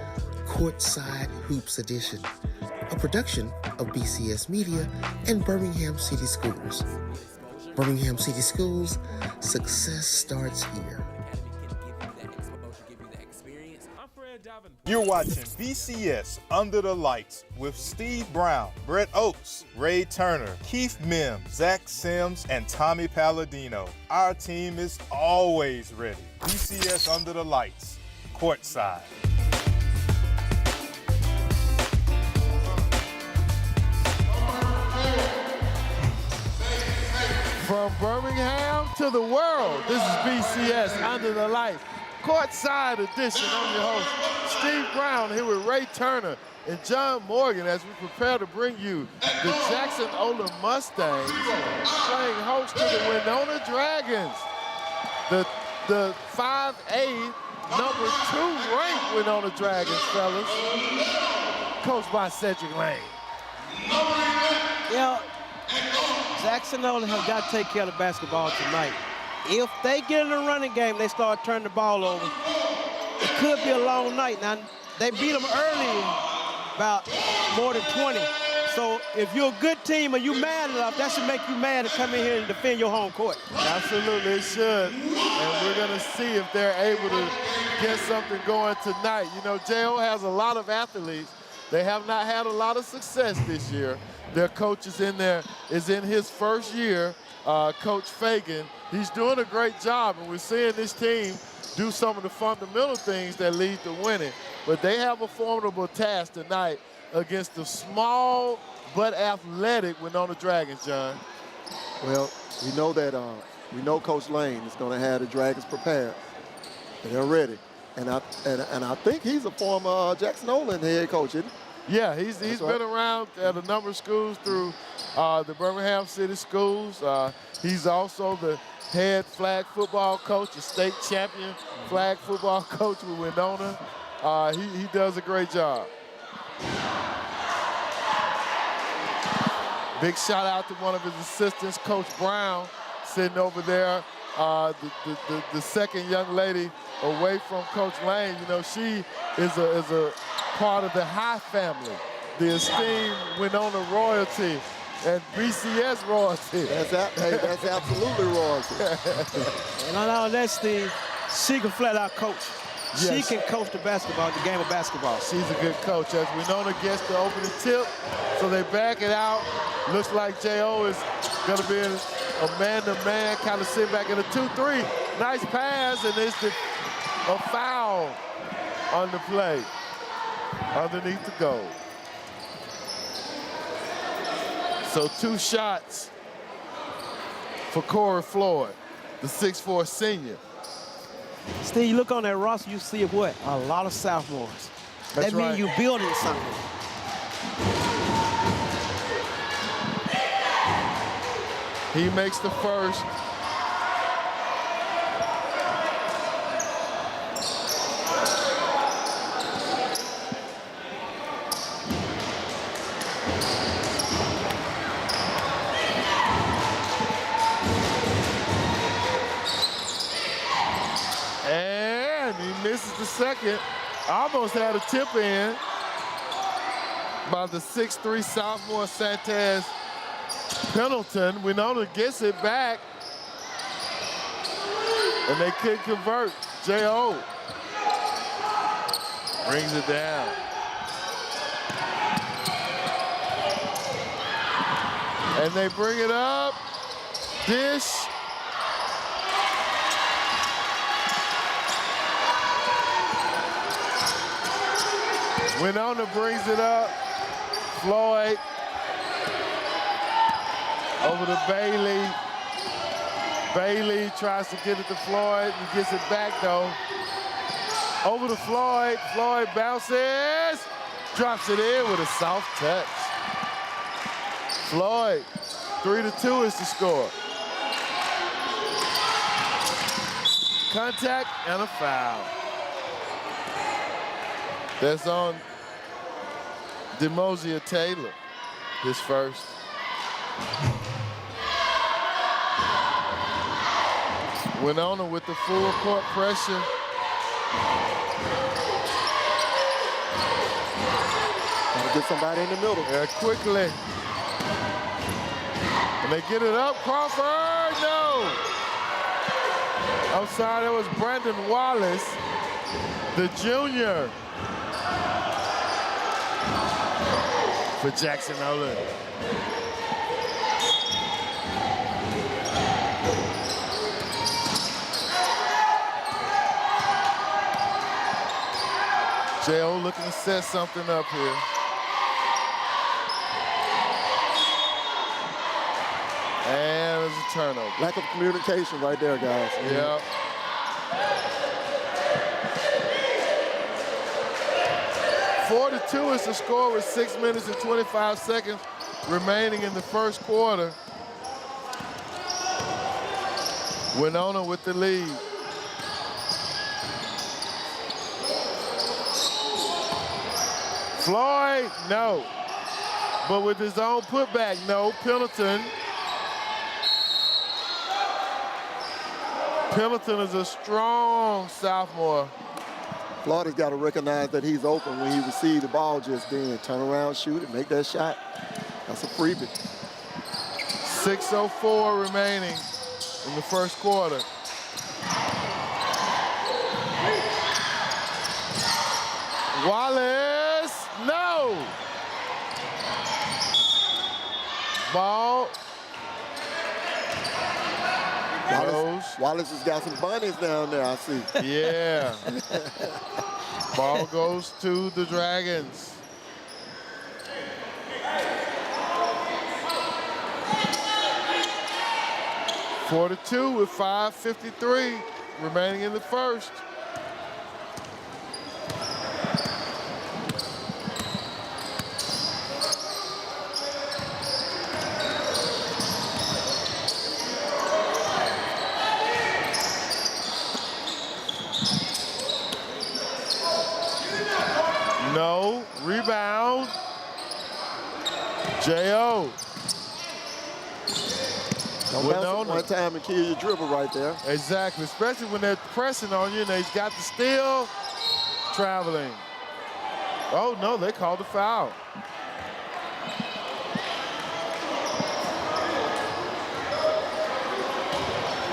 Courtside Hoops Edition, a production of BCS Media and Birmingham City Schools. Birmingham City Schools, success starts here. You're watching BCS Under the Lights with Steve Brown, Brett Oates, Ray Turner, Keith Mims, Zach Sims, and Tommy Palladino. Our team is always ready. BCS Under the Lights, Courtside. From Birmingham to the world, this is BCS Under the Lights, Courtside Edition. I'm your host, Steve Brown, here with Ray Turner and John Morgan as we prepare to bring you the Jackson-Olin Mustangs playing host to the Wenonah Dragons. The 5A number 2 ranked Wenonah Dragons, fellas, coached by Cedric Lane. Yeah, Jackson-Olin have got to take care of the basketball tonight. If they get in the running game, they start turning the ball over. It could be a long night. Now, they beat them early, about more than 20. So if you're a good team and you're mad enough, that should make you mad to come in here and defend your home court. Absolutely, it should. And we're going to see if they're able to get something going tonight. You know, J.O. has a lot of athletes. They have not had a lot of success this year. Their coach is in his first year, Coach Fagan. He's doing a great job, and we're seeing this team do some of the fundamental things that lead to winning. But they have a formidable task tonight against the small but athletic Wenonah Dragons, John. Well, we know that we know Coach Lane is going to have the Dragons prepared. They're ready, and I think he's a former Jackson-Olin head coach, isn't he? Yeah, he's been around at a number of schools through the Birmingham City Schools. He's also the head flag football coach, a state champion flag football coach with Wenonah. He does a great job. Big shout out to one of his assistants, Coach Brown, sitting over there. The second young lady away from Coach Lane, you know, she is a part of the High family, the esteemed Wenonah royalty and BCS royalty. That's absolutely royalty. And on all that, Steve, she can flat out coach. Yes. She can coach the game of basketball. She's a good coach. As Wenonah gets the opening tip, so they back it out. Looks like J.O. is going to be a man-to-man, kind of sit back in a 2-3. Nice pass, and it's a foul on the play underneath the goal. So 2 shots for Corey Floyd, the 6'4" senior. Steve, you look on that roster, you see what? A lot of sophomores. That's that means right. you're building something. He makes the first. forces the second. Almost had a tip in by the 6'3" sophomore Santez Pendleton. Wenonah gets it back, and they couldn't convert. J.O. brings it down. And they bring it up. Dish. Wenonah brings it up. Floyd over to Bailey. Bailey tries to get it to Floyd. He gets it back though. Over to Floyd. Floyd bounces. Drops it in with a soft touch. Floyd, 3-2 is the score. Contact and a foul. That's on Demosia Taylor, his first. Wenonah with the full court pressure. Gotta get somebody in the middle. Yeah, quickly. And they get it up. Crawford, no! I'm sorry, that was Brandon Wallace, the junior, for Jackson-Olin. J.O. looking to set something up here. And there's a turnover. Lack of communication right there, guys. Yeah. .42 is the score with 6 minutes and 25 seconds remaining in the first quarter. Wenonah with the lead. Floyd, no. But with his own putback, no. Pendleton. Pendleton is a strong sophomore. Floyd has got to recognize that he's open when he receives the ball just then. Turn around, shoot it, make that shot. That's a freebie. 6:04 remaining in the first quarter. Wallace, no! Ball. Wallace has got some bunnies down there, I see. Yeah. Ball goes to the Dragons. .42 with 5:53 remaining in the first. No, rebound. J.O. Don't bounce it one time and kill your dribble right there. Exactly, especially when they're pressing on you and they've got the steal. Traveling. Oh, no, they called the foul.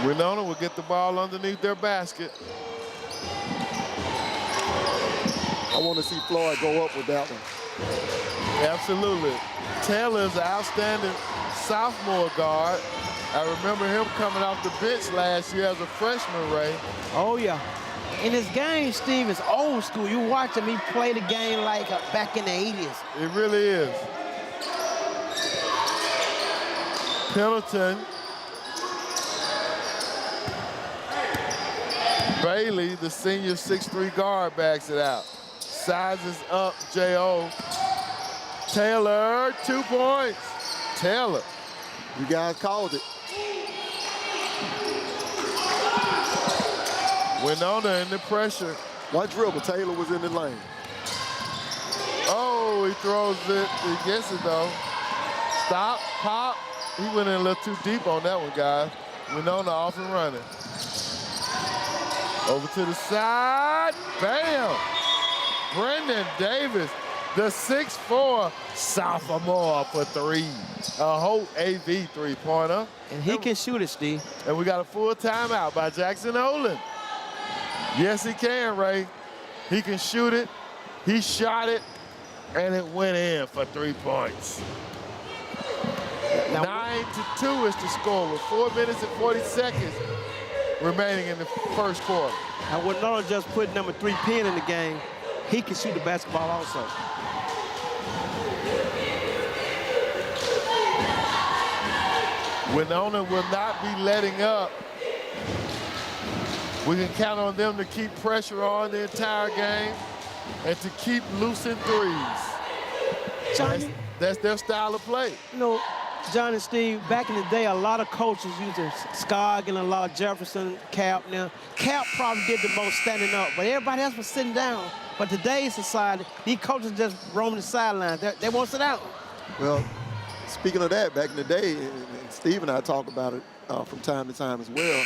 Wenonah will get the ball underneath their basket. I want to see Floyd go up with that one. Absolutely. Taylor is an outstanding sophomore guard. I remember him coming off the bench last year as a freshman, Ray. Oh, yeah. In his game, Steve, is old school. You watch him, he play the game like back in the 80s. It really is. Pendleton. Bailey, the senior 6'3" guard, backs it out. Sizes up J.O. Taylor, 2 points. Taylor. You guys called it. Wenonah in the pressure. One dribble, Taylor was in the lane. Oh, he throws it. He gets it, though. Stop, pop. He went in a little too deep on that one, guys. Wenonah off and running. Over to the side. Bam! Brendan Davis, the 6'4" sophomore for three. A whole AV three-pointer. And he can shoot it, Steve. And we got a full timeout by Jackson-Olin. Yes, he can, Ray. He can shoot it. He shot it, and it went in for 3 points. Now, 9-2 is the score with 4 minutes and 40 seconds remaining in the first quarter. And Wenonah just put number 3 pin in the game. He can shoot the basketball also. Wenonah will not be letting up. We can count on them to keep pressure on the entire game and to keep loosing threes. That's their style of play. You know, John and Steve, back in the day, a lot of coaches used to Skog and a lot of Jefferson, Cap. Now, Cap probably did the most standing up, but everybody else was sitting down. But today's society, these coaches just roaming the sidelines. They won't sit down. Well, speaking of that, back in the day, and Steve and I talk about it from time to time as well.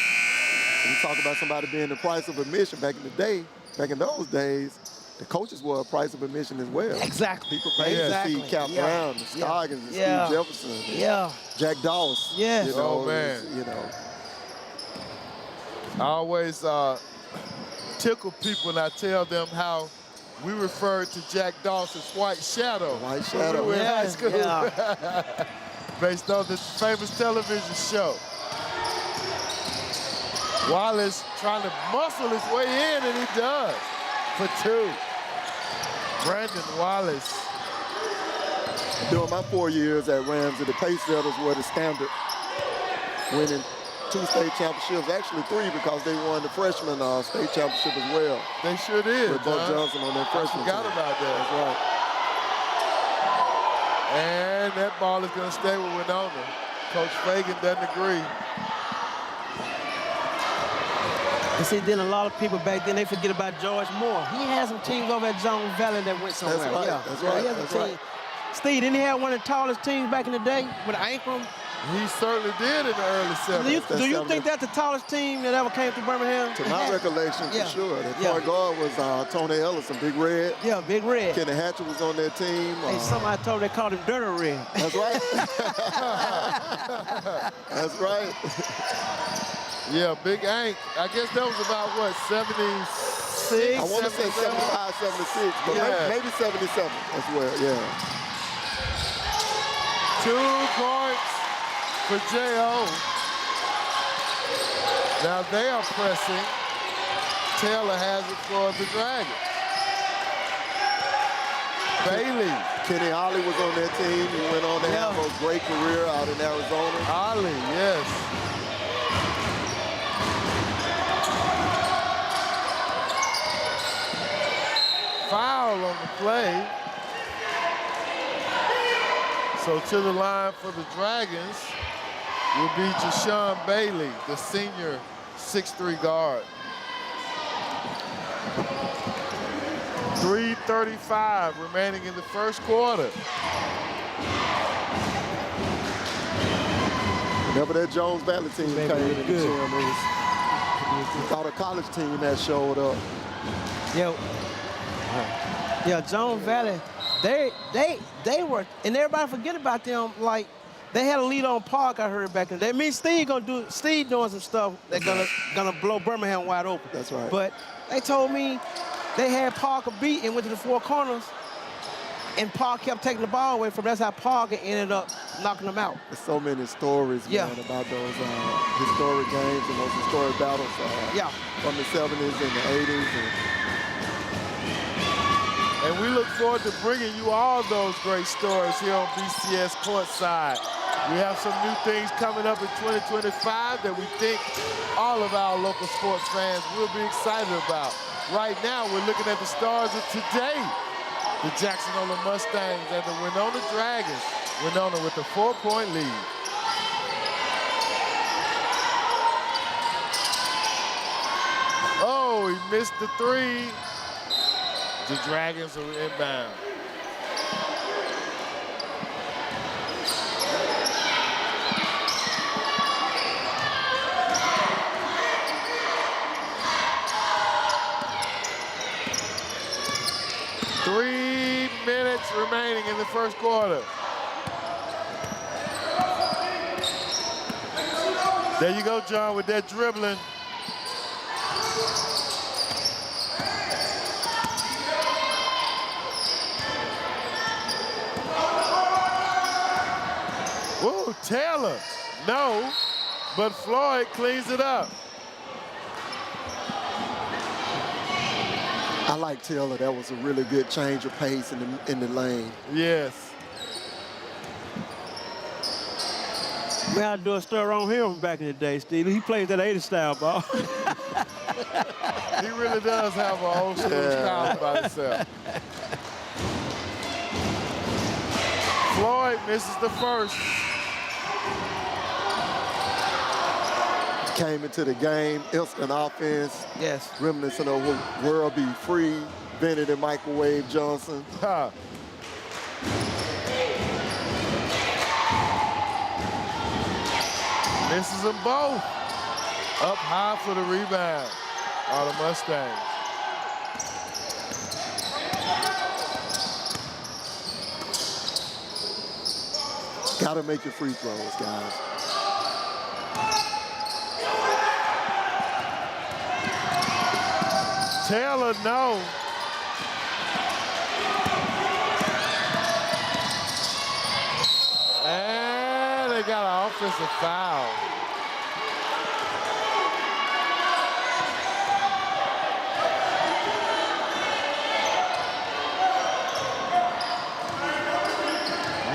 When we talk about somebody being the price of admission back in the day, back in those days, the coaches were a price of admission as well. Exactly. People paid to see Cap Brown, and Scoggins, and Steve Jefferson, and Jack Doss. Yeah. You know, Oh, man. you know. I always tickle people and I tell them how we referred to Jack Doss as White Shadow. White Shadow. When we were in high school. Based on this famous television show. Wallace trying to muscle his way in, and he does for 2. Brandon Wallace. During my 4 years at Ramsey, the pace setters were the standard, winning 2 state championships, actually 3 because they won the freshman state championship as well. They sure did. With Buck Johnson on their freshman I forgot team. about that. That's right. And that ball is going to stay with Wenonah. Coach Fagan doesn't agree. You see, then a lot of people back then, they forget about George Moore. He had some teams over at Jones Valley that went somewhere. That's right. Yeah. That's right. He has a That's team. right. Steve, didn't he have one of the tallest teams back in the day with Ankrum? He certainly did in the early 70s. Do you think that's the tallest team that ever came through Birmingham? To my recollection, for sure. The point guard was Tony Ellison, Big Red. Yeah, Big Red. Kenny Hatcher was on their team. Hey, somebody told me they called him Dirty Red. That's right. That's right. Yeah, Big Ank. I guess that was about, what, 76? I want to say 75, 76, but maybe 77 as well, yeah. 2 points for J.O. Now they are pressing. Taylor has it for the Dragons. Bailey. Kenny Ollie was on their team. He went on to have a great career out in Arizona. Ollie, yes. Foul on the play. So to the line for the Dragons will be Jashawn Bailey, the senior 6'3" guard. 3:35 remaining in the first quarter. Whenever that Jones Valley team came in the gym, we thought a college team had showed up. Yeah, Jones Valley, they were, and everybody forget about them. Like, they had a lead on Park, I heard back in the day. Me and Steve doing some stuff that's gonna blow Birmingham wide open. That's right. But they told me they had Parker beat and went to the 4 corners, and Park kept taking the ball away from them. That's how Parker ended up knocking them out. There's so many stories, man, about those historic games and those historic battles from the 70s and the 80s. And we look forward to bringing you all those great stories here on BCS Courtside. We have some new things coming up in 2025 that we think all of our local sports fans will be excited about. Right now, we're looking at the stars of today. The Jackson-Olin Mustangs and the Wenonah Dragons. Wenonah with a 4-point lead. Oh, he missed the 3. The Dragons are inbound. 3 minutes remaining in the first quarter. There you go, John, with that dribbling. Whoa, Taylor, no, but Floyd cleans it up. I like Taylor. That was a really good change of pace in the lane. Yes. We had to do a stir on him back in the day, Steve. He plays that 80 style ball. He really does have an old school style about himself. Floyd misses the first. Came into the game, instant offense. Yes. Reminiscent of World Be Free, Bennett and Microwave Johnson. Misses them both. Up high for the rebound on the Mustangs. Gotta make your free throws, guys. Taylor, no. And they got an offensive foul.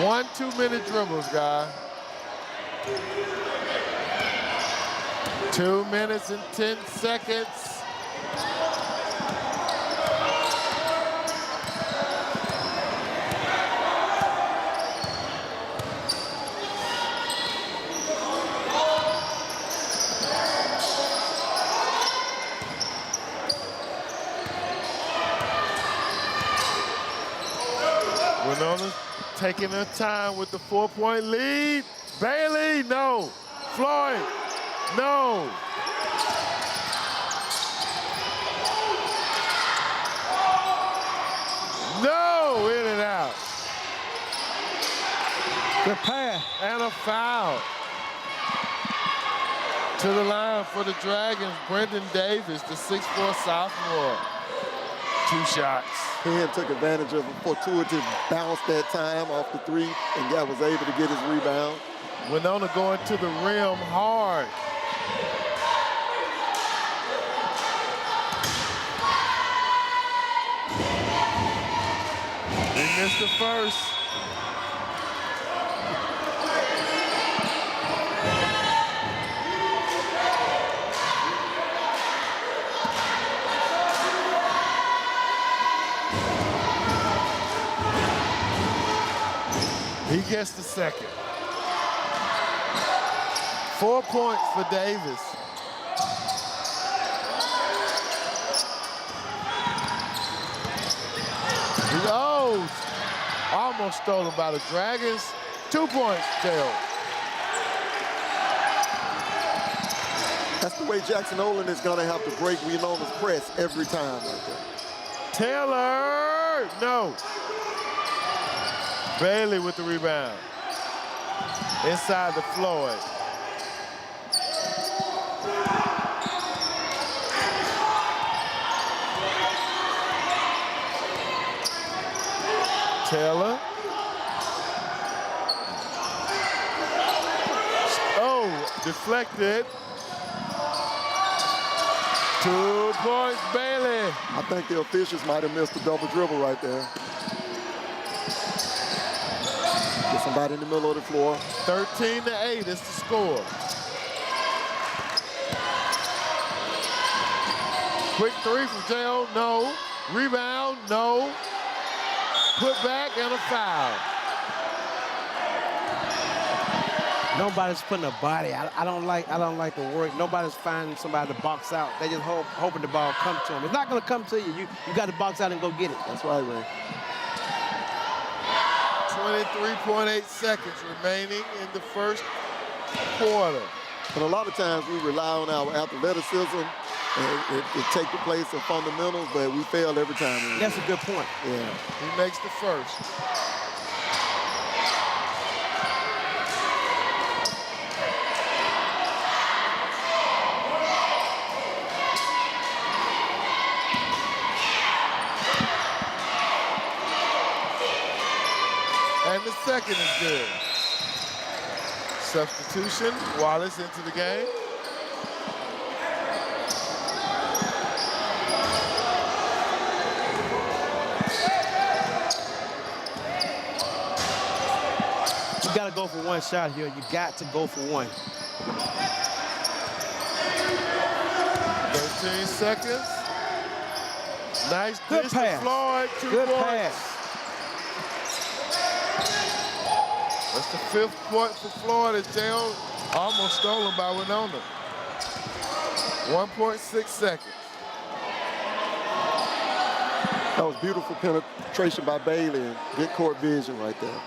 One 2-minute dribbles, guy. 2 minutes and 10 seconds. Wenonah taking their time with the 4-point lead. Bailey, no. Floyd, no. No, in and out. Good pass. And a foul. To the line for the Dragons, Brendan Davis, the 6'4" sophomore. 2 shots. Penn took advantage of a fortuitous bounce that time off the 3 and was able to get his rebound. Wenonah going to the rim hard. He missed the first. He gets the second. 4 points for Davis. Oh, almost stolen by the Dragons. 2 points, Dale. That's the way Jackson-Olin is going to have to break Wenonah's press every time like that. Taylor, no. Bailey with the rebound. Inside to Floyd. Taylor. Oh, deflected. 2 points, Bailey. I think the officials might have missed a double dribble right there. Get somebody in the middle of the floor. 13-8 is the score. Quick 3 from J.O., no. Rebound, no. Put back and a foul. Nobody's putting a body. I don't like the work. Nobody's finding somebody to box out. They just hoping the ball comes to them. It's not going to come to you. You got to box out and go get it. That's right, Ray. 23.8 seconds remaining in the first quarter. And a lot of times we rely on our athleticism and it take the place of fundamentals, but we fail every time. That's a good point. Yeah. He makes the first. And the second is good. Substitution, Wallace into the game. You got to go for one shot here. You got to go for one. 13 seconds. Nice Good dish pass. to Floyd. 2 Good points. pass. That's the 5th point for Florida. J.O. almost stolen by Wenonah. 1.6 seconds. That was beautiful penetration by Bailey and good court vision right there.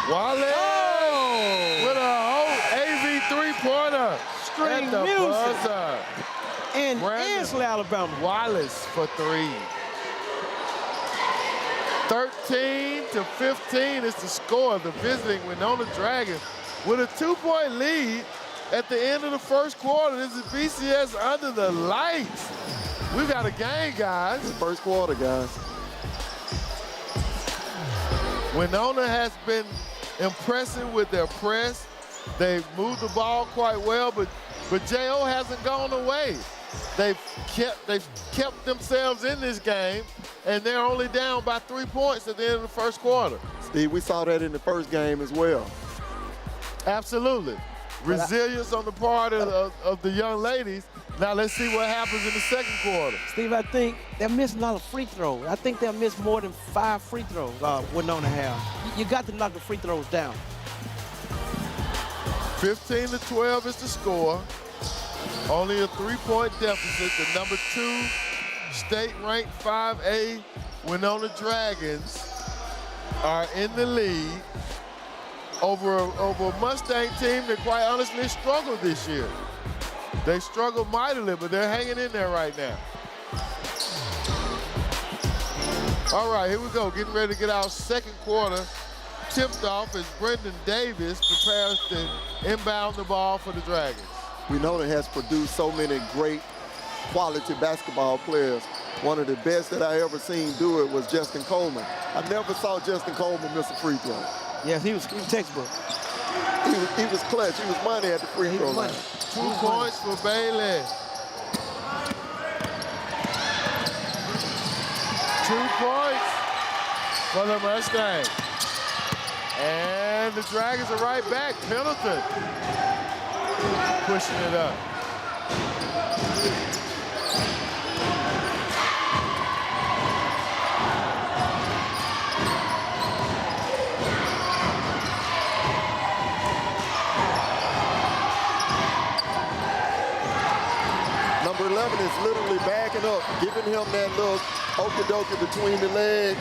Wallace with a whole AV three-pointer. String at the music. buzzer. And Ansley, Alabama. Wallace for 3. 13-15 is the score. The visiting Wenonah Dragons with a 2-point lead at the end of the first quarter. This is BCS Under the Lights. We've got a game, guys. First quarter, guys. Wenonah has been impressive with their press. They've moved the ball quite well, but J.O. hasn't gone away. They've kept themselves in this game, and they're only down by 3 points at the end of the first quarter. Steve, we saw that in the first game as well. Absolutely. Resilience on the part of the young ladies. Now let's see what happens in the second quarter. Steve, I think they're missing a lot of free throws. I think they'll miss more than 5 free throws, Wenonah have. You got to knock the free throws down. 15-12 is the score. Only a 3-point deficit. The number 2 state-ranked 5A Wenonah Dragons are in the lead over a Mustang team that quite honestly struggled this year. They struggled mightily, but they're hanging in there right now. All right, here we go. Getting ready to get our second quarter tipped off as Brendan Davis prepares to inbound the ball for the Dragons. Wenonah has produced so many great quality basketball players. One of the best that I ever seen do it was Justin Coleman. I never saw Justin Coleman miss a free throw. Yes, he was textbook. He was clutch. He was money at the free throw line. 2 points for Bailey. 2 points for the Mustangs. And the Dragons are right back. Pendleton pushing it up. Number 11 is literally backing up, giving him that little okey-dokey between the legs.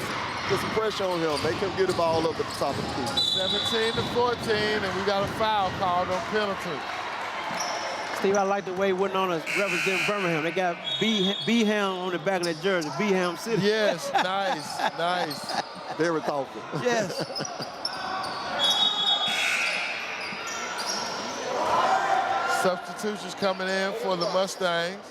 Put some pressure on him. Make him get the ball up at the top of the key. 17-14, and we got a foul called on Pendleton. Steve, I like the way Wenonah represents Birmingham. They got B-Ham on the back of their jersey, B-Ham City. Yes, nice, nice. Very thoughtful. Yes. Substitutions coming in for the Mustangs.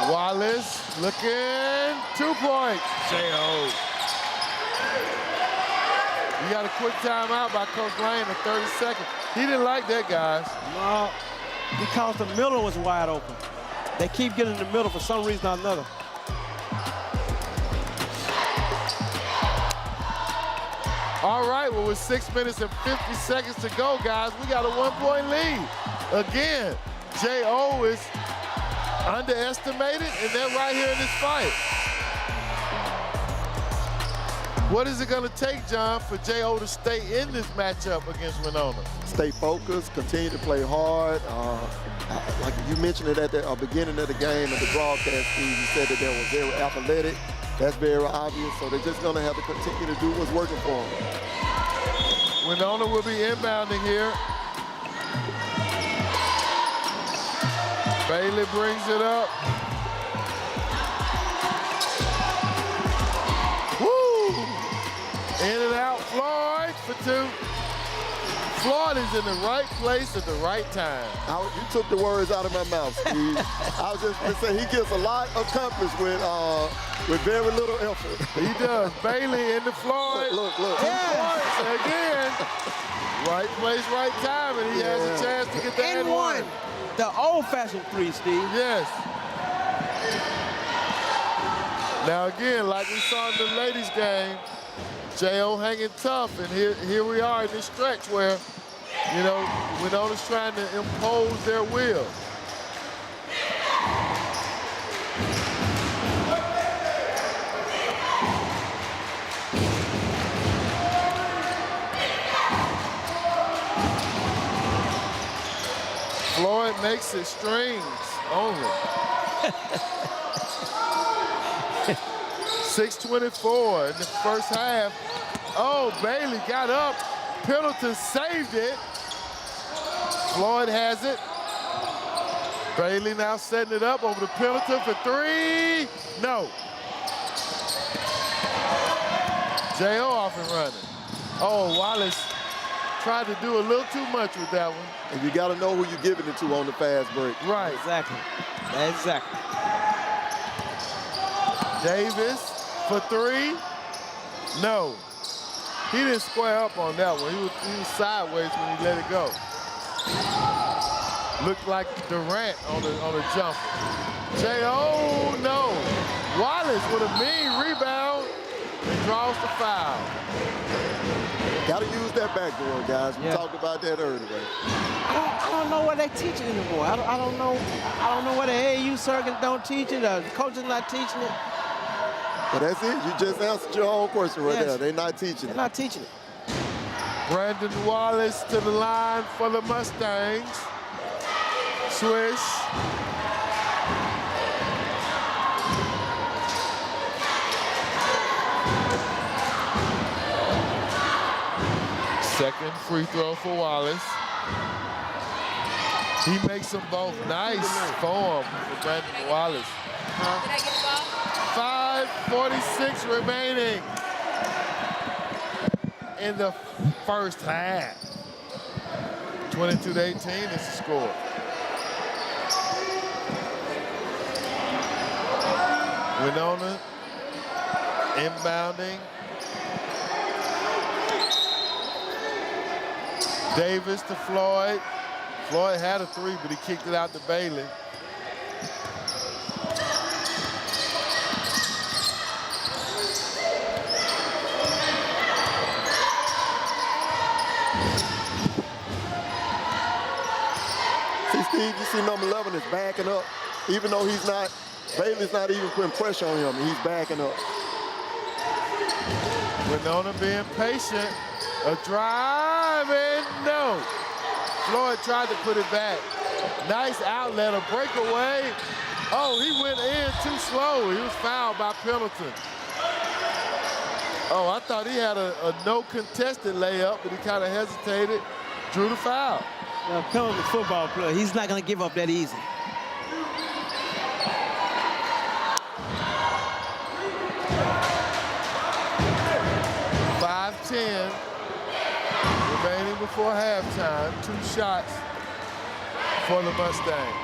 Wallace looking, 2 points. J.O. You got a quick timeout by Coach Lane in 30 seconds. He didn't like that, guys. No, because the middle was wide open. They keep getting in the middle for some reason or another. All right, well, with 6 minutes and 50 seconds to go, guys, we got a 1-point lead. Again, J.O. is underestimated, and they're right here in this fight. What is it going to take, John, for J.O. to stay in this matchup against Wenonah? Stay focused, continue to play hard. Like you mentioned it at the beginning of the game at the broadcast, Steve, you said that they were very athletic. That's very obvious, so they're just going to have to continue to do what's working for them. Wenonah will be inbounding here. Bailey brings it up. Woo! In and out, Floyd for 2. Floyd is in the right place at the right time. You took the words out of my mouth, Steve. I was just going to say he gets a lot accomplished with very little effort. He does. Bailey into Floyd. Look. 2 points again. Right place, right time, and he has a chance to get the and one. The old-fashioned 3, Steve. Yes. Now again, like we saw in the ladies' game, J.O. hanging tough, and here we are in this stretch where, you know, Wenonah's trying to impose their will. Floyd makes it strings only. 6:24 in the first half. Oh, Bailey got up. Pendleton saved it. Floyd has it. Bailey now setting it up over to Pendleton for 3. No. J.O. off and running. Oh, Wallace tried to do a little too much with that one. And you got to know who you're giving it to on the fast break. Right. Exactly. Davis for 3. No. He didn't square up on that one. He was sideways when he let it go. Looked like Durant on the jumper. J.O. no. Wallace with a mean rebound and draws the foul. Got to use that backboard, guys. We talked about that earlier. I don't know what they teach it anymore. I don't know what the AAU circuit don't teach it. The coach is not teaching it. But that's it. You just answered your own question right there. They're not teaching it. They're not teaching it. Brandon Wallace to the line for the Mustangs. Swish. Second free throw for Wallace. He makes them both. Nice form for Brandon Wallace. Did I get the ball? 5:46 remaining in the first half. 22-18 is the score. Wenonah inbounding. Davis to Floyd. Floyd had a 3, but he kicked it out to Bailey. See, Steve, you see number 11 is backing up. Even though he's not, Bailey's not even putting pressure on him. He's backing up. Wenonah being patient. A drive and no. Floyd tried to put it back. Nice outlet, a breakaway. Oh, he went in too slow. He was fouled by Pendleton. Oh, I thought he had a no contested layup, but he kind of hesitated, drew the foul. Now, Pendleton, football player, he's not going to give up that easy. .5:10 remaining before halftime. 2 shots for the Mustangs.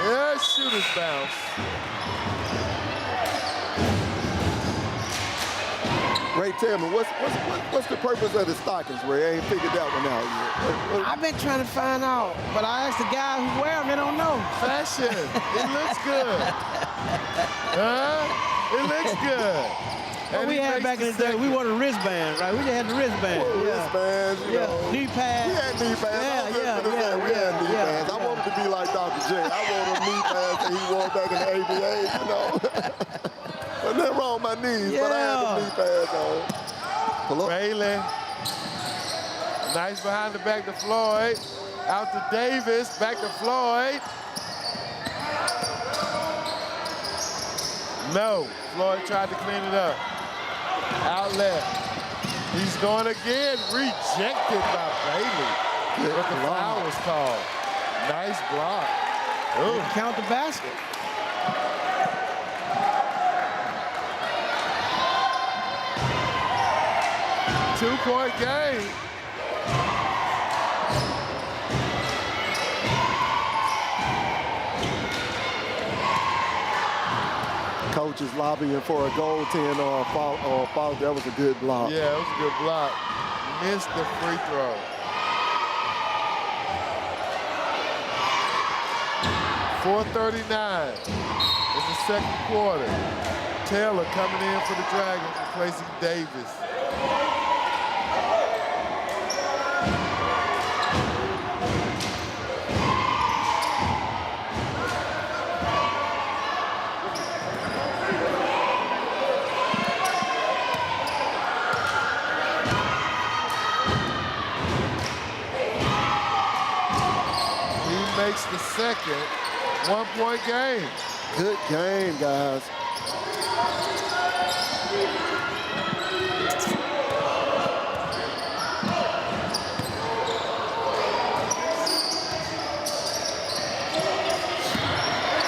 Yeah, shooter's bounce. Ray, tell me, what's the purpose of the stockings, Ray? I ain't figured that one out yet. I've been trying to find out, but I asked the guy who wear them, they don't know. Fashion. It looks good. Huh? It looks good. What we had back in the day, we wore the wristband, right? We just had the wristband. Wristbands, you know. Knee pads. We had knee pads. Yeah. We had knee pads. I want them to be like Dr. J. I wore the knee pads that he wore back in the ABA, you know. But nothing wrong with my knees, but I had the knee pads on. Pull up. Bailey. Nice behind the back to Floyd. Out to Davis, back to Floyd. No, Floyd tried to clean it up. Outlet. He's going again, rejected by Bailey. But the foul was called. Nice block. Ooh. Count the basket. Two-point game. Coach is lobbying for a goaltend or a foul. That was a good block. Yeah, it was a good block. Missed the free throw. .439 in the second quarter. Taylor coming in for the Dragons, replacing Davis. Makes the second one-point game. Good game, guys.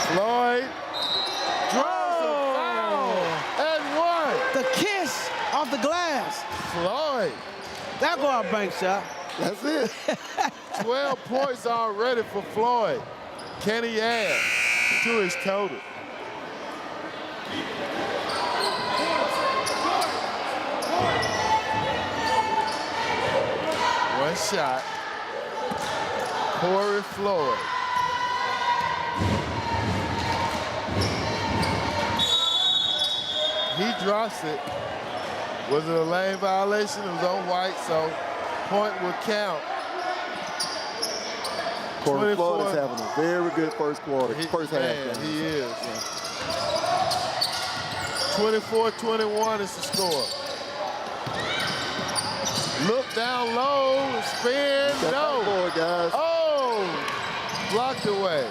Floyd draws a foul and one. The kiss off the glass. Floyd. That go our bank shot. That's it. 12 points already for Floyd. Can he add to his total? One shot. Corey Floyd. He drops it. Was it a lane violation? It was on White, so point will count. Corey Floyd is having a very good first quarter, first half. He is. 24-21 is the score. Look down low, spin, no. Board, guys. Oh, blocked away.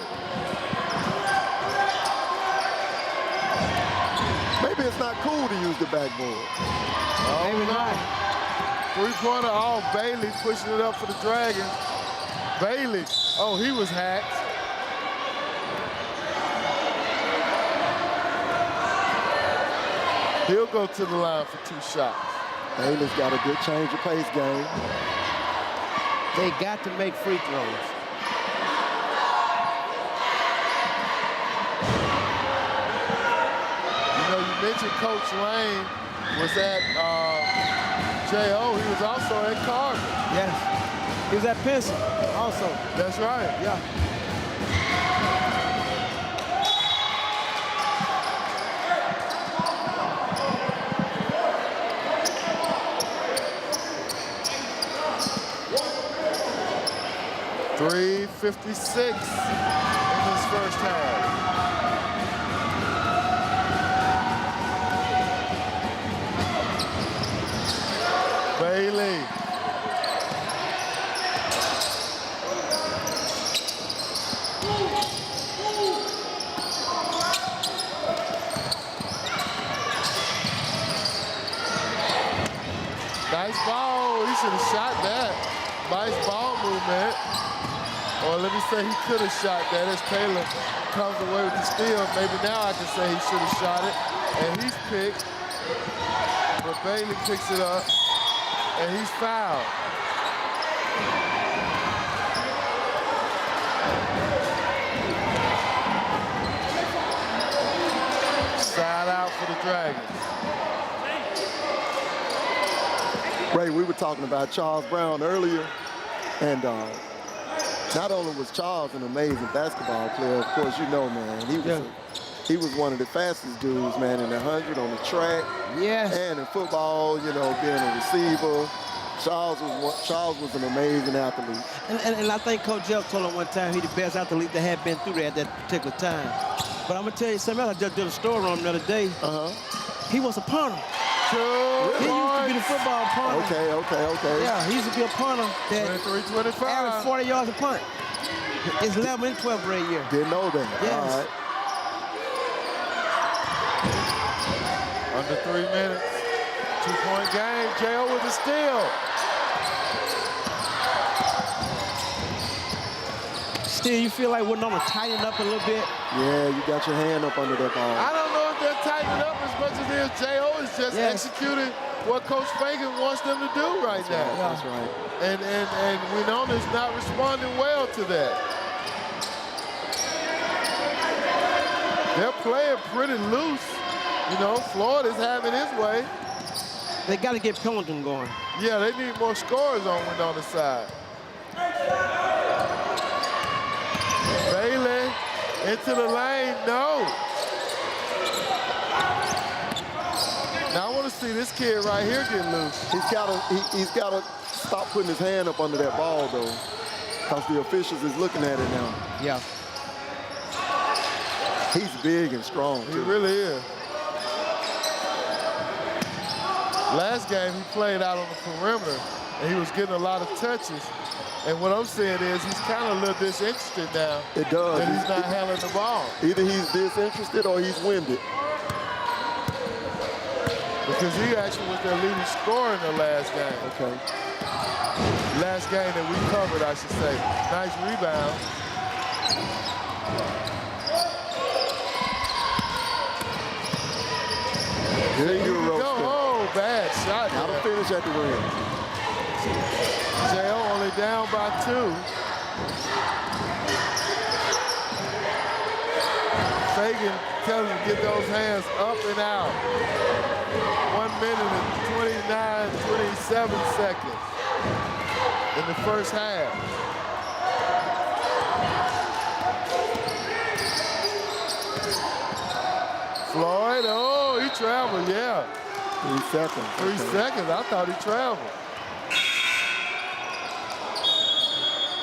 Maybe it's not cool to use the backboard. Oh, maybe not. Three-pointer off. Bailey pushing it up for the Dragons. Bailey, oh, he was hacked. He'll go to the line for 2 shots. Bailey's got a good change of pace game. They got to make free throws. You know, you mentioned Coach Lane was at J.O. He was also at Carver. Yes. He was at Pinson also. That's right. Yeah. .356 in this first half. Bailey. Nice ball. He should have shot that. Nice ball movement. Or let me say he could have shot that as Taylor comes away with the steal. Maybe now I can say he should have shot it. And he's picked. But Bailey picks it up. And he's fouled. Side out for the Dragons. Ray, we were talking about Charles Brown earlier. And not only was Charles an amazing basketball player, of course, you know, man, he was one of the fastest dudes, man, in the 100 on the track. Yes. And in football, you know, being a receiver, Charles was an amazing athlete. And I think Coach Jeff told him one time he the best athlete that had been through there at that particular time. But I'm going to tell you something else. I just did a story on him the other day. He was a punter. He used to be the football punter. Okay. Yeah, he used to be a punter that 23-25. averaged 40 yards a punt. It's 11th and 12th grade year. Didn't know that. Yes. All right. Under 3 minutes. 2-point game. J.O. with the steal. Still, you feel like Wenonah tightened up a little bit? Yeah, you got your hand up under that ball. I don't know if they're tightening up as much as it is. J.O. is just executing what Coach Fagan wants them to do right now. That's right. And Wenonah is not responding well to that. They're playing pretty loose. You know, Florida's having his way. They got to get Pendleton going. Yeah, they need more scorers on Wenonah's side. Bailey into the lane, no. Now I want to see this kid right here get loose. He's got to stop putting his hand up under that ball though, because the officials is looking at it now. Yeah. He's big and strong too. He really is. Last game he played out on the perimeter and he was getting a lot of touches. And what I'm saying is he's kind of a little disinterested now. It does. That he's not handling the ball. Either he's disinterested or he's winded. Because he actually was their leading scorer in the last game. Okay. Last game that we covered, I should say. Nice rebound. Here you go. Oh, bad shot. Now to finish at the rim. J.O. only down by 2. Fagan tells him to get those hands up and out. 1 minute and 27 seconds in the first half. Floyd, oh, he traveled, yeah. 3 seconds. 3 seconds, I thought he traveled.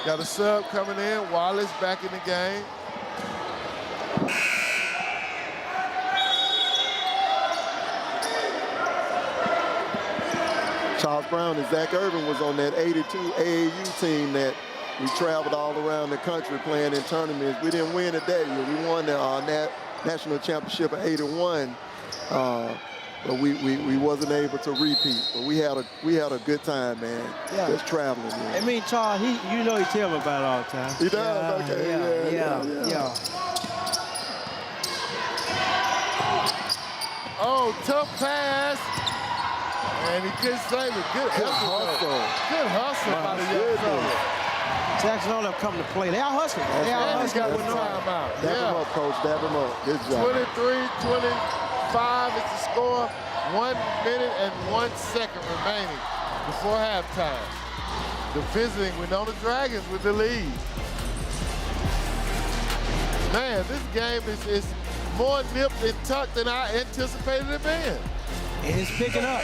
Got a sub coming in. Wallace back in the game. Charles Brown and Zach Irvin was on that 82 AAU team that we traveled all around the country playing in tournaments. We didn't win it that year. We won the national championship in '81. But we wasn't able to repeat. But we had a good time, man. Yeah. Just traveling. Man. I mean, Charles, you know he tell me about it all the time. He does. Okay. Yeah. Oh, tough pass. And he couldn't save it. Good hustle. Good hustle by the young fella. Jackson-Olin coming to play. They are hustling. They are hustling with timeout. Dab him up, Coach. Dab him up. Good job. 23-25 is the score. 1 minute and 1 second remaining before halftime. The visiting Wenonah Dragons with the lead. Man, this game is more nipped and tucked than I anticipated it being. And it's picking up.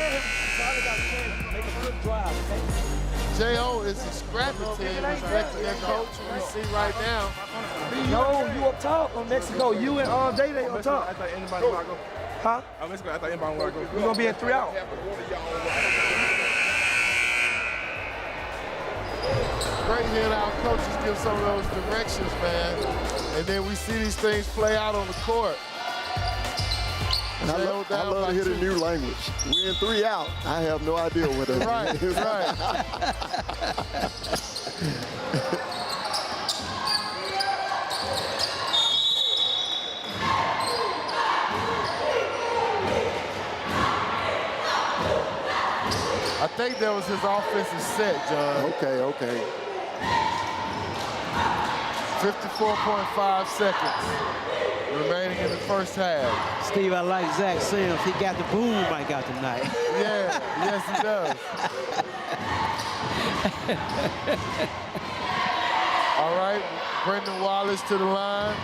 J.O. is a scrappy team, respecting their coach, who we see right now. No, you up top on Mexico. You and Day up top. I thought anybody want to go. Huh? I thought anybody want to go. We're going to be at 3 out. Great hearing our coaches give some of those directions, man. And then we see these things play out on the court. And I love to hear the new language. We're in 3 out. I have no idea what that is. Right. I think that was his offensive set, John. Okay. 54.5 seconds remaining in the first half. Steve, I like Zach Sims. He got the boom mic out tonight. Yeah, yes he does. All right, Brendan Wallace to the line.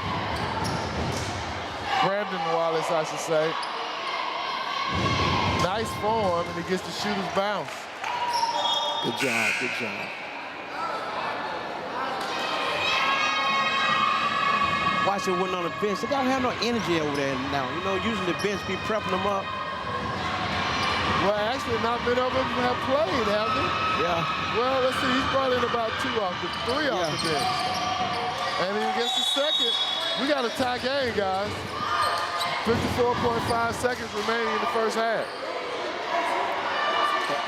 Brandon Wallace, I should say. Nice form, and he gets the shooter's bounce. Good job, good job. Watch it went on the bench. They don't have no energy over there now. You know, usually the bench be prepping them up. Well, actually, not many of them have played, have they? Yeah. Well, let's see. He's brought in about three off the bench. And he gets the second. We got a tie game, guys. 54.5 seconds remaining in the first half.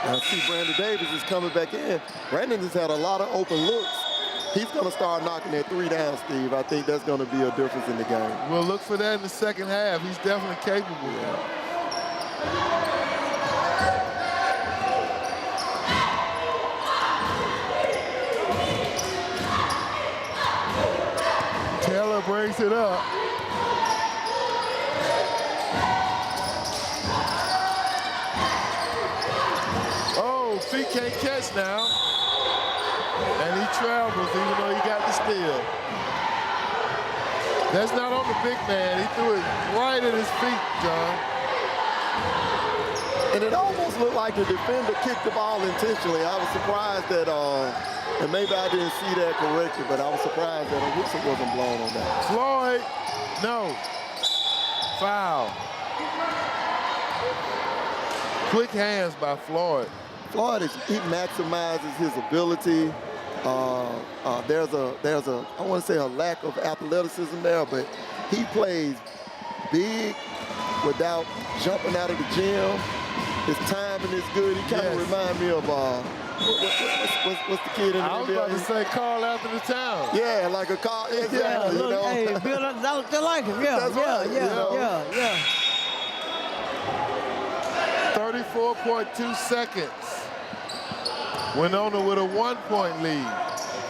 I see Brandon Davis is coming back in. Brandon has had a lot of open looks. He's going to start knocking that three down, Steve. I think that's going to be a difference in the game. We'll look for that in the second half. He's definitely capable. Yeah. Taylor brings it up. Oh, feet can't catch now. And he travels even though he got the steal. That's not on the big man. He threw it right at his feet, John. And it almost looked like the defender kicked the ball intentionally. I was surprised that, and maybe I didn't see that correctly, but I was surprised that a whistle wasn't blown on that. Floyd, no. Foul. Quick hands by Floyd. Floyd, he maximizes his ability. There's a, I want to say a lack of athleticism there, but he plays big without jumping out of the gym. His timing is good. He kind of reminds me of, what's the kid in the NBA? I was about to say Carl after the town. Yeah, like a Carl. Exactly, yeah, look, you know? hey, Bill, they like him. Yeah, That's yeah, right, yeah. 34.2 seconds. Wenonah with a 1-point lead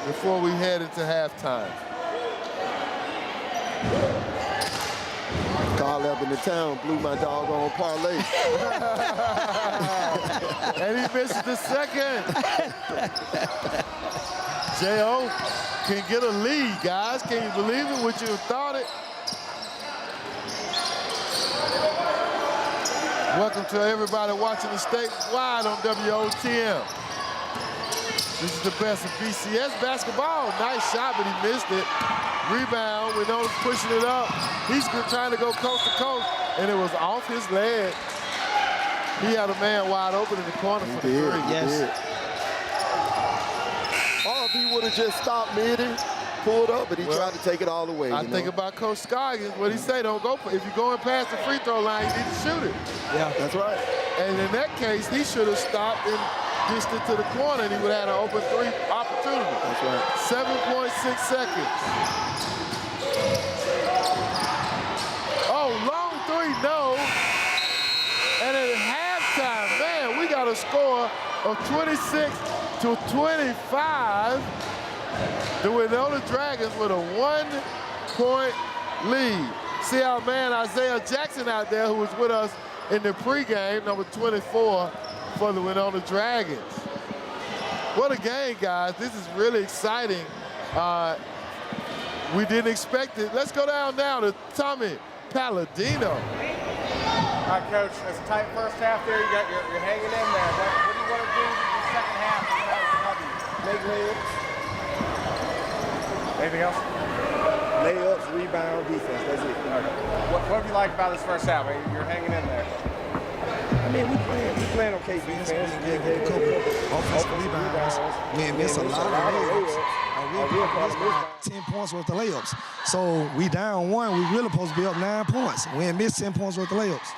before we head into halftime. Carl up in the town blew my doggone parlay. And he misses the second. J.O. can get a lead, guys. Can you believe it? Would you have thought it? Welcome to everybody watching the statewide on WOTM. This is the best of BCS basketball. Nice shot, but he missed it. Rebound, Wenonah's pushing it up. He's trying to go coast to coast, and it was off his leg. He had a man wide open in the corner for the three. Yes. Or if he would have just stopped mid, pulled up, but he tried to take it all the way. I think about Coach Scoggins, what he say, don't go, if you're going past the free throw line, you need to shoot it. Yeah, that's right. And in that case, he should have stopped and dished it to the corner, and he would have had an open three opportunity. That's right. 7.6 seconds. Oh, long three, no. And at halftime, man, we got a score of 26-25. The Wenonah Dragons with a 1-point lead. See our man Isaiah Jackson out there, who was with us in the pregame, number 24 for the Wenonah Dragons. What a game, guys. This is really exciting. We didn't expect it. Let's go down now to Tommy Palladino. All right, Coach, it's a tight first half there. You're hanging in there. What do you want to do in the second half? Make layups. Anything else? Layups, rebound, defense. That's it. Okay. What have you liked about this first half? You're hanging in there. I mean, we playing okay defense. Offensive rebounds. We miss a lot of layups. We missed 10 points worth of layups. So we down one. We really supposed to be up 9 points. We ain't missed 10 points worth of layups.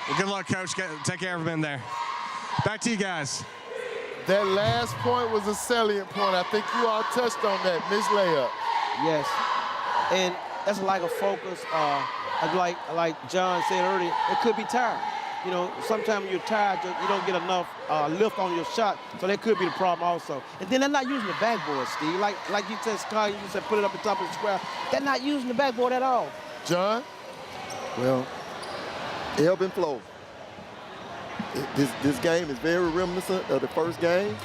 Well, good luck, Coach. Take care of everyone there. Back to you guys. That last point was a salient point. I think you all touched on that, missed layup. Yes, and that's a lack of focus. Like John said earlier, it could be tired. You know, sometimes you're tired, you don't get enough lift on your shot, so that could be the problem also. And then they're not using the backboard, Steve. Like you said, Scott, you said put it up the top of the square. They're not using the backboard at all. John? Well, ebb and flow. This game is very reminiscent of the first game,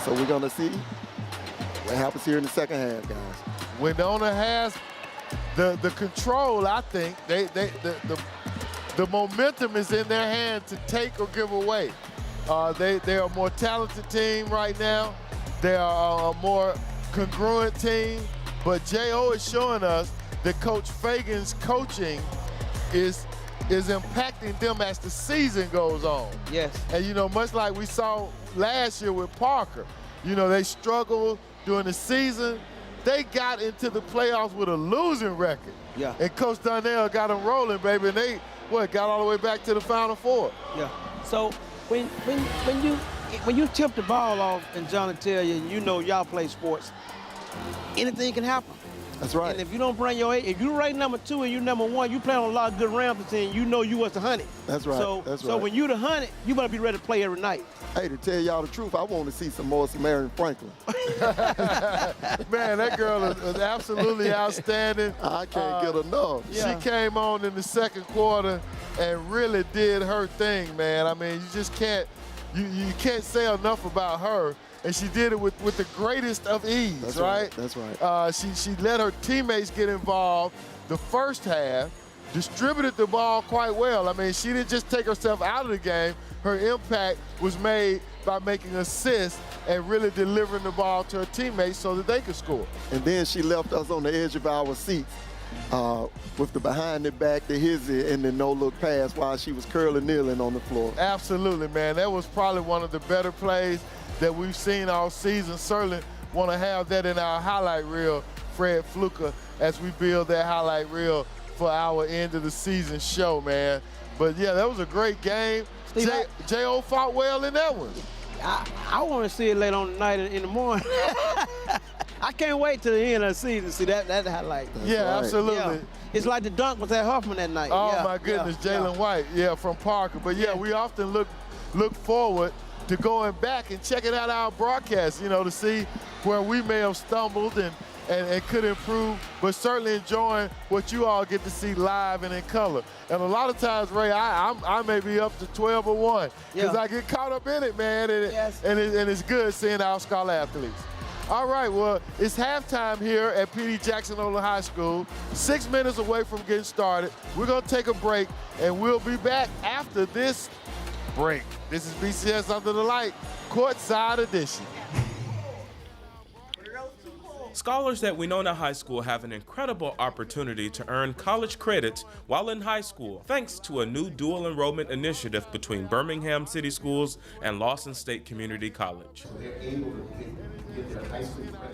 so we're gonna see what happens here in the second half, guys. Wenonah has the control, I think. The momentum is in their hand to take or give away. They're a more talented team right now. They are a more congruent team. But J.O. is showing us that Coach Fagan's coaching is impacting them as the season goes on. Yes. And, you know, much like we saw last year with Parker, you know, they struggled during the season. They got into the playoffs with a losing record. Yeah. And Coach Donnell got them rolling, baby, and they, got all the way back to the Final Four. Yeah. So when you tip the ball off and Johnny tell you, you know y'all play sports, anything can happen. That's right. And if you don't bring if you rank number 2 and you number 1, you play on a lot of good Ramsey team, you know you was the 100. That's right. So when you the 100, you better be ready to play every night. Hey, to tell y'all the truth, I want to see some more Samarian Franklin. Man, that girl is absolutely outstanding. I can't get enough. She came on in the second quarter and really did her thing, man. I mean, you just can't, you can't say enough about her. And she did it with the greatest of ease, That's right? That's right. She let her teammates get involved the first half, distributed the ball quite well. I mean, she didn't just take herself out of the game. Her impact was made by making assists and really delivering the ball to her teammates so that they could score. And then she left us on the edge of our seats with the behind the back, the hizzy, and the no-look pass while she was kneeling on the floor. Absolutely, man. That was probably one of the better plays that we've seen all season. Certainly want to have that in our highlight reel, Fred Fluker, as we build that highlight reel for our end of the season show, man. But yeah, that was a great game. J.O. fought well in that one. I want to see it later on tonight in the morning. I can't wait till the end of the season to see that highlight. Yeah, absolutely. Yeah. It's like the dunk with that Huffman that night. Oh, my goodness, Jalen White, from Parker. But yeah, we often look forward to going back and checking out our broadcast, you know, to see where we may have stumbled and could improve, but certainly enjoying what you all get to see live and in color. And a lot of times, Ray, I may be up to 12 or 1 because I get caught up in it, man, and it's good seeing our scholar athletes. All right, well, it's halftime here at PD Jackson-Olin High School. 6 minutes away from getting started. We're going to take a break, and we'll be back after this break. This is BCS Under the Light, Courtside Edition. Scholars at Wenonah High School have an incredible opportunity to earn college credits while in high school, thanks to a new dual enrollment initiative between Birmingham City Schools and Lawson State Community College.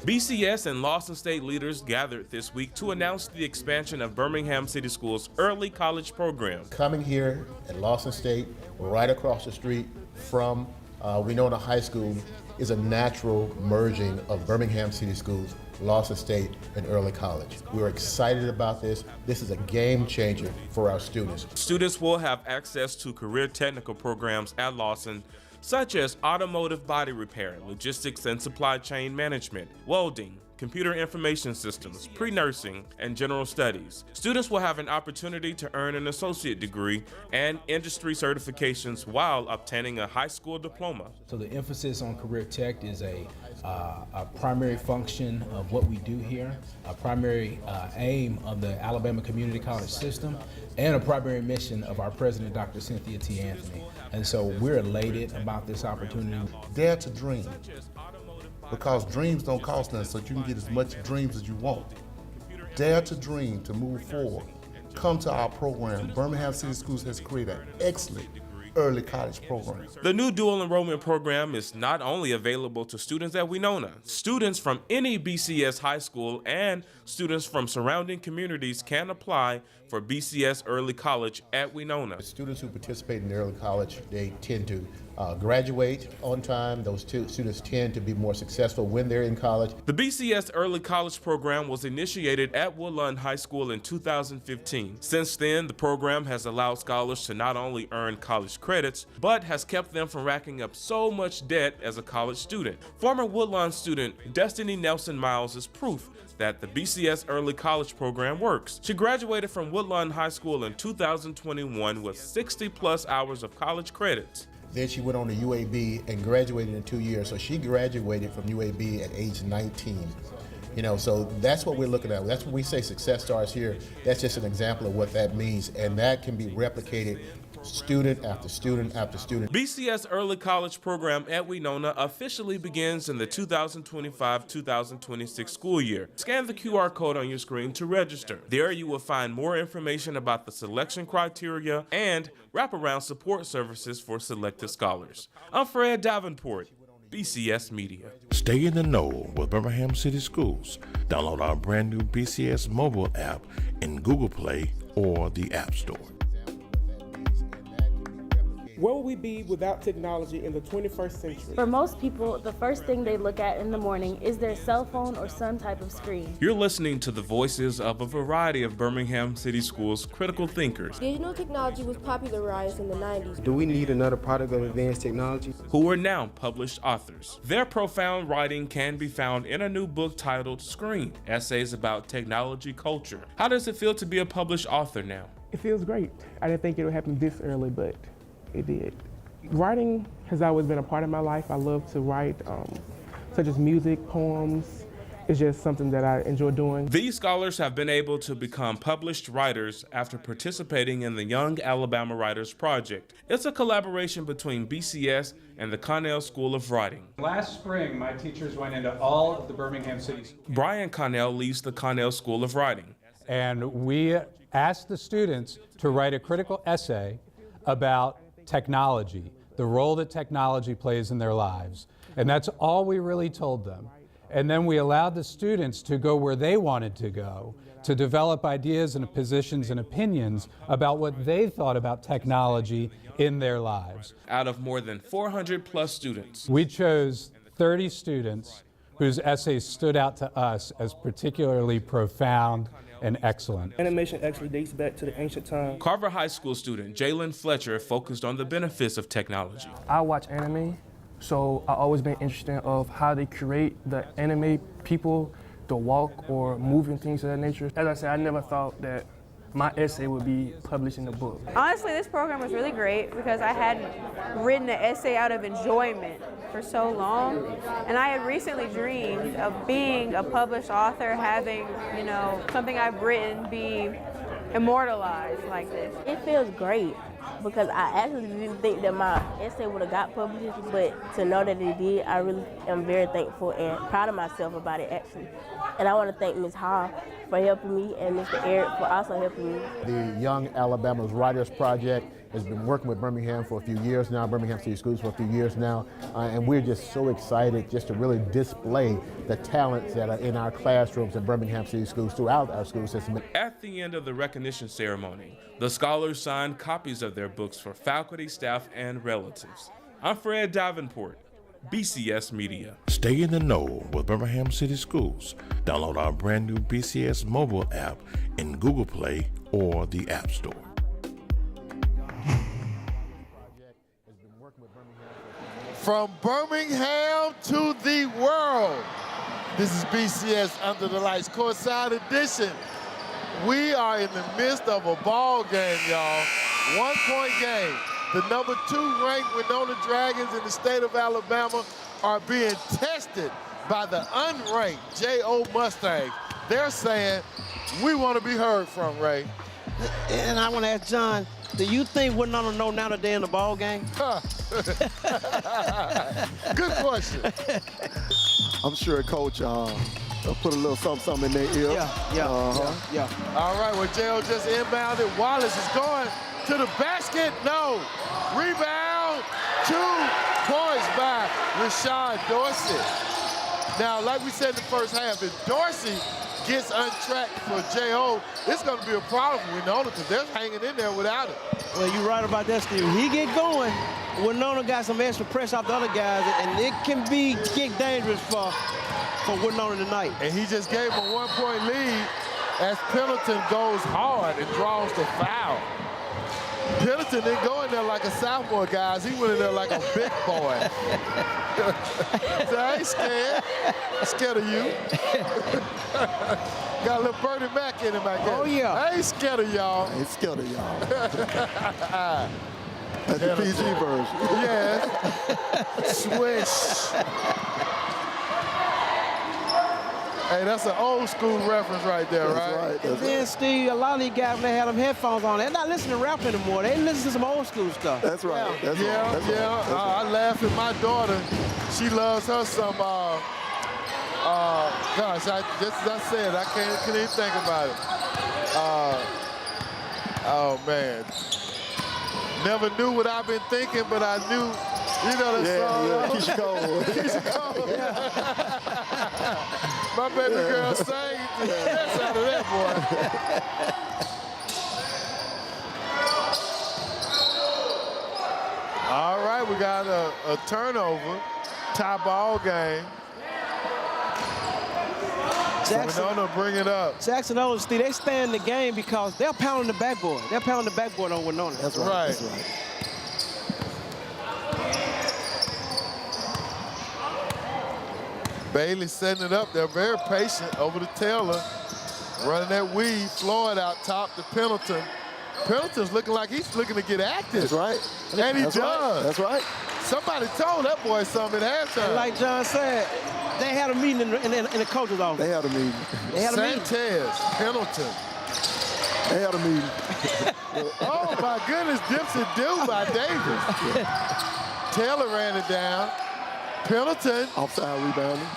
BCS and Lawson State leaders gathered this week to announce the expansion of Birmingham City Schools' early college program. Coming here at Lawson State, right across the street from Wenonah High School, is a natural merging of Birmingham City Schools, Lawson State, and early college. We're excited about this. This is a game changer for our students. Students will have access to career technical programs at Lawson, such as automotive body repair, logistics and supply chain management, welding, computer information systems, pre-nursing, and general studies. Students will have an opportunity to earn an associate degree and industry certifications while obtaining a high school diploma. So the emphasis on career tech is a primary function of what we do here, a primary aim of the Alabama Community College system, and a primary mission of our president, Dr. Cynthia T. Anthony. And so we're elated about this opportunity. Dare to dream, because dreams don't cost nothing, so you can get as much dreams as you want. Dare to dream, to move forward. Come to our program. Birmingham City Schools has created an excellent early college program. The new dual enrollment program is not only available to students at Wenonah. Students from any BCS high school and students from surrounding communities can apply for BCS early college at Wenonah. Students who participate in early college, they tend to graduate on time. Those students tend to be more successful when they're in college. The BCS Early College program was initiated at Woodlawn High School in 2015. Since then, the program has allowed scholars to not only earn college credits, but has kept them from racking up so much debt as a college student. Former Woodlawn student Destiny Nelson Miles is proof that the BCS Early College program works. She graduated from Woodlawn High School in 2021 with 60+ hours of college credits. Then she went on to UAB and graduated in 2 years. So she graduated from UAB at age 19. You know, so that's what we're looking at. That's when we say success starts here. That's just an example of what that means. And that can be replicated student after student after student. BCS Early College program at Wenonah officially begins in the 2025-2026 school year. Scan the QR code on your screen to register. There you will find more information about the selection criteria and wraparound support services for selected scholars. I'm Fred Davenport, BCS Media. Stay in the know with Birmingham City Schools. Download our brand new BCS mobile app in Google Play or the App Store. Where would we be without technology in the 21st century? For most people, the first thing they look at in the morning is their cell phone or some type of screen. You're listening to the voices of a variety of Birmingham City Schools critical thinkers. Digital technology was popularized in the 90s. Do we need another product of advanced technology? Who are now published authors. Their profound writing can be found in a new book titled Screen, Essays About Technology Culture. How does it feel to be a published author now? It feels great. I didn't think it would happen this early, but it did. Writing has always been a part of my life. I love to write, such as music, poems. It's just something that I enjoy doing. These scholars have been able to become published writers after participating in the Young Alabama Writers Project. It's a collaboration between BCS and the Connell School of Writing. Last spring, my teachers went into all of the Birmingham City schools. Brian Connell leads the Connell School of Writing. And we asked the students to write a critical essay about technology, the role that technology plays in their lives. And that's all we really told them. And then we allowed the students to go where they wanted to go, to develop ideas and positions and opinions about what they thought about technology in their lives. Out of more than 400 plus students, we chose 30 students whose essays stood out to us as particularly profound and excellent. Animation actually dates back to the ancient times. Carver High School student Jalen Fletcher focused on the benefits of technology. I watch anime, so I've always been interested of how they create the anime people to walk or move and things of that nature. As I said, I never thought that my essay would be published in a book. Honestly, this program was really great because I hadn't written an essay out of enjoyment for so long. And I had recently dreamed of being a published author, having, something I've written be immortalized like this. It feels great because I actually didn't think that my essay would have got published, but to know that it did, I really am very thankful and proud of myself about it actually. And I want to thank Ms. Hall for helping me and Mr. Eric for also helping me. The Young Alabama's Writers Project has been working with Birmingham for a few years now, Birmingham City Schools for a few years now, and we're just so excited just to really display the talents that are in our classrooms in Birmingham City Schools throughout our school system. At the end of the recognition ceremony, the scholars signed copies of their books for faculty, staff, and relatives. I'm Fred Davenport, BCS Media. Stay in the know with Birmingham City Schools. Download our brand new BCS mobile app in Google Play or the App Store. From Birmingham to the world, this is BCS Under the Lights, Courtside Edition. We are in the midst of a ball game, y'all. 1-point game. The number 2 ranked Wenonah Dragons in the state of Alabama are being tested by the unranked J.O. Mustangs. They're saying, we want to be heard from, Ray. And I want to ask John, do you think Wenonah know now that they're in the ball game? Good question. I'm sure Coach put a little something in their ear. Yeah. All right, well, J.O. just inbounded. Wallace is going to the basket. No. Rebound. 2 points by Rashad Dorsey. Now, like we said in the first half, if Dorsey gets untracked for J.O., it's going to be a problem for Wenonah because they're hanging in there without it. Well, you're right about that, Steve. He get going, Wenonah got some extra pressure off the other guys, and it can get dangerous for Wenonah tonight. And he just gave him a 1-point lead as Pendleton goes hard and draws the foul. Pendleton didn't go in there like a sophomore, guys. He went in there like a big boy. So I ain't scared. I'm scared of you. Got a little Bernie Mac in him, I guess. Oh, yeah. I ain't scared of y'all. I ain't scared of y'all. That's the PG version. Yes. Swish. Hey, that's an old school reference right there, right? And then, Steve, a lot of these guys, when they had them headphones on, they're not listening to rap anymore. They listen to some old school stuff. That's right. That's right. That's Yeah. right. That's right. I laugh at my daughter. She loves her some, gosh, just as I said, I can't even think about it. Oh, man. Never knew what I've been thinking, but I knew, you know that song? Yeah, Keisha Cole. Keisha Cole. My baby girl sang the best out of that, boy. All right, we got a turnover. Tie ball game. Wenonah bring it up. Jackson-Olin, Steve, they stay in the game because they're pounding the backboard. They're pounding the backboard on Wenonah. That's right. Right. That's right. Bailey setting it up. They're very patient over to Taylor. Running that weave. Floyd out top to Pendleton. Pendleton's looking like he's looking to get active. That's right. And he That's does. Right. That's right. Somebody told that boy something at halftime. And like John said, they had a meeting in the coach's office. They had a meeting. They had a meeting. Sanchez, Pendleton. They had a meeting. Oh, my goodness. Dipsy do by Davis. Taylor ran it down. Pendleton. Offside rebounding.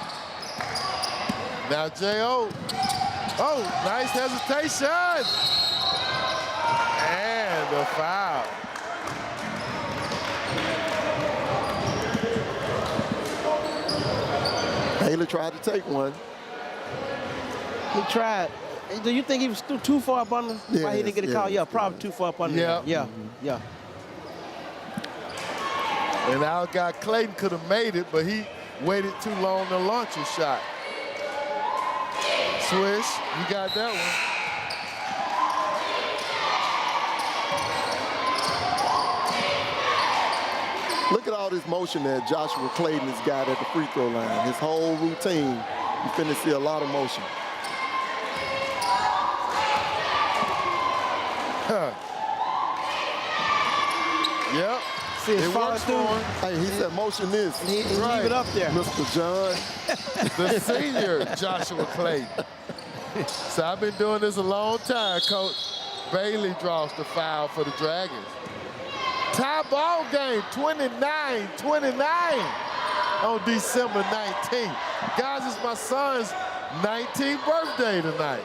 Now J.O. Oh, nice hesitation. And a foul. Taylor tried to take one. He tried. Do you think he was too far up under? Yes, Why he didn't get a call? yes. Yeah, probably too far up under. Yeah. Yeah, yeah. And our guy Clayton could have made it, but he waited too long to launch a shot. Swish, you got that one. Look at all this motion that Joshua Clayton has got at the free throw line. His whole routine, you finna see a lot of motion. Yep. See his It follow works through. for him. Hey, he said motion this. He Right. leave it up there. Mr. John. The senior Joshua Clayton. So I've been doing this a long time, Coach. Bailey draws the foul for the Dragons. Tie ball game, 29-29 on December 19th. Guys, it's my son's 19th birthday tonight.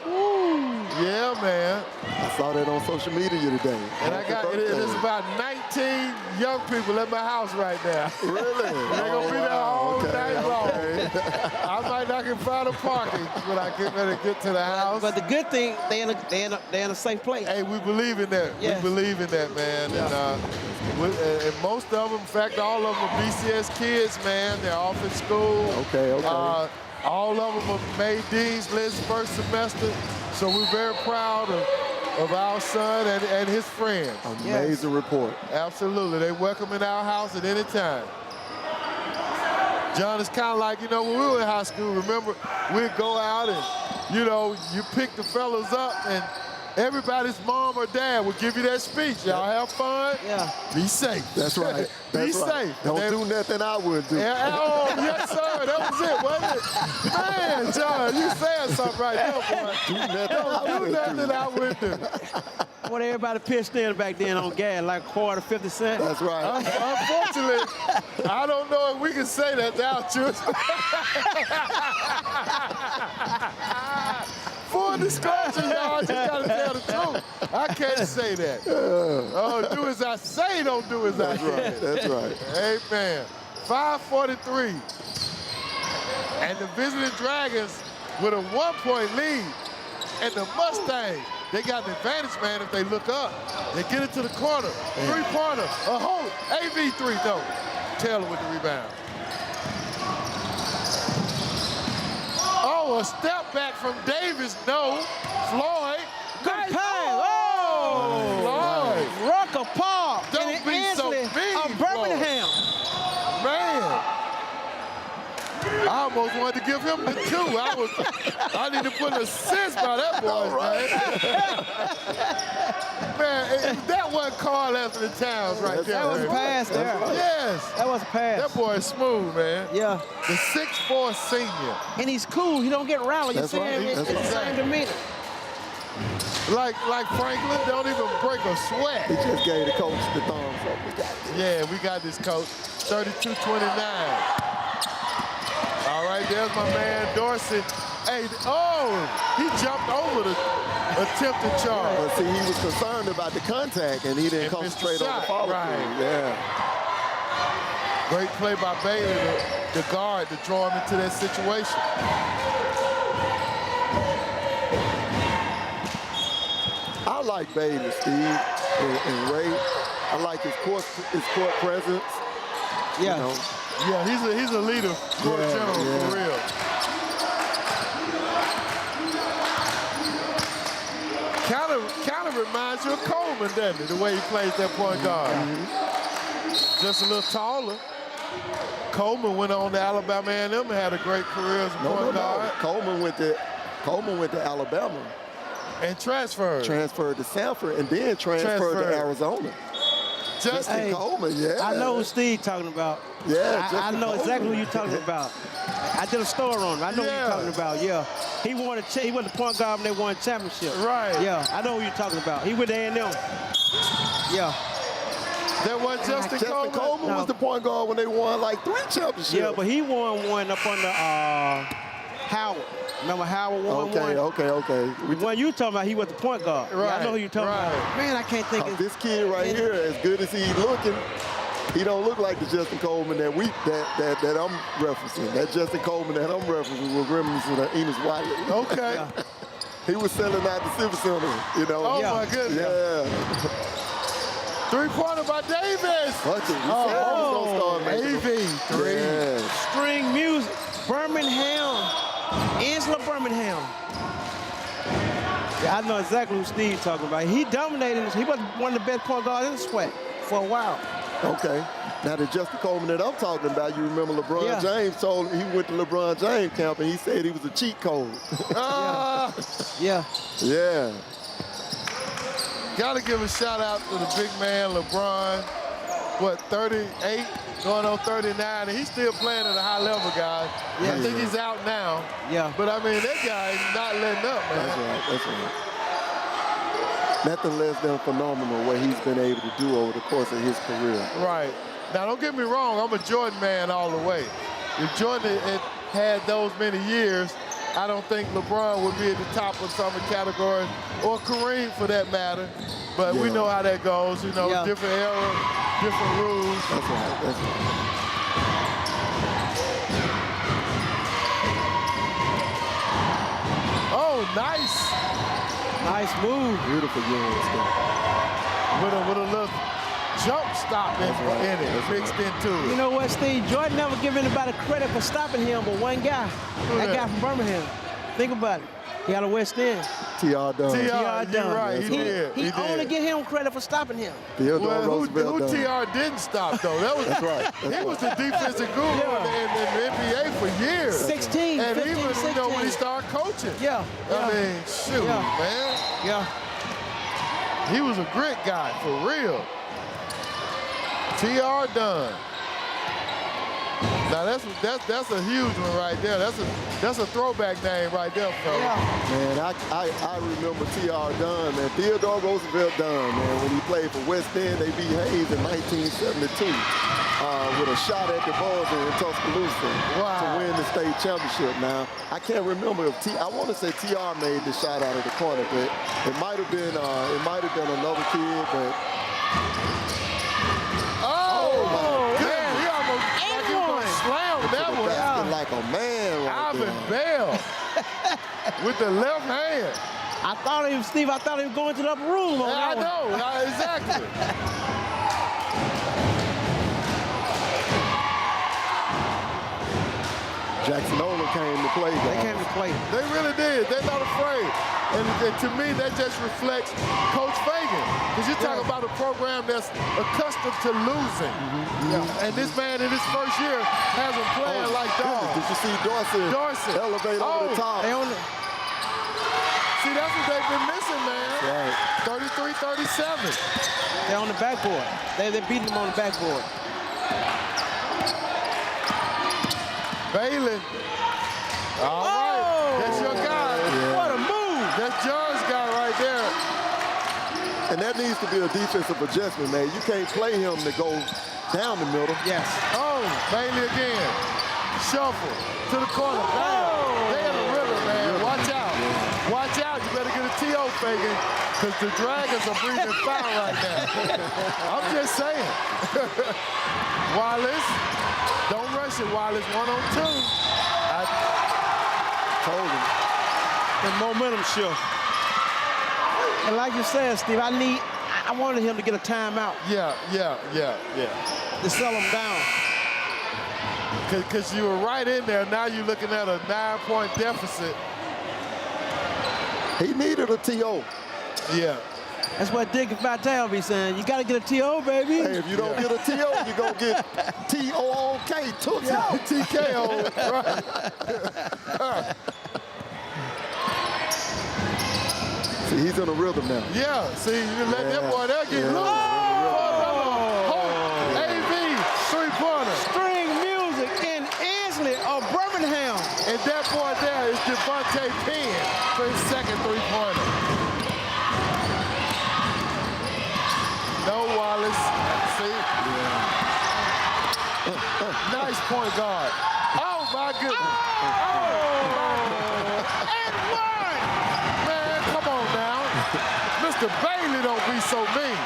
Yeah, man. I saw that on social media today. And I got, it is about 19 young people at my house right now. Really? They're going to be there all night long. I might not can find a parking when I get ready to get to the house. But the good thing, they in a safe place. Hey, we believe in that. Yes. We believe in that, man. Yeah. And most of them, in fact, all of them are BCS kids, man. They're off at school. Okay, okay. All of them have made Dean's List first semester. So we're very proud of our son and his friends. Amazing report. Absolutely. They welcome in our house at any time. John, it's kind of like, you know, when we were in high school, remember, we'd go out and, you know, you pick the fellas up and everybody's mom or dad would give you that speech. Y'all have fun. Yeah. Be safe. That's right. Be That's right. safe. Don't do nothing I would do. Yeah, oh, yes, sir. That was it, wasn't it? Man, John, you saying something right there, boy. Don't do nothing I would do. When everybody pitched in back then on gas, like quarter, 50 cents. That's right. Unfortunately, I don't know if we can say that now, Church. Full disclosure, y'all, I just gotta tell the truth. I can't say that. Oh, do as I say, don't do as I say. That's right. Amen. 5:43. And the visiting Dragons with a 1-point lead. And the Mustangs, they got an advantage, man, if they look up. They get it to the corner. Three-pointer, a hole, AV3, no. Taylor with the rebound. Oh, a step back from Davis, no. Floyd. Good pass. Oh! Floyd. Rucker Park. Don't be so mean, of Birmingham. Man. I almost wanted to give him the 2. I need to put an assist by that boy, man. Man, that wasn't Carl Anthony Towns right there. That was a pass there. Yeah. Yes. That was a pass. That boy is smooth, man. Yeah. The 6'4" senior. And he's cool. He don't get rowdy. You That's see right. him? It's That's the right. same demeanor. Like Franklin, don't even break a sweat. He just gave the coach the thumbs up. We got this. Yeah, we got this, coach. 32-29. All right, there's my man Dorsey. Hey, he jumped over the attempted charge. But see, he was concerned about the contact, and he didn't concentrate on the follow-through. Right. Yeah. Great play by Bailey, the guard, to draw him into that situation. I like Bailey, Steve, and Ray. I like his court presence. Yeah. You know. Yeah, he's a leader, court general, for real. Kind of reminds you of Coleman, doesn't it? The way he plays that point guard. Just a little taller. Coleman went on to Alabama A&M and had a great career as a point guard. Coleman went to Alabama. And transferred. Transferred to Sanford and then transferred to Arizona. Justin Coleman, yeah. I know who Steve talking about. Yeah, I know exactly who you're talking about. I did a story on him. I know who you're talking about, yeah. He was the point guard when they won championship. Right. Yeah, I know who you're talking about. He with A&M. Yeah. That was Justin Coleman? Coleman was the point guard when they won like 3 championships. Yeah, but he won one up under Howard. Remember Howard won one? Okay. When you talking about, he was the point guard. Right, Yeah, I know who you're talking about. Man, I can't think of this kid right here. As good as he's looking, he don't look like the Justin Coleman that I'm referencing. That Justin Coleman that I'm referencing was reminiscent of Enos Wiley. Okay. He was selling out the Civic Center, you know. Oh my goodness. Yeah. 3-pointer by Davis. Watch it. AV3. Yeah. String music. Birmingham. Isla Birmingham. Yeah, I know exactly who Steve's talking about. He dominated. He was one of the best point guards in the SWAC for a while. Okay. Now the Justin Coleman that I'm talking about, you remember LeBron James told him he went to LeBron James camp and he said he was a cheat code. Yeah. Yeah. Got to give a shout out to the big man, LeBron. 38, going on 39, and he's still playing at a high level, guys. Yeah. I think he's out now. Yeah. But I mean, that guy is not letting up, man. That's right. Nothing less than phenomenal what he's been able to do over the course of his career. Right. Now, don't get me wrong, I'm a Jordan man all the way. If Jordan had those many years, I don't think LeBron would be at the top of some categories, or Kareem for that matter. But we know how that goes, you know, different era, different rules. That's right. Oh, nice. Nice move. Beautiful game. With a little jump stop in it, mixed into it. You know what, Steve? Jordan never give anybody credit for stopping him, but one guy. That guy from Birmingham. Think about it. He out of West End. T.R. Dunn. T.R. Dunn. Right, he did. He only get him credit for stopping him. Who T.R. didn't stop, though? That was, That's right. He was the defensive guru in the NBA for years. 16, and 15, even 16. when he started coaching. Yeah. I mean, shoot, man. Yeah. He was a grit guy, for real. T.R. Dunn. Now that's a huge one right there. That's a throwback name right there, fellas. Man, I remember T.R. Dunn, man. Theodore Roosevelt Dunn, man. When he played for West End, they beat Hayes in 1972 with a shot at the buzzer in Tuscaloosa to win the state championship. Now, I can't remember if I want to say T.R. made the shot out of the corner, but it might have been another kid, but. Like a man right Bell with the left hand. I thought he was going to the upper room. I know, exactly. Jackson-Olin came to play. They came to play. They really did. They're not afraid. And to me, that just reflects Coach Fagan. Because you're talking about a program that's accustomed to losing. And this man in his first year hasn't played like dogs. Did you see Dorsey elevate over the top? See, that's what they've been missing, man. Right. 33-37. They're on the backboard. They beat them on the backboard. Bailey. All right. That's your guy. Yeah. What a move. That's John's guy right there. And that needs to be a defensive adjustment, man. You can't play him to go down the middle. Yes. Oh, Bailey again. Shuffle to the corner. Bam. They in the river, man. Watch out. Watch out. You better get a T.O. faking because the Dragons are breathing foul right now. I'm just saying. Wallace. Don't rush it, Wallace. 1-on-2. I told him. The momentum shift. And like you said, Steve, I wanted him to get a timeout. Yeah. To settle him down. Because you were right in there. Now you're looking at a 9-point deficit. He needed a T.O. Yeah. That's what Dick Vitale be saying. You got to get a T.O., baby. Hey, if you don't get a T.O., you're going to get T-O-O-K, Tootsie. Yeah, T.K.O., right. See, he's in a rhythm now. Yeah, see, you let that boy there get loose. A.B., three-pointer. String music in Ansley of Birmingham. And that boy there is Devontae Penn for his second three-pointer. No, Wallace. See? Nice point guard. Oh, my goodness. And one! Man, come on now. Mr. Bailey don't be so mean.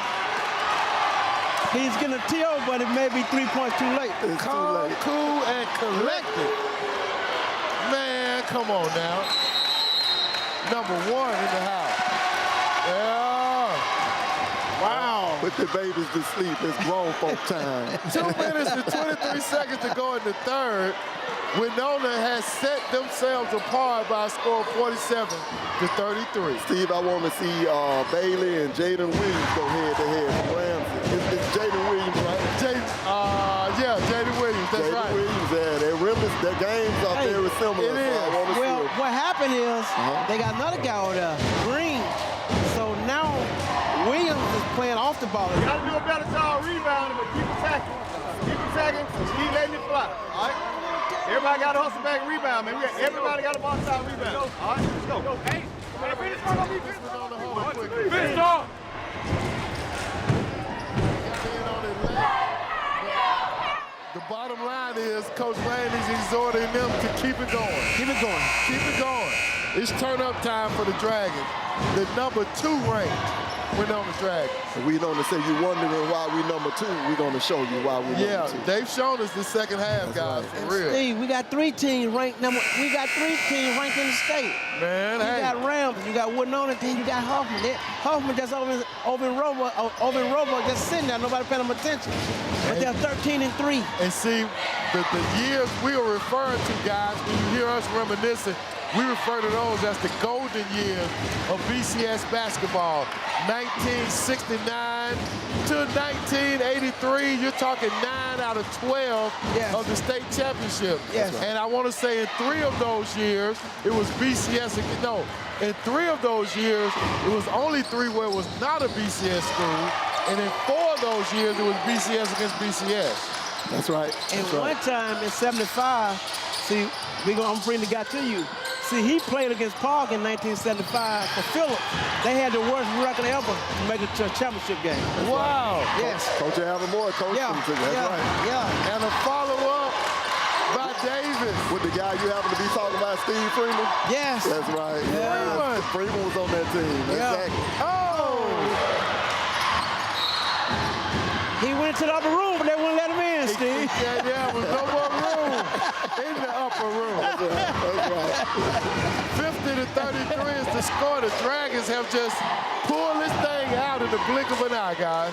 He's getting a T.O., but it may be 3 points too late. It's Calm, too late. cool, and collected. Man, come on now. Number one in the house. Yeah. Wow. Put the babies to sleep. It's grown folk time. 2 minutes and 23 seconds to go in the third. Wenonah has set themselves apart by a score of 47-33. Steve, I want to see Bailey and Jaden Williams go head-to-head from Ramsey. It's Jaden Williams, right? Yeah, Jaden Williams, that's right. Jaden Williams, yeah. Their games are very similar. It is. So I want to Well, see what happened is they got another guy over there, Green. So now Williams is playing off the ball. You got to do a better job rebounding, but keep attacking. Keep attacking, keep letting it fly. All right? Everybody got to hustle back and rebound, man. Everybody got to ball side rebound. All right, let's go. Hey, finish on me. Finish on. The bottom line is Coach Lane is exhorting them to keep it going. Keep it going. Keep it going. It's turn-up time for the Dragons. The number 2 ranked Wenonah Dragons. We're going to say you're wondering why we number 2. We're going to show you why we're number 2. They've shown us the second half, guys, for real. Steve, we got 3 teams ranked We got 3 teams ranked in the state. Man, you got Rams, you got Wenonah, then you got Huffman. Huffman just over in Roebuck, just sitting there, nobody paying them attention. But they're 13-3. And see, the years we are referring to, guys, when you hear us reminiscing, we refer to those as the golden years of BCS basketball. 1969 to 1983, you're talking 9 out of 12 of the state championship. Yes. And I want to say in 3 of those years, it was BCS. No, in 3 of those years, it was only 3 where it was not a BCS school. And in 4 of those years, it was BCS against BCS. That's right. And one time in 75, see, I'm bringing the guy to you. See, he played against Park in 1975 for Phillips. They had the worst record ever to make it to a championship game. Wow. Yes. Coach Alvin Moore coached them too. That's right. Yeah. And a follow-up by Davis. With the guy you happen to be talking about, Steve Freeman? Yes. That's right. Yeah. Freeman was on that team. Exactly. Oh! He went to the upper room, but they wouldn't let him in, Steve. Yeah, was no more room in the upper room. That's right. 50-33 is the score. The Dragons have just pulled this thing out in the blink of an eye, guys.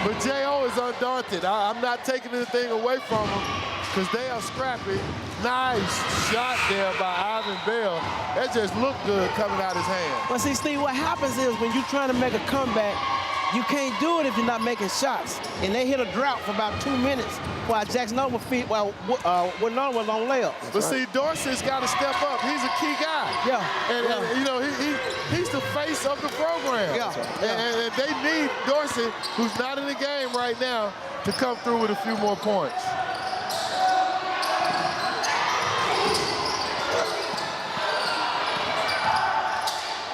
But J.O. is undaunted. I'm not taking anything away from them because they are scrappy. Nice shot there by Ivan Bell. That just looked good coming out his hand. But see, Steve, what happens is when you're trying to make a comeback, You can't do it if you're not making shots. And they hit a drought for about 2 minutes while Jackson-Olin Wenonah was on layups. But see, Dorsey's got to step up. He's a key guy. Yeah. And you know, he's the face of the program. Yeah. And they need Dorsey, who's not in the game right now, to come through with a few more points.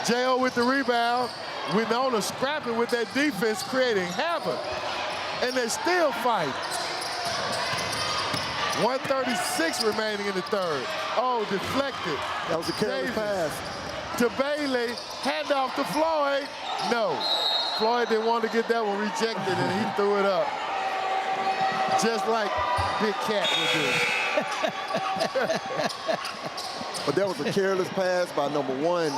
J.O. with the rebound. Wenonah scrapping with that defense, creating havoc. And they still fight. 1:36 remaining in the third. Oh, deflected. That was a careless pass. To Bailey, handoff to Floyd. No. Floyd didn't want to get that one rejected, and he threw it up. Just like Big Cat would do. But that was a careless pass by number 1.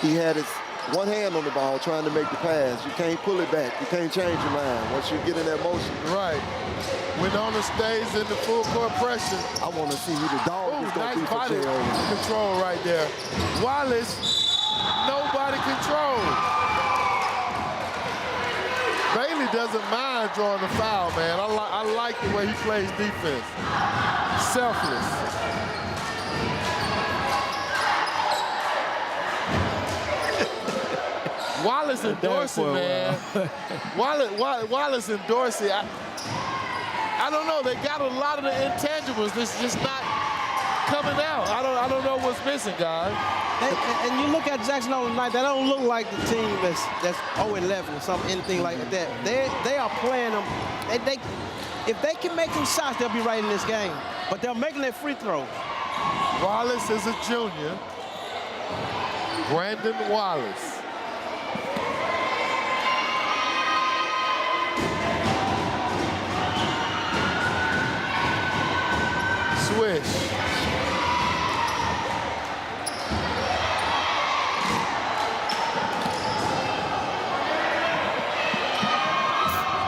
He had his one hand on the ball trying to make the pass. You can't pull it back. You can't change your mind once you get in that motion. Right. Wenonah stays in the full court pressure. I want to see who the dog is going to nice be for body J.O. control right there. Wallace, nobody controlled. Bailey doesn't mind drawing the foul, man. I like the way he plays defense. Selfless. Wallace and Dorsey, man. Wallace and Dorsey, I don't know. They got a lot of the intangibles. This is just not coming out. I don't know what's missing, guys. And you look at Jackson-Olin tonight, they don't look like the team that's 0-11 or something, anything like that. They are playing them. If they can make some shots, they'll be right in this game. But they're making their free throws. Wallace is a junior. Brandon Wallace. Swish.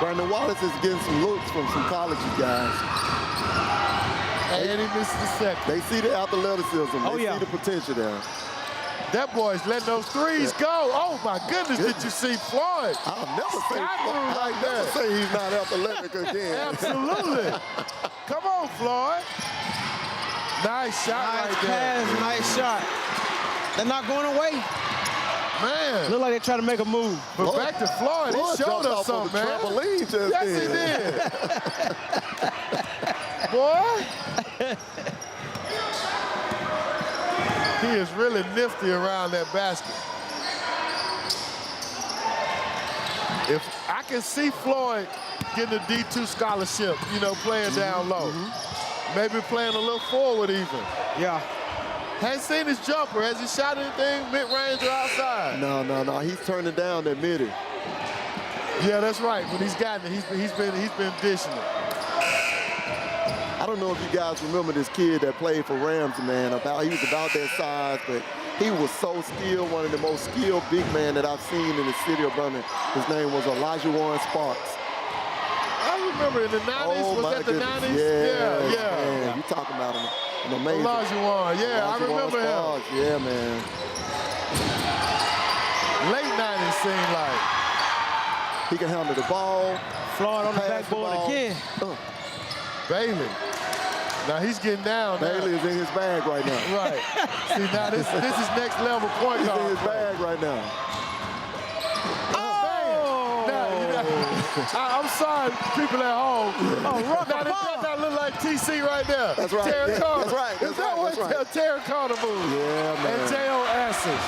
Brandon Wallace is getting some looks from some college guys. And he missed the second. They see the athleticism. They see the potential there. That boy's letting those threes go. Oh, my goodness, did you see Floyd? I'll never say he's not athletic again. Absolutely. Come on, Floyd. Nice shot right there. Nice shot. They're not going away. Man. Look like they're trying to make a move. But back to Floyd. He showed us something, man. Trampoline just yes, he did. Boy. He is really nifty around that basket. If I can see Floyd getting a D2 scholarship, you know, playing down low. Maybe playing a little forward even. Yeah. Hadn't seen his jumper. Has he shot anything mid-range or outside? No. He's turning down that midi. Yeah, that's right. When he's gotten it, he's been dishing it. I don't know if you guys remember this kid that played for Ramsey, man. He was about that size, but he was so skilled, one of the most skilled big men that I've seen in the city of Birmingham. His name was Elijah Warren Sparks. I remember in the 90s. Was that the 90s? Yeah. Yeah. You talking about an amazing. Elijah Warren, yeah, I remember him. Yeah, man. Late 90s seemed like. He can handle the ball. Floyd on the backboard again. Bailey. Now he's getting down. Bailey is in his bag right now. Right. See, now this is next level point guard. He's in his bag right now. I'm sorry, people at home. Now that look like TC right there. That's right. Terracotta. That's right. Is that what terracotta move? Yeah, man. And J.O. answers.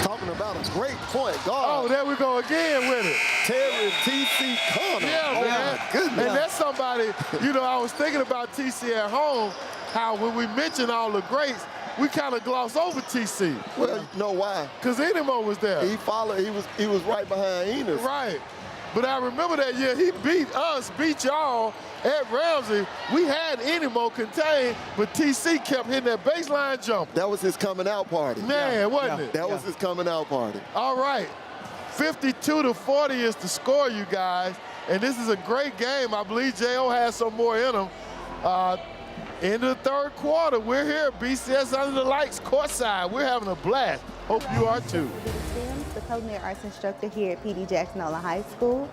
Talking about a great point guard. Oh, there we go again with it. Terry T.C. Connor. Yeah, man. Goodness. And that's somebody, you know, I was thinking about TC at home, how when we mention all the greats, we kind of gloss over TC. Well, you know why? Because Enimo was there. He followed. He was right behind Enos. Right. But I remember that year he beat y'all at Ramsey. We had Enimo contained, but TC kept hitting that baseline jump. That was his coming out party. Man, wasn't it? That was his coming out party. All right. 52-40 is the score, you guys. And this is a great game. I believe J.O. has some more in him. Into the third quarter, we're here at BCS Under the Lights, courtside. We're having a blast. Hope you are too. the culinary arts instructor here at PD Jackson-Olin High School.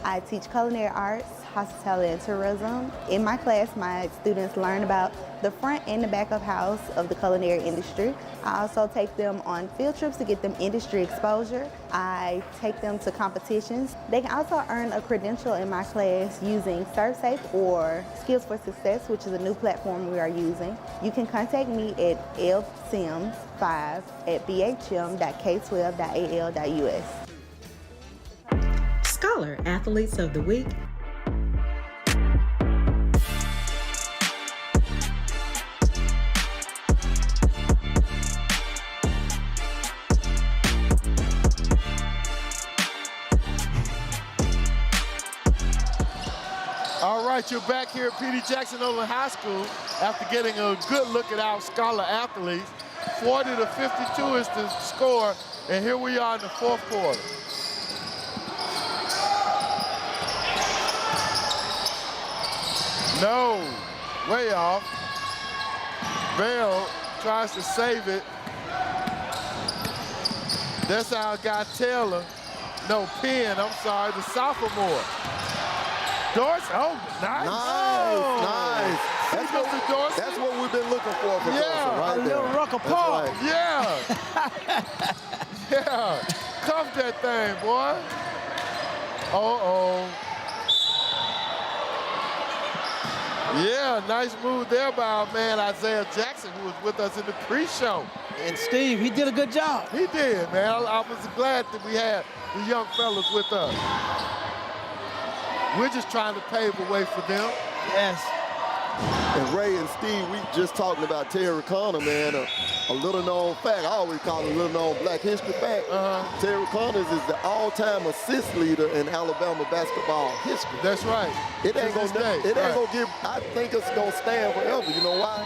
I teach culinary arts, hospitality, and tourism. In my class, my students learn about the front and the back of house of the culinary industry. I also take them on field trips to get them industry exposure. I take them to competitions. They can also earn a credential in my class using ServSafe or Skills for Success, which is a new platform we are using. You can contact me at lsims5@bhm.k12.al.us. Scholar Athletes of the Week. All right, you're back here at PD Jackson-Olin High School after getting a good look at our scholar athletes. 40-52 is the score, and here we are in the fourth quarter. No, way off. Bell tries to save it. That's our guy Taylor. No, Penn, I'm sorry, the sophomore. Dorsey, oh, nice. Nice. That's what we've been looking for Yeah, right a little there. Rucker That's Park. right. Yeah. Yeah. Cuff that thing, boy. Uh-oh. Yeah, nice move there by our man Isaiah Jackson, who was with us in the pre-show. And Steve, he did a good job. He did, man. I was glad that we had the young fellas with us. We're just trying to pave the way for them. Yes. And Ray and Steve, we just talking about Terry Connor, man. A little known fact, I always call it a little known Black history fact. Terry Connors is the all-time assist leader in Alabama basketball history. That's right. It ain't gonna give, I think it's gonna stand forever. You know why?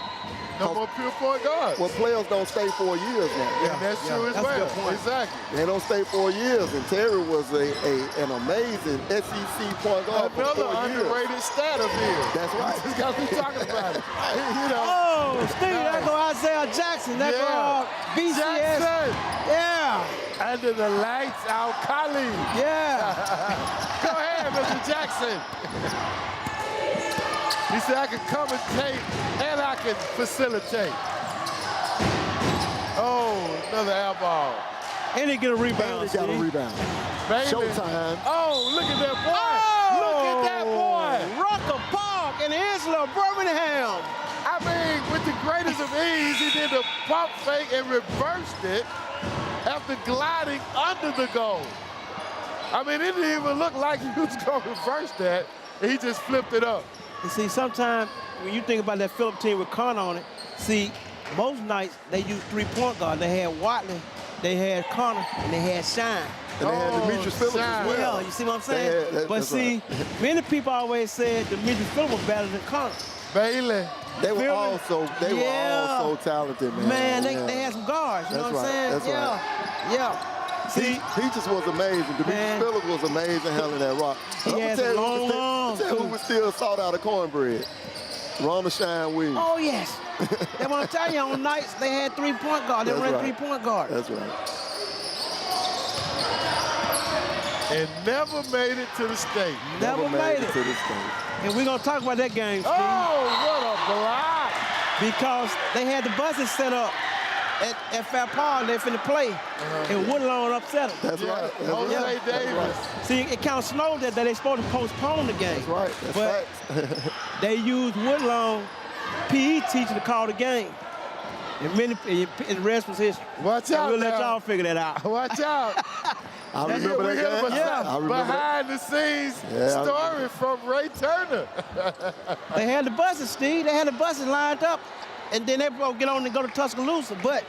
No more pure point guards. Well, players don't stay 4 years now. Yeah, that's true as well. Exactly. They don't stay 4 years, and Terry was an amazing SEC point guard for 4 Another years. underrated stat of his. That's right. We got to be talking about it. You know. Oh, Steve, that go Isaiah Jackson. That go BCS. Jackson. Yeah. Under the lights, our colleague. Yeah. Go ahead, Mr. Jackson. He said I can commentate and I can facilitate. Oh, another air ball. And he get a rebound. He got a rebound. Baby. Showtime. Oh, look at that boy. Oh, look at that boy. Rucker Park in Isla, Birmingham. I mean, with the greatest of ease, he did the pump fake and reversed it after gliding under the goal. I mean, it didn't even look like he was going to reverse that. He just flipped it up. You see, sometimes when you think about that Phillip team with Connor on it, see, most nights they used three-point guard. They had Watley, they had Connor, and they had Shine. And they had Demetrius Phillips as well. Yeah, you see what I'm saying? But see, many people always said Demetrius Phillips was better than Connor. Bailey. They were all so talented, man. Man, they had some guards, you know what I'm saying? That's right. Yeah. See, he just was amazing. Demetrius Phillips was amazing handling that rock. He had some long arms. Who was still sought out of cornbread? Ronald Shine Williams. Oh, yes. That's what I'm telling you. On nights, they had three-point guard. They ran three-point guard. That's right. And never made it to the state. Never made it to the state. And we're going to talk about that game, Steve. Oh, what a block. Because they had the buses set up at Fair Park, they finna play, and Woodlawn upset them. That's right. Jose Davis. Right. See, it kind of snowed that they supposed to postpone the game. That's right. That's facts. They used Woodlawn PE teacher to call the game. And the rest was history. Watch out. We'll let y'all figure that out. Watch out. I remember that game. Yeah. Behind the scenes story from Ray Turner. They had the buses, Steve. They had the buses lined up. And then they both get on and go to Tuscaloosa. But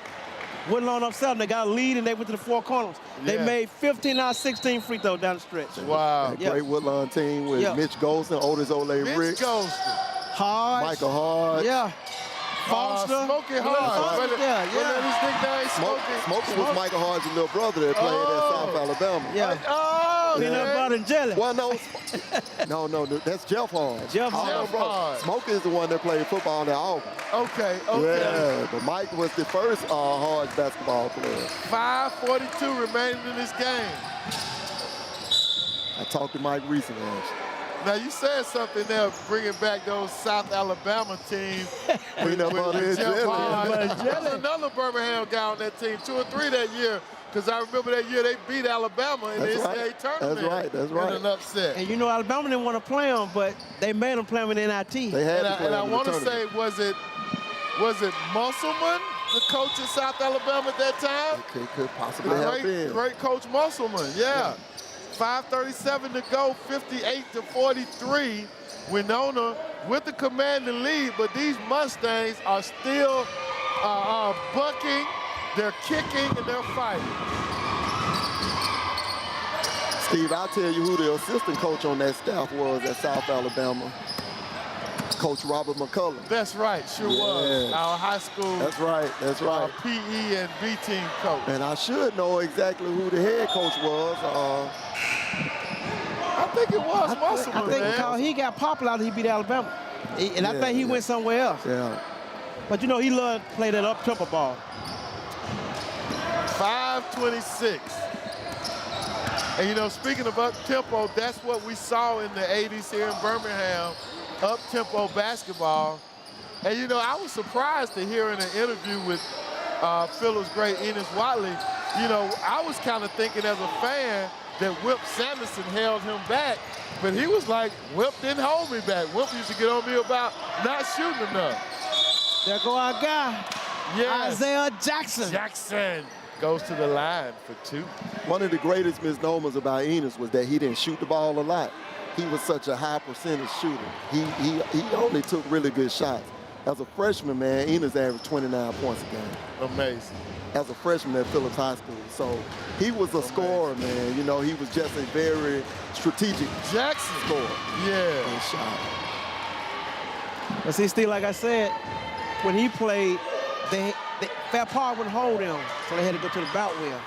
Woodlawn upset them. They got a lead and they went to the four corners. They made 15 out of 16 free throws down the stretch. Wow. That great Woodlawn team with Mitch Golston, Otis Ole Ricks. Mitch Golston. Hodge. Michael Hodge. Yeah. Foster. Smokey Hodge. Smokey was Michael Hodge's little brother that played at South Alabama. Yeah. Oh, Young. Peanut butter and jelly. Well, no, that's Jeff Hard. Jeff Hard. Smoke is the one that played football at Auburn. Okay. Yeah, but Mike was the first Hard basketball player. 5:42 remaining in this game. I talked to Mike recently. Now, you said something there, bringing back those South Alabama teams. Peanut butter and jelly. There's another Birmingham guy on that team, 2 or 3 that year, because I remember that year they beat Alabama in the NCAA tournament. That's right. In an upset. And you know Alabama didn't want to play them, but they made them play them in NIT. They had to play and I them in the want to tournament. say, was it Musselman, the coach at South Alabama at that time? It could possibly have been. Great coach Musselman, yeah. 5:37 to go, 58-43. Wenonah with the commanding lead, but these Mustangs are still bucking, they're kicking, and they're fighting. Steve, I'll tell you who the assistant coach on that staff was at South Alabama. Coach Robert McCullum. That's right, sure was. Our high school. That's right. PE and B team coach. And I should know exactly who the head coach was. I think it was Musselman, I think because he got popular after he beat Alabama. And I think he went somewhere else. Yeah. But you know, he loved to play that up-tempo ball. 5:26. And you know, speaking of up-tempo, that's what we saw in the 80s here in Birmingham, up-tempo basketball. And you know, I was surprised to hear in an interview with Phillips great Enos Watley, you know, I was kind of thinking as a fan that Whip Sanderson held him back, but he was like, Whip didn't hold me back. Whip used to get on me about not shooting enough. There go our guy, Isaiah Jackson. Jackson goes to the line for 2. One of the greatest misnomers about Enos was that he didn't shoot the ball a lot. He was such a high percentage shooter. He only took really good shots. As a freshman, man, Enos averaged 29 points a game. Amazing. As a freshman at Phillips High School. So he was a scorer, man. You know, he was just a very strategic Jackson scorer. Yeah. And shot. But see, Steve, like I said, when he played, Fair Park wouldn't hold him, so they had to go to the bout wheel.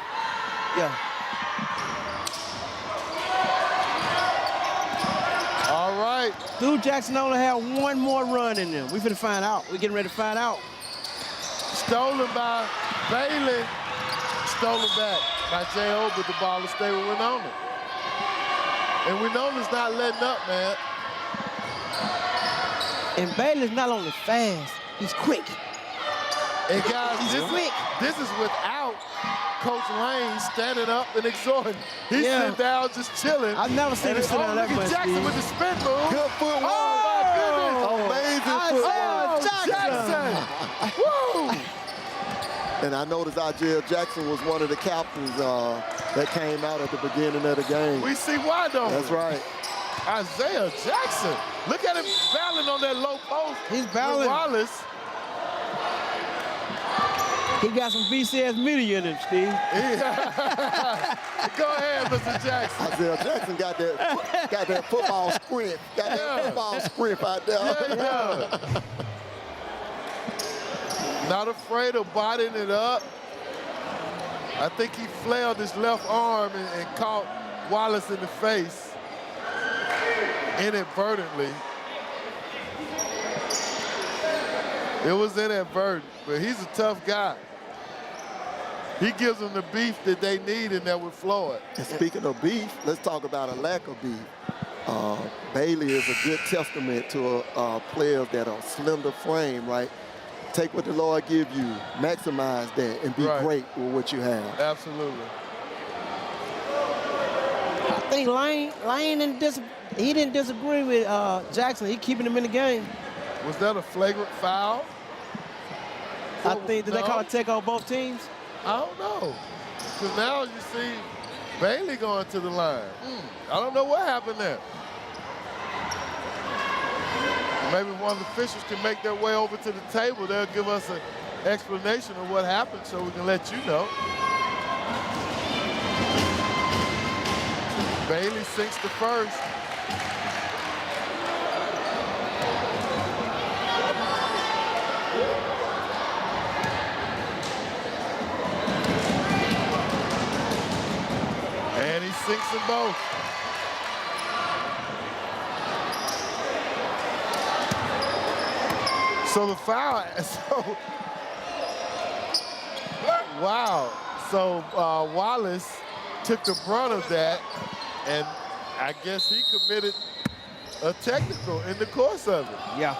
Yeah. All right. Dude, Jackson only had one more run in them. We finna find out. We're getting ready to find out. Stolen by Bailey. Stolen back by J.O., but the ball will stay with Wenonah. And Wenonah's not letting up, man. And Bailey's not only fast, he's quick. And guys, quick. This is without Coach Lane standing up and exhorting. He's sitting down just chilling. I've never seen him sit down that much, Jackson Steve. with the spin move. Good footwork. Oh, my goodness. Amazing Jackson. Woo! And I noticed Isaiah Jackson was one of the captains that came out at the beginning of the game. We see why, though. That's right. Isaiah Jackson. Look at him battling on that low post. He's battling. Wallace. He got some BCS Media in him, Steve. Go ahead, Mr. Jackson. Isaiah Jackson got that football sprint. Got that football sprint out there. Yeah, he does. Not afraid of bodying it up. I think he flailed his left arm and caught Wallace in the face inadvertently. It was inadvertent, but he's a tough guy. He gives them the beef that they need in there with Floyd. And speaking of beef, let's talk about a lack of beef. Bailey is a good testament to players that are slender frame, right? Take what the Lord give you, maximize that, and be great with what you have. Absolutely. I think Lane didn't disagree with Jackson. He keeping him in the game. Was that a flagrant foul? I think, did they call a take on both teams? I don't know. Because now you see Bailey going to the line. I don't know what happened there. Maybe one of the officials can make their way over to the table. They'll give us an explanation of what happened so we can let you know. Bailey sinks the first. And he sinks missing both. So the foul, wow. So Wallace took the brunt of that, and I guess he committed a technical in the course of it. Yeah.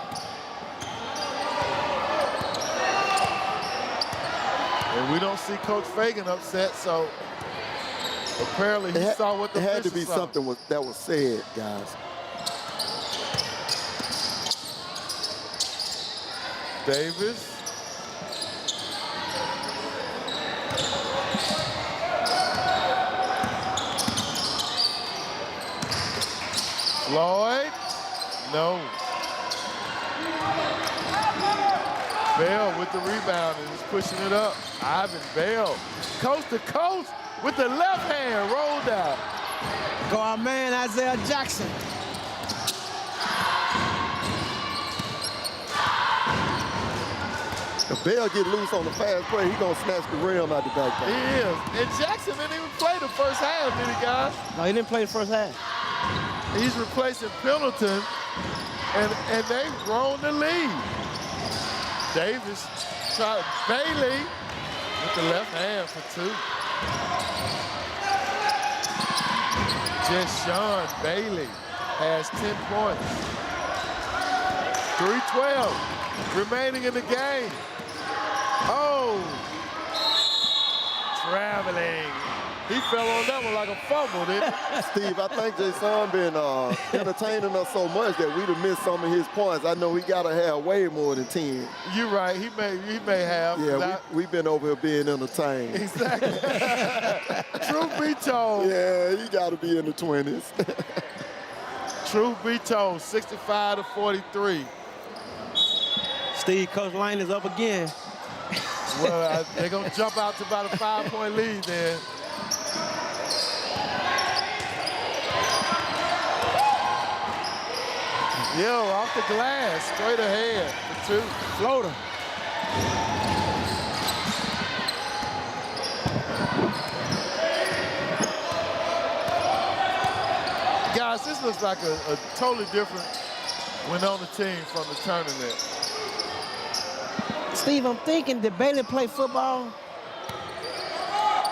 And we don't see Coach Fagan upset, so apparently he saw what the It had to be officials saw. something that was said, guys. Davis. Floyd. No. Bell with the rebound and is pushing it up. Ivan Bell, coast to coast with the left hand rolled out. Go our man, Isaiah Jackson. If Bell get loose on the fast break, he's going to snatch the rim out the backpack. He is. And Jackson didn't even play the first half, did he, guys? No, he didn't play the first half. He's replacing Pendleton, and they've grown the lead. Davis tried Bailey with the left hand for two. Just Sean Bailey has 10 points. 3:12 remaining in the game. Oh, traveling. He fell on that one like a fumble, didn't he? Steve, I think Jason been entertaining us so much that we'd have missed some of his points. I know we got to have way more than 10. You're right. He may have. Yeah, we've been over here being entertained. Exactly. Truth be told. Yeah, you got to be in the 20s. Truth be told, 65-43. Steve, Coach Lane is up again. Well, they're going to jump out to about a 5-point lead then. Yo, off the glass, straight ahead for two. Floater. Guys, this looks like a totally different Wenonah team from the tournament. Steve, I'm thinking, did Bailey play football?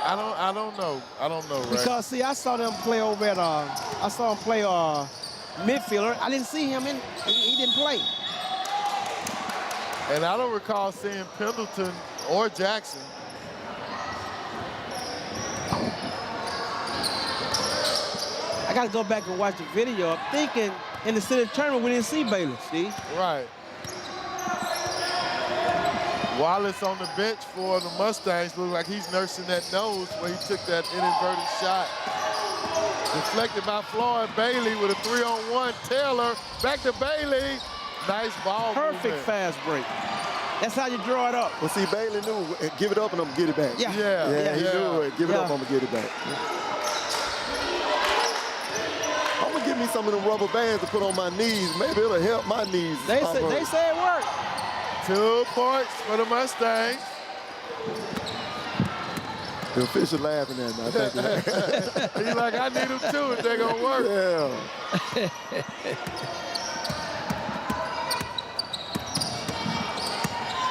I don't know. I don't know, right? Because, see, I saw them play over at, I saw him play midfielder. I didn't see him he didn't play. And I don't recall seeing Pendleton or Jackson. I got to go back and watch the video. I'm thinking in the city tournament we didn't see Bailey, Steve. Right. Wallace on the bench for the Mustangs. Looks like he's nursing that nose where he took that inadvertent shot. Deflected by Floyd. Bailey with a 3-on-1. Taylor back to Bailey. Nice ball Perfect movement. fast break. That's how you draw it up. Well, see, Bailey knew, give it up and I'm going to get it back. Yeah. He knew it. Give it up, I'm going to get it back. I'm going to give me some of them rubber bands to put on my knees. Maybe it'll help my knees. They say it worked. 2 points for the Mustangs. The official laughing at me, I think. He's like, I need them too if they're going to work. Yeah.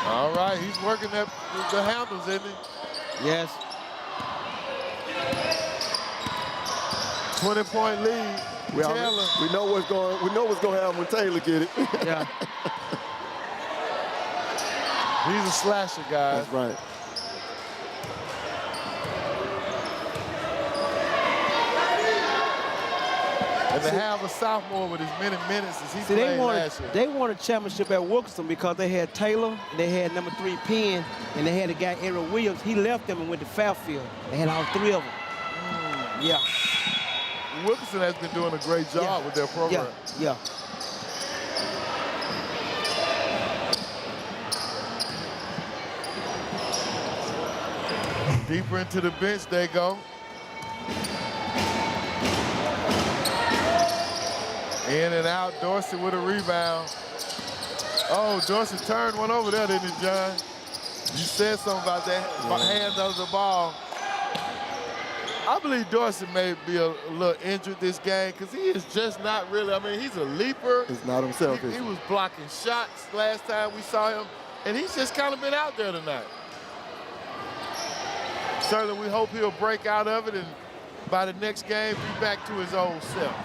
All right, he's working the handles, isn't he? Yes. 20-point lead. Taylor. We know what's going to happen when Taylor get it. Yeah. He's a slasher, guys. That's right. And to have a sophomore with as many minutes as he played last year. They won a championship at Wilkinson because they had Taylor, and they had number 3 Penn, and they had a guy, Eric Williams. He left them and went to Fairfield. They had all 3 of them. Yeah. Wilkinson has been doing a great job with their program. Yeah. Deeper into the bench they go. In and out, Dorsey with a rebound. Oh, Dorsey turned one over there, didn't he, John? You said something about that hand under the ball. I believe Dorsey may be a little injured this game because he is just not really, I mean, he's a leaper. He's not himself. He was blocking shots last time we saw him, and he's just kind of been out there tonight. Certainly, we hope he'll break out of it and by the next game be back to his old self.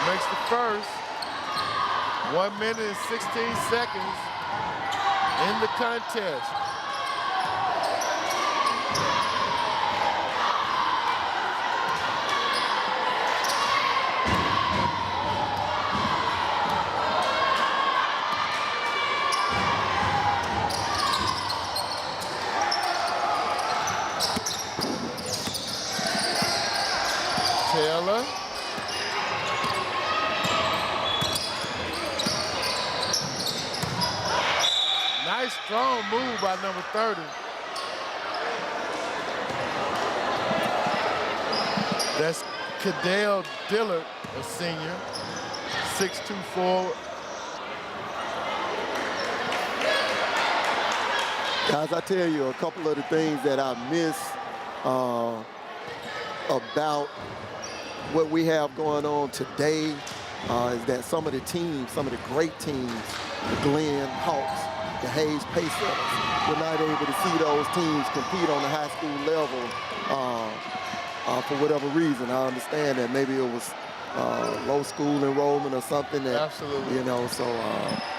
Makes the first. 1 minute and 16 seconds in the contest. Taylor. Nice strong move by number 30. That's Cadell Dillard, a senior, 6'2" forward. Guys, I tell you a couple of the things that I miss about what we have going on today is that some of the teams, some of the great teams, the Glenn Hawks, the Hayes Pacers, we're not able to see those teams compete on the high school level for whatever reason. I understand that maybe it was low school enrollment or something that, absolutely, you know, so,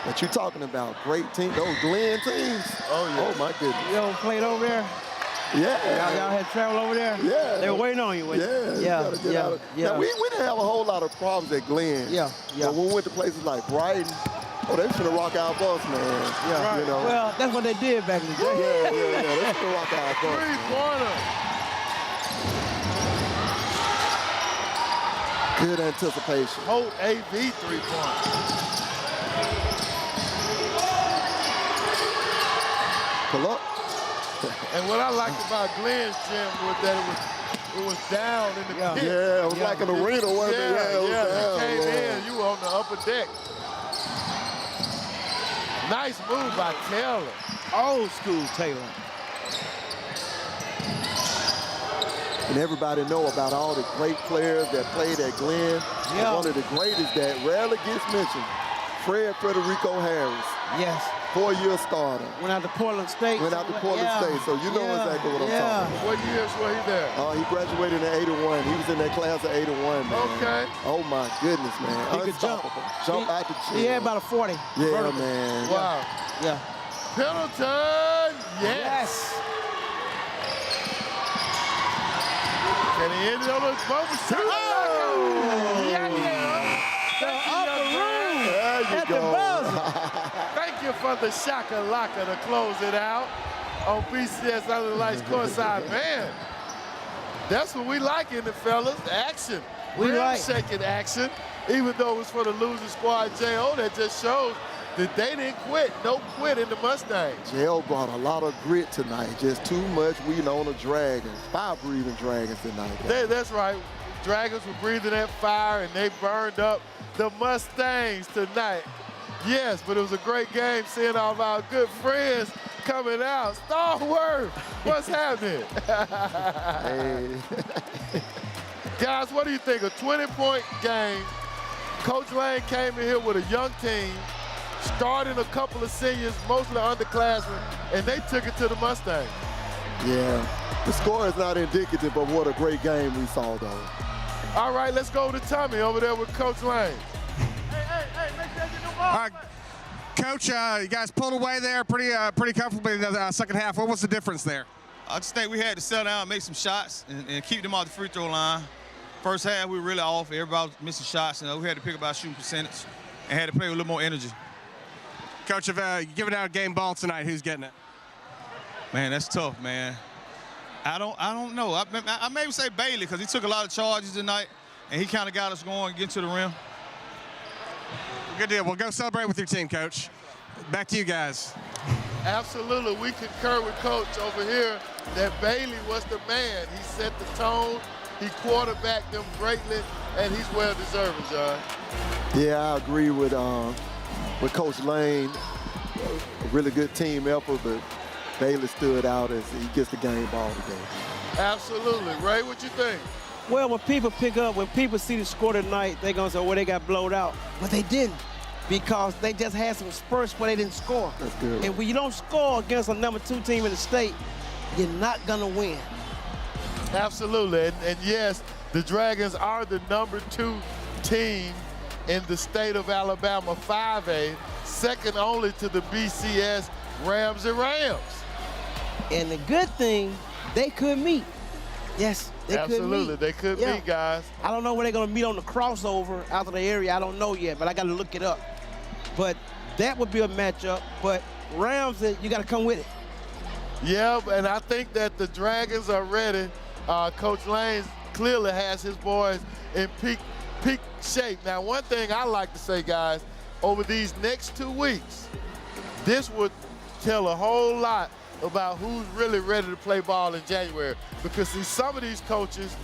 but you're talking about great teams, those Glenn teams. Oh, yeah. Oh, my goodness. You ever played over there? Yeah. Y'all had travel over there? Yeah. They were waiting on you. Yeah. Now, we didn't have a whole lot of problems at Glenn. Yeah. But when we went to places like Brighton, oh, they finna rock our bus, man. Yeah. Right. You know? Well, that's what they did back in the day. Yeah. They finna rock our bus. Three-pointer. Good anticipation. Holt AV three-pointer. Pull up. And what I liked about Glenn's gym was that it was down in the pit. Yeah, it was like an arena, wasn't it? Yeah, It was down, you came in, you were on the upper deck. Nice move by Taylor. Old school Taylor. And everybody know about all the great players that played at Glenn. Yeah. One of the greatest that rarely gets mentioned, Fred Federico Harris. Yes. 4-year starter. Went out to Portland State. Went out to Portland State, so you know exactly what I'm talking about. What years was he there? He graduated in 81. He was in that class of 81, man. Okay. Oh, my goodness, man. He could jump. Jump out the gym. He had about a 40. Yeah, vertical. man. Wow. Yeah. Pendleton, yes. Can he end it on those bubble shots? Oh! Yeah. The upper room at go. the buzzer. Thank you for the shakalaka to close it out on BCS Under the Lights Courtside. Man, that's what we like in the fellas, action. We like shaking action, even though it was for the losing squad, J.O., that just shows that they didn't quit. No quit in the Mustangs. J.O. brought a lot of grit tonight. Just too much Wenonah Dragons. 5 breathing Dragons tonight. That's right. Dragons were breathing that fire, and they burned up the Mustangs tonight. Yes, but it was a great game seeing all of our good friends coming out. Starworth, what's happening? Guys, what do you think? A 20-point game. Coach Lane came in here with a young team, starting a couple of seniors, mostly underclassmen, and they took it to the Mustangs. Yeah, the score is not indicative of what a great game we saw, though. All right, let's go to Tommy over there with Coach Lane. Hey, make sure you get the ball. All right, Coach, you guys pulled away there pretty comfortably in the second half. What was the difference there? I just think we had to settle down and make some shots and keep them off the free throw line. First half, we were really off. Everybody was missing shots, and we had to pick up our shooting percentage and had to play with a little more energy. Coach, if you're giving out a game ball tonight, who's getting it? Man, that's tough, man. I don't know. I maybe say Bailey because he took a lot of charges tonight, and he kind of got us going, get to the rim. Good deal. Well, go celebrate with your team, Coach. Back to you guys. Absolutely. We concur with Coach over here that Bailey was the man. He set the tone. He quarterbacked them greatly, and he's well deserving, John. Yeah, I agree with Coach Lane. A really good team effort, but Bailey stood out as he gets the game ball today. Absolutely. Ray, what you think? Well, when people see the score tonight, they're going to say, well, they got blowed out. But they didn't, because they just had some spurts where they didn't score. That's good. And when you don't score against a number 2 team in the state, you're not going to win. Absolutely. And yes, the Dragons are the number 2 team in the state of Alabama 5A, second only to the BCS Rams and Rams. And the good thing, they could meet. Yes, they Absolutely, could meet. they could meet, guys. I don't know where they're going to meet on the crossover out of the area. I don't know yet, but I got to look it up. But that would be a matchup. But Rams, you got to come with it. Yeah, and I think that the Dragons are ready. Coach Lane clearly has his boys in peak shape. Now, one thing I like to say, guys, over these next 2 weeks, this would tell a whole lot about who's really ready to play ball in January. Because, see, some of these coaches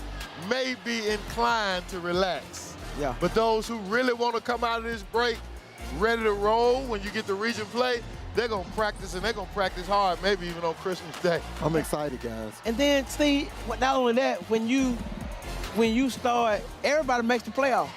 may be inclined to relax. Yeah. But those who really want to come out of this break ready to roll when you get to region play, they're going to practice, and they're going to practice hard, maybe even on Christmas Day. I'm excited, guys. And then, Steve, not only that, when you start, everybody makes the playoff.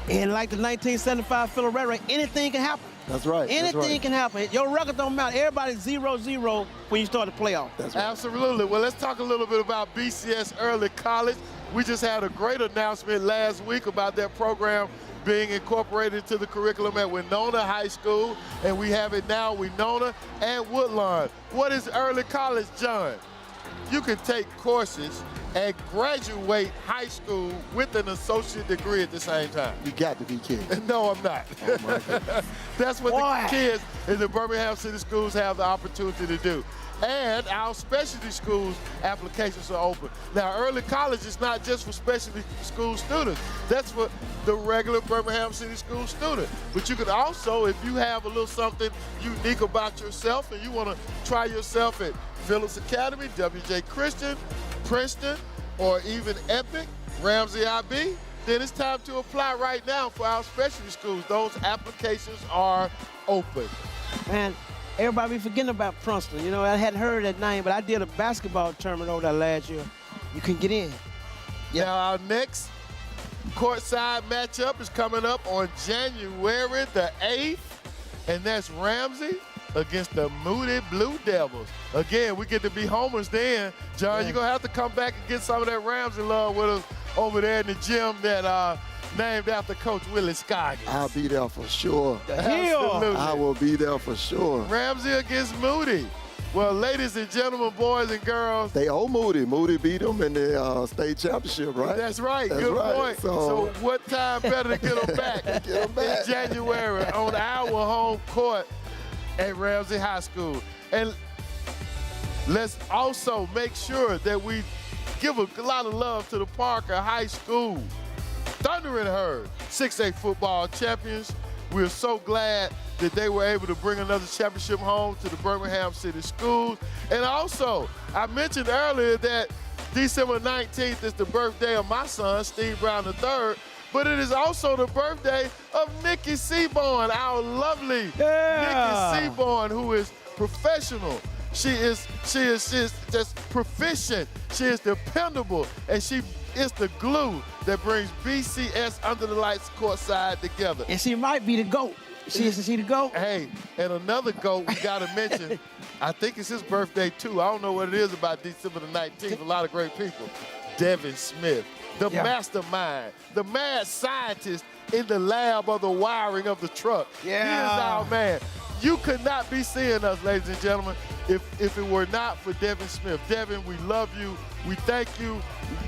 And like the 1975 Philadelphia, anything can happen. That's right. Anything can happen. Your record don't matter. Everybody's 0-0 when you start the playoff. That's right. Absolutely. Well, let's talk a little bit about BCS Early College. We just had a great announcement last week about that program being incorporated into the curriculum at Wenonah High School, and we have it now, Wenonah and Woodlawn. What is early college, John? You can take courses and graduate high school with an associate degree at the same time. You got to be kidding. No, I'm not. Oh, my goodness. That's what the kids in the Birmingham City Schools have the opportunity to do. And our specialty schools applications are open. Now, early college is not just for specialty school students. That's for the regular Birmingham City School student. But you can also, if you have a little something unique about yourself and you want to try yourself at Phillips Academy, WJ Christian, Princeton, or even Epic, Ramsey IB, then it's time to apply right now for our specialty schools. Those applications are open. Man, everybody be forgetting about Princeton. You know, I hadn't heard that name, but I did a basketball tournament over there last year. You can get in. Yeah. Now, our next courtside matchup is coming up on January the 8th, and that's Ramsey against the Moody Blue Devils. Again, we get to be homers then. John, you're going to have to come back and get some of that Ramsey love with us over there in the gym that named after Coach Willie Scoggins. I'll be there for sure. Absolutely. I will be there for sure. Ramsey against Moody. Well, ladies and gentlemen, boys and girls. They owe Moody. Moody beat them in the state championship, right? That's right. That's Good right. point. So what time better to get them back? Get them back. In January on our home court at Ramsey High School. And let's also make sure that we give a lot of love to the Parker High School Thunder and Herd 6A football champions. We're so glad that they were able to bring another championship home to the Birmingham City Schools. And also, I mentioned earlier that December 19th is the birthday of my son, Steve Brown III, but it is also the birthday of Nikki Seaborn, our lovely Nikki Seaborn, who is professional. She is just proficient. She is dependable, and she is the glue that brings BCS Under the Lights Courtside together. And she might be the GOAT. Is she the GOAT? Hey, and another GOAT we got to mention, I think it's his birthday too. I don't know what it is about December the 19th. A lot of great people. Devin Smith, the mastermind, the mad scientist in the lab of the wiring of the truck. Yeah. He is our man. You could not be seeing us, ladies and gentlemen, if it were not for Devin Smith. Devin, we love you. We thank you.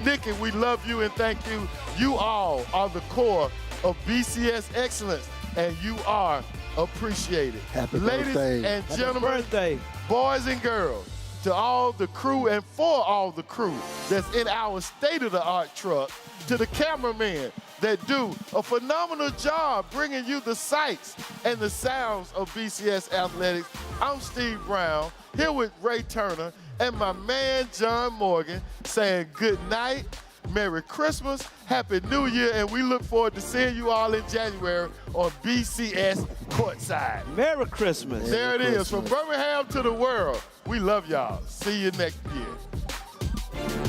Nikki, we love you and thank you. You all are the core of BCS excellence, and you are appreciated. Happy ladies birthday. and gentlemen, boys and girls, to all the crew and for all the crew that's in our state-of-the-art truck, to the cameramen that do a phenomenal job bringing you the sights and the sounds of BCS Athletics. I'm Steve Brown, here with Ray Turner and my man John Morgan, saying good night. Merry Christmas, Happy New Year, and we look forward to seeing you all in January on BCS Courtside. Merry Christmas. There it is, from Birmingham to the world. We love y'all. See you next year.